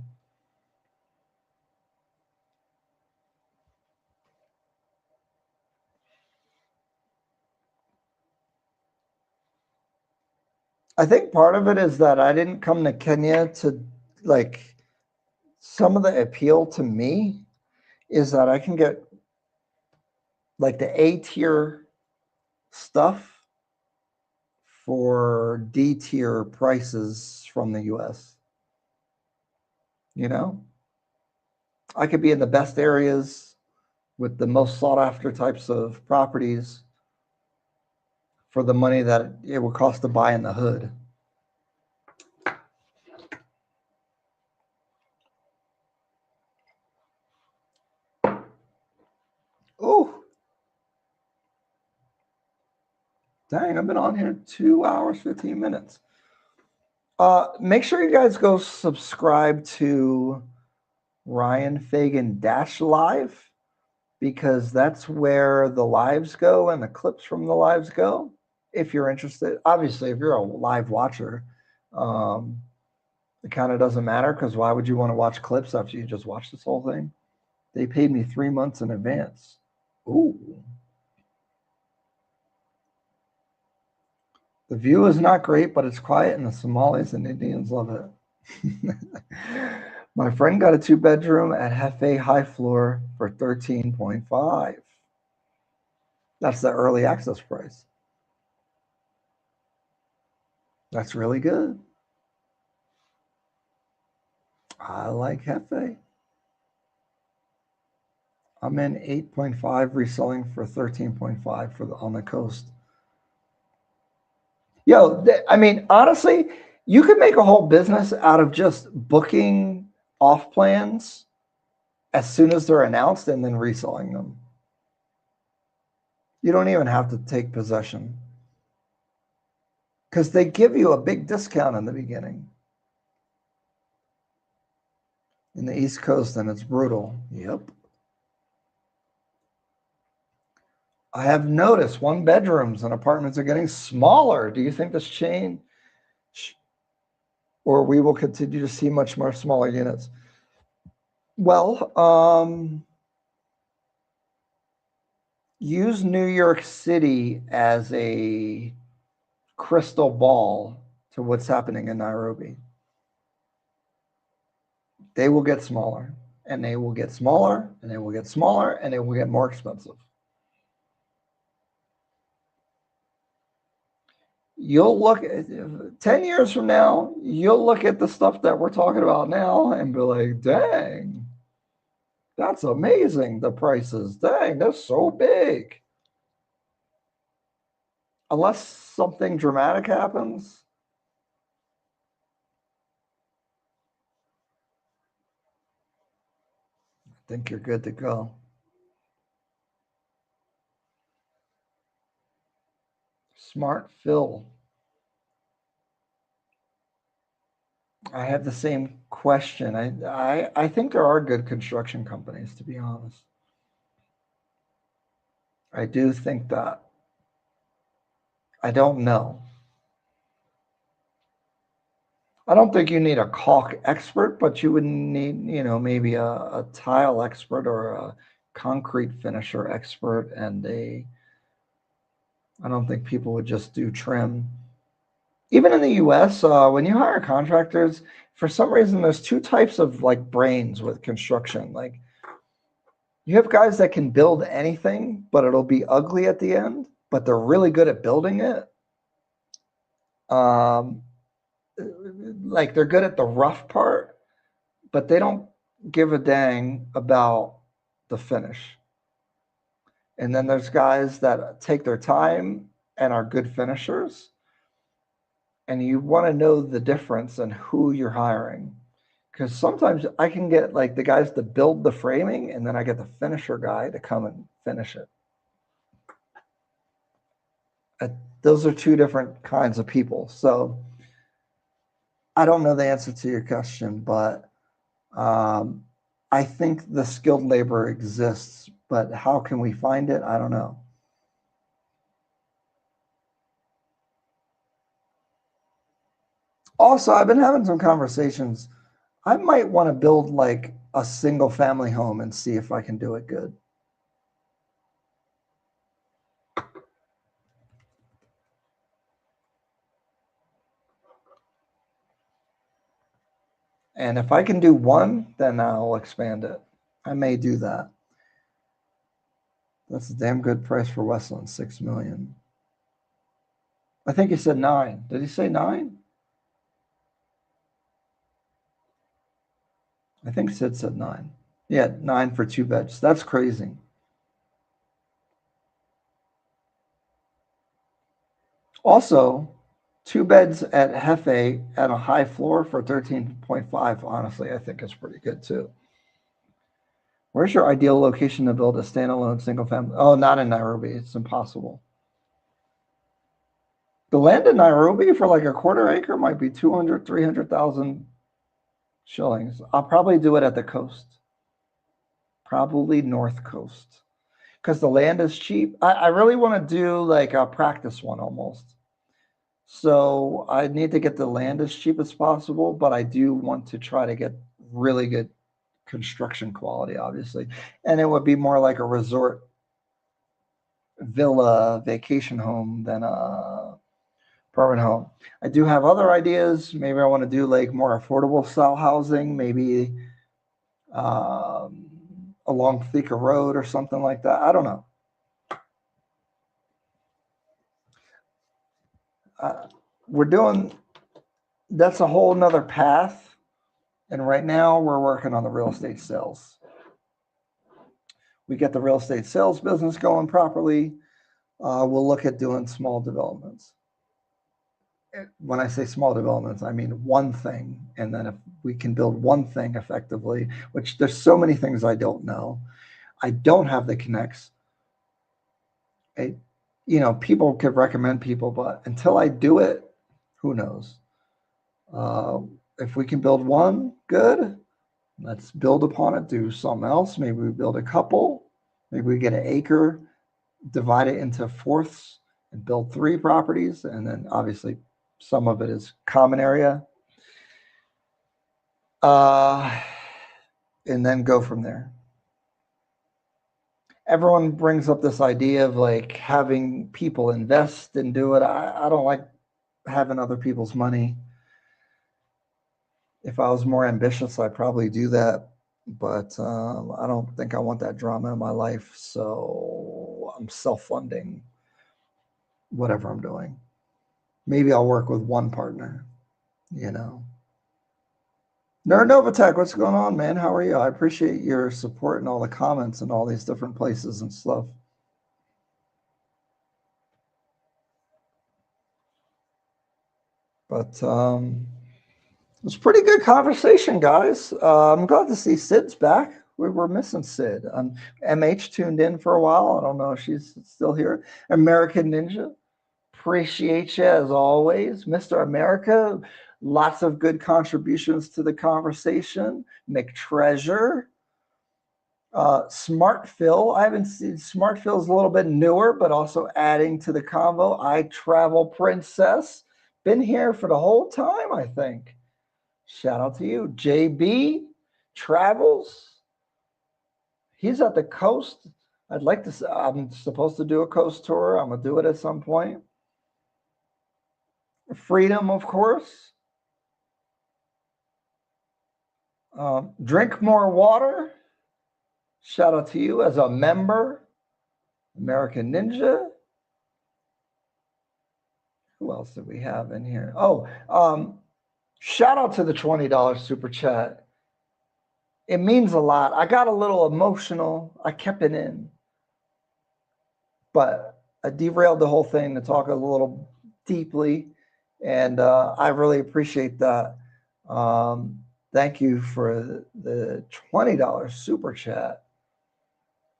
I think part of it is that I didn't come to Kenya to, like, some of the appeal to me is that I can get like the A tier stuff for D tier prices from the US. I could be in the best areas with the most sought after types of properties for the money that it would cost to buy in the hood. Oh, dang, I've been on here 2 hours, 15 minutes. Make sure you guys go subscribe to Ryan Fagan Dash Live, because that's where the lives go and the clips from the lives go. If you're interested, obviously, if you're a live watcher, it kind of doesn't matter, because why would you want to watch clips after you just watch this whole thing? They paid me 3 months in advance. Ooh. The view is not great, but it's quiet, and the Somalis and Indians love it. My friend got a 2-bedroom at Hefe High Floor for $13.5. That's the early access price. That's really good. I like Hefe. I'm in 8.5, reselling for 13.5 for on the coast. Yo, I mean, honestly, you could make a whole business out of just booking off plans as soon as they're announced and then reselling them. You don't even have to take possession, because they give you a big discount in the beginning. In the East Coast, and it's brutal. Yep. I have noticed 1-bedrooms and apartments are getting smaller. Do you think this change, or we will continue to see much more smaller units? Well, use New York City as a crystal ball to what's happening in Nairobi. They will get smaller, and they will get smaller, and they will get smaller, and they will get more expensive. You'll look at 10 years from now, you'll look at the stuff that we're talking about now and be like, dang, that's amazing. The prices, dang, they're so big. Unless something dramatic happens. I think you're good to go. Smart Phil. I have the same question. I think there are good construction companies, to be honest. I do think that. I don't know. I don't think you need a caulk expert, but you would need, maybe a tile expert or a concrete finisher expert, and I don't think people would just do trim. Even in the US, when you hire contractors, for some reason, there's 2 types of like brains with construction. Like, you have guys that can build anything, but it'll be ugly at the end, but they're really good at building it. Like, they're good at the rough part, but they don't give a dang about the finish. And then there's guys that take their time and are good finishers. And you want to know the difference in who you're hiring. Because sometimes I can get like the guys to build the framing, and then I get the finisher guy to come and finish it. Those are 2 different kinds of people. So I don't know the answer to your question, but I think the skilled labor exists, but how can we find it? I don't know. Also, I've been having some conversations. I might want to build like a single family home and see if I can do it good. And if I can do one, then I'll expand it. I may do that. That's a damn good price for Westland, $6 million. I think he said 9. Did he say 9? I think Sid said 9. Yeah, 9 for 2 beds. That's crazy. Also, 2 beds at Hefe at a high floor for 13.5. Honestly, I think is pretty good too. Where's your ideal location to build a standalone single family? Oh, not in Nairobi. It's impossible. The land in Nairobi for like a quarter acre might be 200, 300,000 shillings. I'll probably do it at the coast, probably North Coast, because the land is cheap. I really want to do like a practice one almost. So I need to get the land as cheap as possible, but I do want to try to get really good construction quality, obviously. And it would be more like a resort villa vacation home than a permanent home. I do have other ideas. Maybe I want to do like more affordable style housing, maybe along Thika Road or something like that. I don't know. We're doing, that's a whole nother path. And right now we're working on the real estate sales. We get the real estate sales business going properly. We'll look at doing small developments. When I say small developments, I mean one thing. And then if we can build one thing effectively, which there's so many things I don't know. I don't have the connects. People could recommend people, but until I do it, who knows? If we can build one, good. Let's build upon it, do something else. Maybe we build a couple. Maybe we get an acre, divide it into fourths, and build 3 properties. And then obviously some of it is common area. And then go from there. Everyone brings up this idea of like having people invest and do it. I don't like having other people's money. If I was more ambitious, I'd probably do that. But I don't think I want that drama in my life. So I'm self-funding whatever I'm doing. Maybe I'll work with one partner, Nerd Novatech, what's going on, man? How are you? I appreciate your support and all the comments and all these different places and stuff. But it was a pretty good conversation, guys. I'm glad to see Sid's back. We were missing Sid. MH tuned in for a while. I don't know if she's still here. American Ninja, appreciate you as always. Mr. America, lots of good contributions to the conversation. McTreasure. Smart Phil. I haven't seen Smart Phil's a little bit newer, but also adding to the convo. I Travel Princess. Been here for the whole time, I think. Shout out to you. JB Travels. He's at the coast. I'd like to, I'm supposed to do a coast tour. I'm going to do it at some point. Freedom, of course. Drink more water. Shout out to you as a member. American Ninja. Who else did we have in here? Oh, shout out to the $20 super chat. It means a lot. I got a little emotional. I kept it in. But I derailed the whole thing to talk a little deeply. And I really appreciate that. Thank you for the $20 super chat.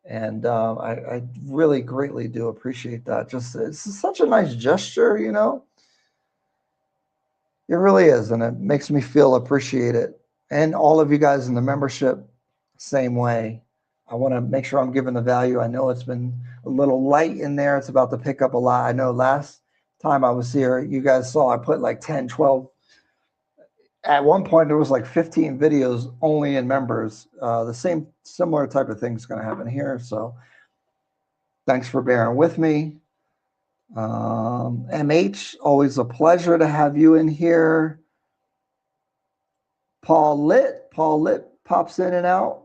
And I really greatly do appreciate that. It's such a nice gesture, It really is. And it makes me feel appreciated. And all of you guys in the membership, same way. I want to make sure I'm giving the value. I know it's been a little light in there. It's about to pick up a lot. I know last time I was here, you guys saw I put like 10, 12. At one point, there was like 15 videos only in members. The similar type of thing is going to happen here. So thanks for bearing with me. MH, always a pleasure to have you in here. Paul Litt pops in and out.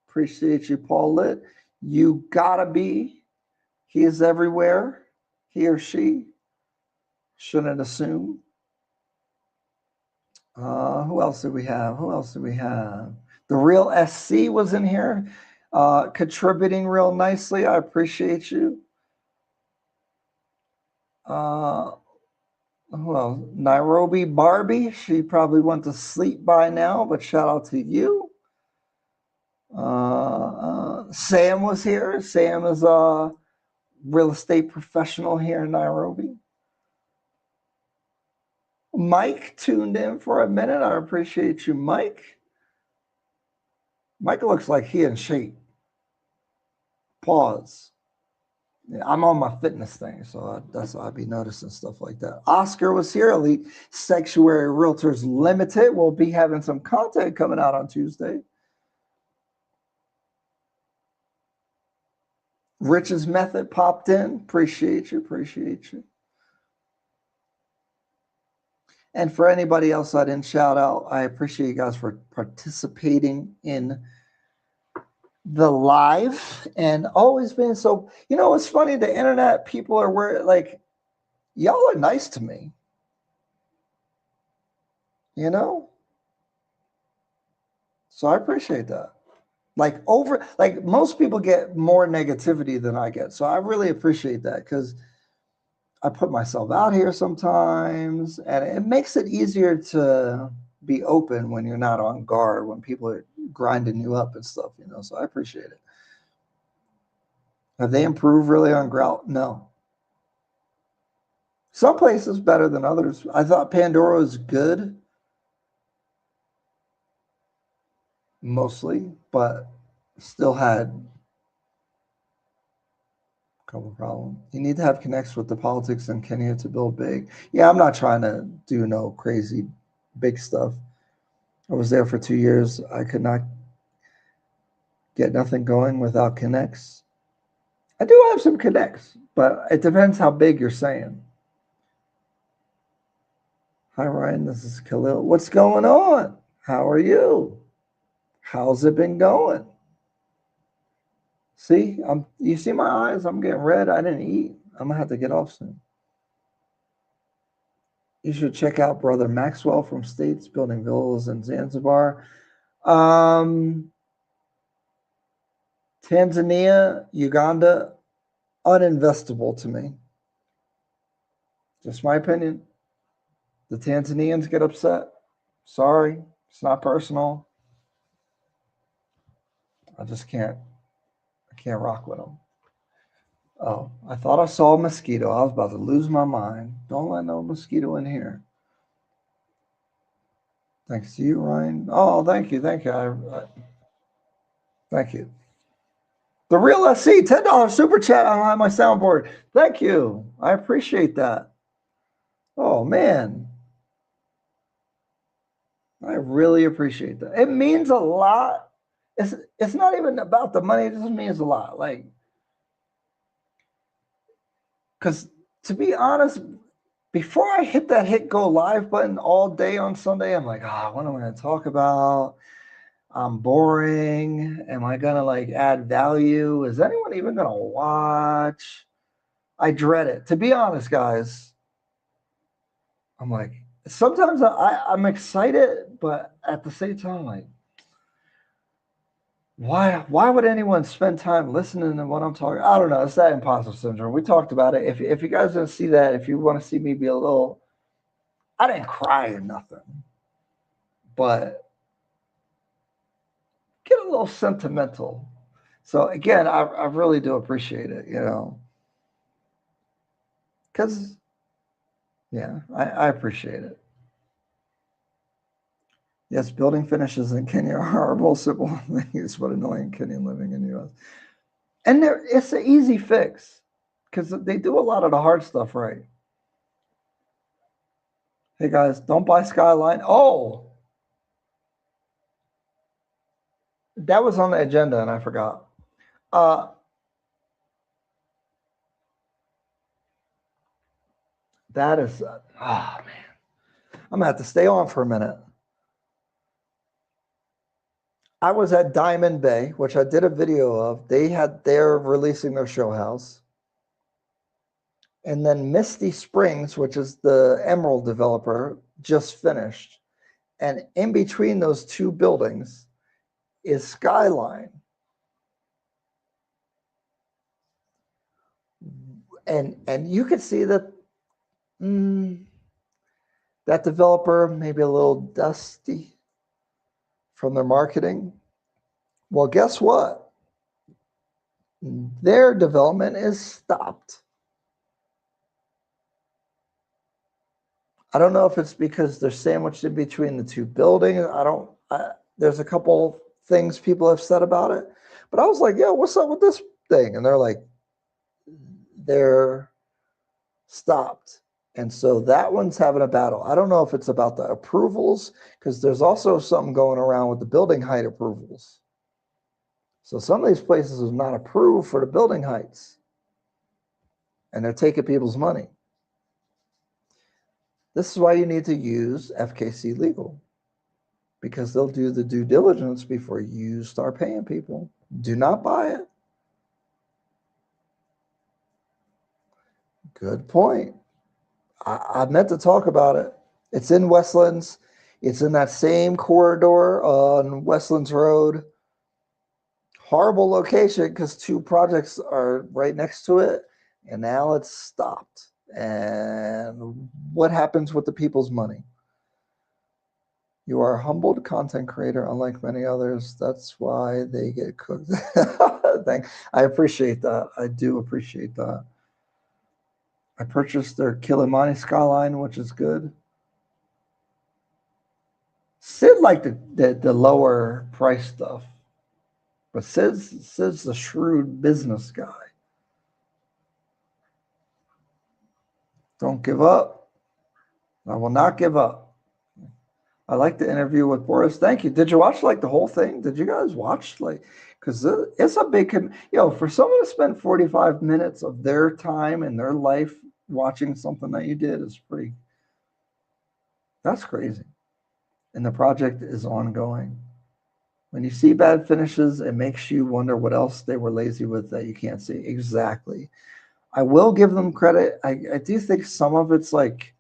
Appreciate you, Paul Litt. You gotta be. He is everywhere. He or she. Shouldn't assume. Who else did we have? The Real SC was in here, contributing real nicely. I appreciate you. Well, Nairobi Barbie, she probably went to sleep by now, but shout out to you. Sam was here. Sam is a real estate professional here in Nairobi. Mike tuned in for a minute. I appreciate you, Mike. Mike looks like he in shape. Pause. Yeah, I'm on my fitness thing, so that's why I'd be noticing stuff like that. Oscar was here. Elite Sanctuary Realtors Limited. We'll be having some content coming out on Tuesday. Rich's Method popped in. Appreciate you. Appreciate you. And for anybody else I didn't shout out, I appreciate you guys for participating in the live and always being so, it's funny, the internet people are like, y'all are nice to me, so I appreciate that. Like most people get more negativity than I get, so I really appreciate that, because I put myself out here sometimes, and it makes it easier to be open when you're not on guard, when people are grinding you up and stuff, so I appreciate it. Have they improved really on grout? No. Some places better than others. I thought Pandora was good, mostly, but still had a couple of problems. You need to have connects with the politics in Kenya to build big. Yeah, I'm not trying to do no crazy big stuff. I was there for 2 years. I could not get nothing going without connects. I do have some connects, but it depends how big you're saying. Hi, Ryan. This is Khalil. What's going on? How are you? How's it been going? See, you see my eyes? I'm getting red. I didn't eat. I'm gonna have to get off soon. You should check out Brother Maxwell from States building villas in Zanzibar. Tanzania, Uganda, uninvestable to me. Just my opinion. The Tanzanians get upset. Sorry, it's not personal. I just can't. I can't rock with them. Oh, I thought I saw a mosquito. I was about to lose my mind. Don't let no mosquito in here. Thanks to you, Ryan. Oh, thank you. Thank you. Thank you. The Real SC, $10 super chat on my soundboard. Thank you. I appreciate that. Oh, man. I really appreciate that. It means a lot. It's not even about the money. It just means a lot. Like, because to be honest, before I hit that hit go live button all day on Sunday, I'm like, what am I going to talk about? I'm boring. Am I going to like add value? Is anyone even going to watch? I dread it. To be honest, guys, I'm like, sometimes I'm excited, but at the same time, like, why would anyone spend time listening to what I'm talking? I don't know. It's that imposter syndrome. We talked about it. If you guys didn't see that, if you want to see me be a little, I didn't cry or nothing, but get a little sentimental. So again, I really do appreciate it, because yeah, I appreciate it. Yes, building finishes in Kenya are horrible. Simple things, but annoying Kenyan living in the U.S. And it's an easy fix because they do a lot of the hard stuff right. Hey guys, don't buy Skyline. Oh, that was on the agenda and I forgot. That is, man, I'm gonna have to stay on for a minute. I was at Diamond Bay, which I did a video of. They're releasing their show house. And then Misty Springs, which is the Emerald developer, just finished. And in between those two buildings is Skyline. And you could see that That developer may be a little dusty from their marketing. Well, guess what? Their development is stopped. I don't know if it's because they're sandwiched in between the two buildings. There's a couple things people have said about it, but I was like, yo, what's up with this thing? And they're like, they're stopped. And so that one's having a battle. I don't know if it's about the approvals, because there's also something going around with the building height approvals. So some of these places are not approved for the building heights, and they're taking people's money. This is why you need to use FKC Legal, because they'll do the due diligence before you start paying people. Do not buy it. Good point. I meant to talk about it. It's in Westlands. It's in that same corridor on Westlands Road. Horrible location because two projects are right next to it, and now it's stopped. And what happens with the people's money? You are a humbled content creator, unlike many others. That's why they get cooked. I appreciate that. I do appreciate that. I purchased their Kilimani Skyline, which is good. Sid liked the lower price stuff, but Sid's the shrewd business guy. Don't give up. I will not give up. I like the interview with Boris. Thank you. Did you watch like the whole thing? Did you guys watch like? Because it's a big, for someone to spend 45 minutes of their time and their life watching something that you did is pretty. That's crazy. And the project is ongoing. When you see bad finishes, it makes you wonder what else they were lazy with that you can't see. Exactly. I will give them credit. I do think some of it's like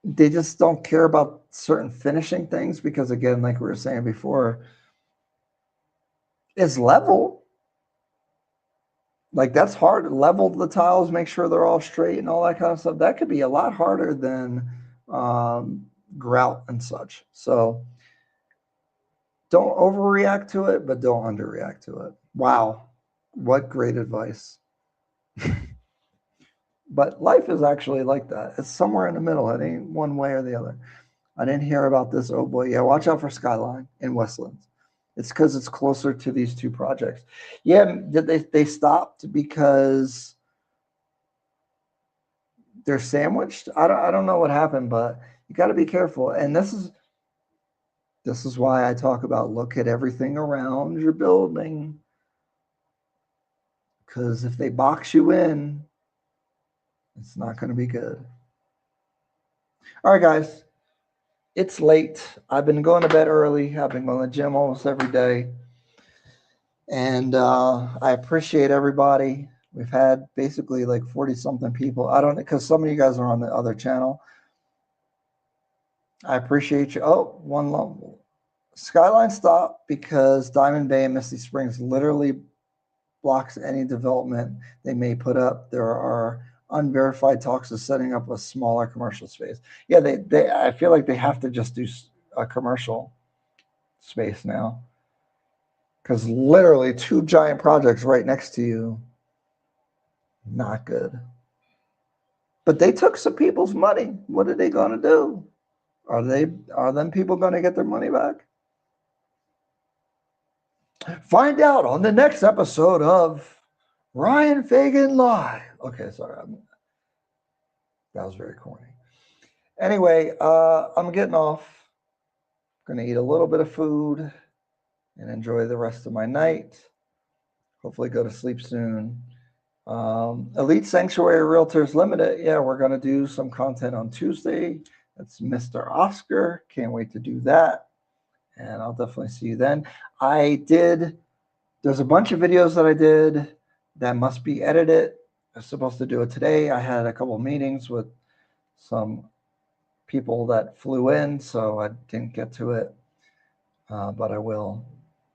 they just don't care about certain finishing things because, again, like we were saying before, it's level. Like that's hard. Level the tiles, make sure they're all straight and all that kind of stuff. That could be a lot harder than grout and such. So don't overreact to it, but don't underreact to it. Wow. What great advice. But life is actually like that. It's somewhere in the middle. It ain't one way or the other. I didn't hear about this. Oh boy. Yeah, watch out for Skyline in Westlands. It's because it's closer to these two projects. Yeah, they stopped because they're sandwiched. I don't know what happened, but you got to be careful. And this is why I talk about look at everything around your building. Because if they box you in, it's not going to be good. All right, guys. It's late. I've been going to bed early. I've been going to the gym almost every day. And I appreciate everybody. We've had basically like 40-something people. I don't know, because some of you guys are on the other channel. I appreciate you. Oh, one lump. Skyline stopped because Diamond Bay and Misty Springs literally blocks any development they may put up. There are unverified talks of setting up a smaller commercial space. Yeah, they I feel like they have to just do a commercial space now. Because literally two giant projects right next to you, not good. But they took some people's money. What are they going to do? Are them people going to get their money back? Find out on the next episode of Ryan Fagan Live. Okay, sorry. That was very corny. Anyway, I'm getting off. Going to eat a little bit of food and enjoy the rest of my night. Hopefully go to sleep soon. Elite Sanctuary Realtors Limited. Yeah, we're going to do some content on Tuesday. That's Mr. Oscar. Can't wait to do that. And I'll definitely see you then. There's a bunch of videos that I did that must be edited. I was supposed to do it today. I had a couple of meetings with some people that flew in, so I didn't get to it, but I will.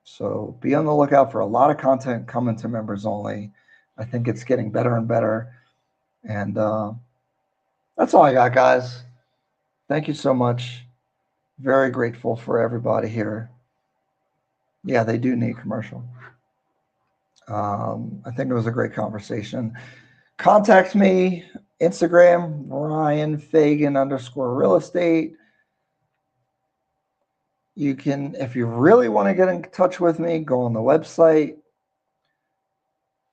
So be on the lookout for a lot of content coming to members only. I think it's getting better and better. And That's all I got, guys. Thank you so much. Very grateful for everybody here. Yeah, they do need commercial. I think it was a great conversation. Contact me, Instagram, Ryan Fagan _real estate. You can, if you really want to get in touch with me, go on the website,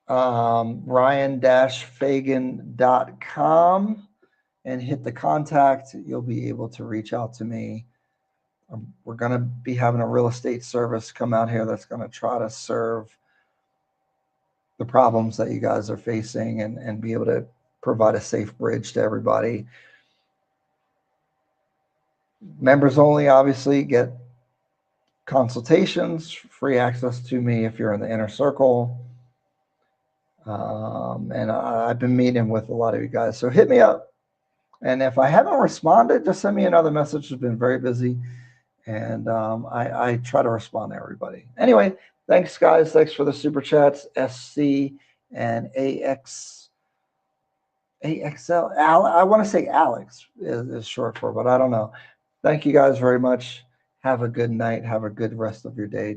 ryan-fagan.com, and hit the contact. You'll be able to reach out to me. We're going to be having a real estate service come out here that's going to try to serve the problems that you guys are facing and be able to provide a safe bridge to everybody. Members only, obviously, get consultations, free access to me if you're in the inner circle. And I've been meeting with a lot of you guys. So hit me up. And if I haven't responded, just send me another message. I've been very busy. And I try to respond to everybody. Anyway, thanks, guys. Thanks for the super chats. SC and AXL. I want to say Alex is short for, but I don't know. Thank you guys very much. Have a good night. Have a good rest of your day.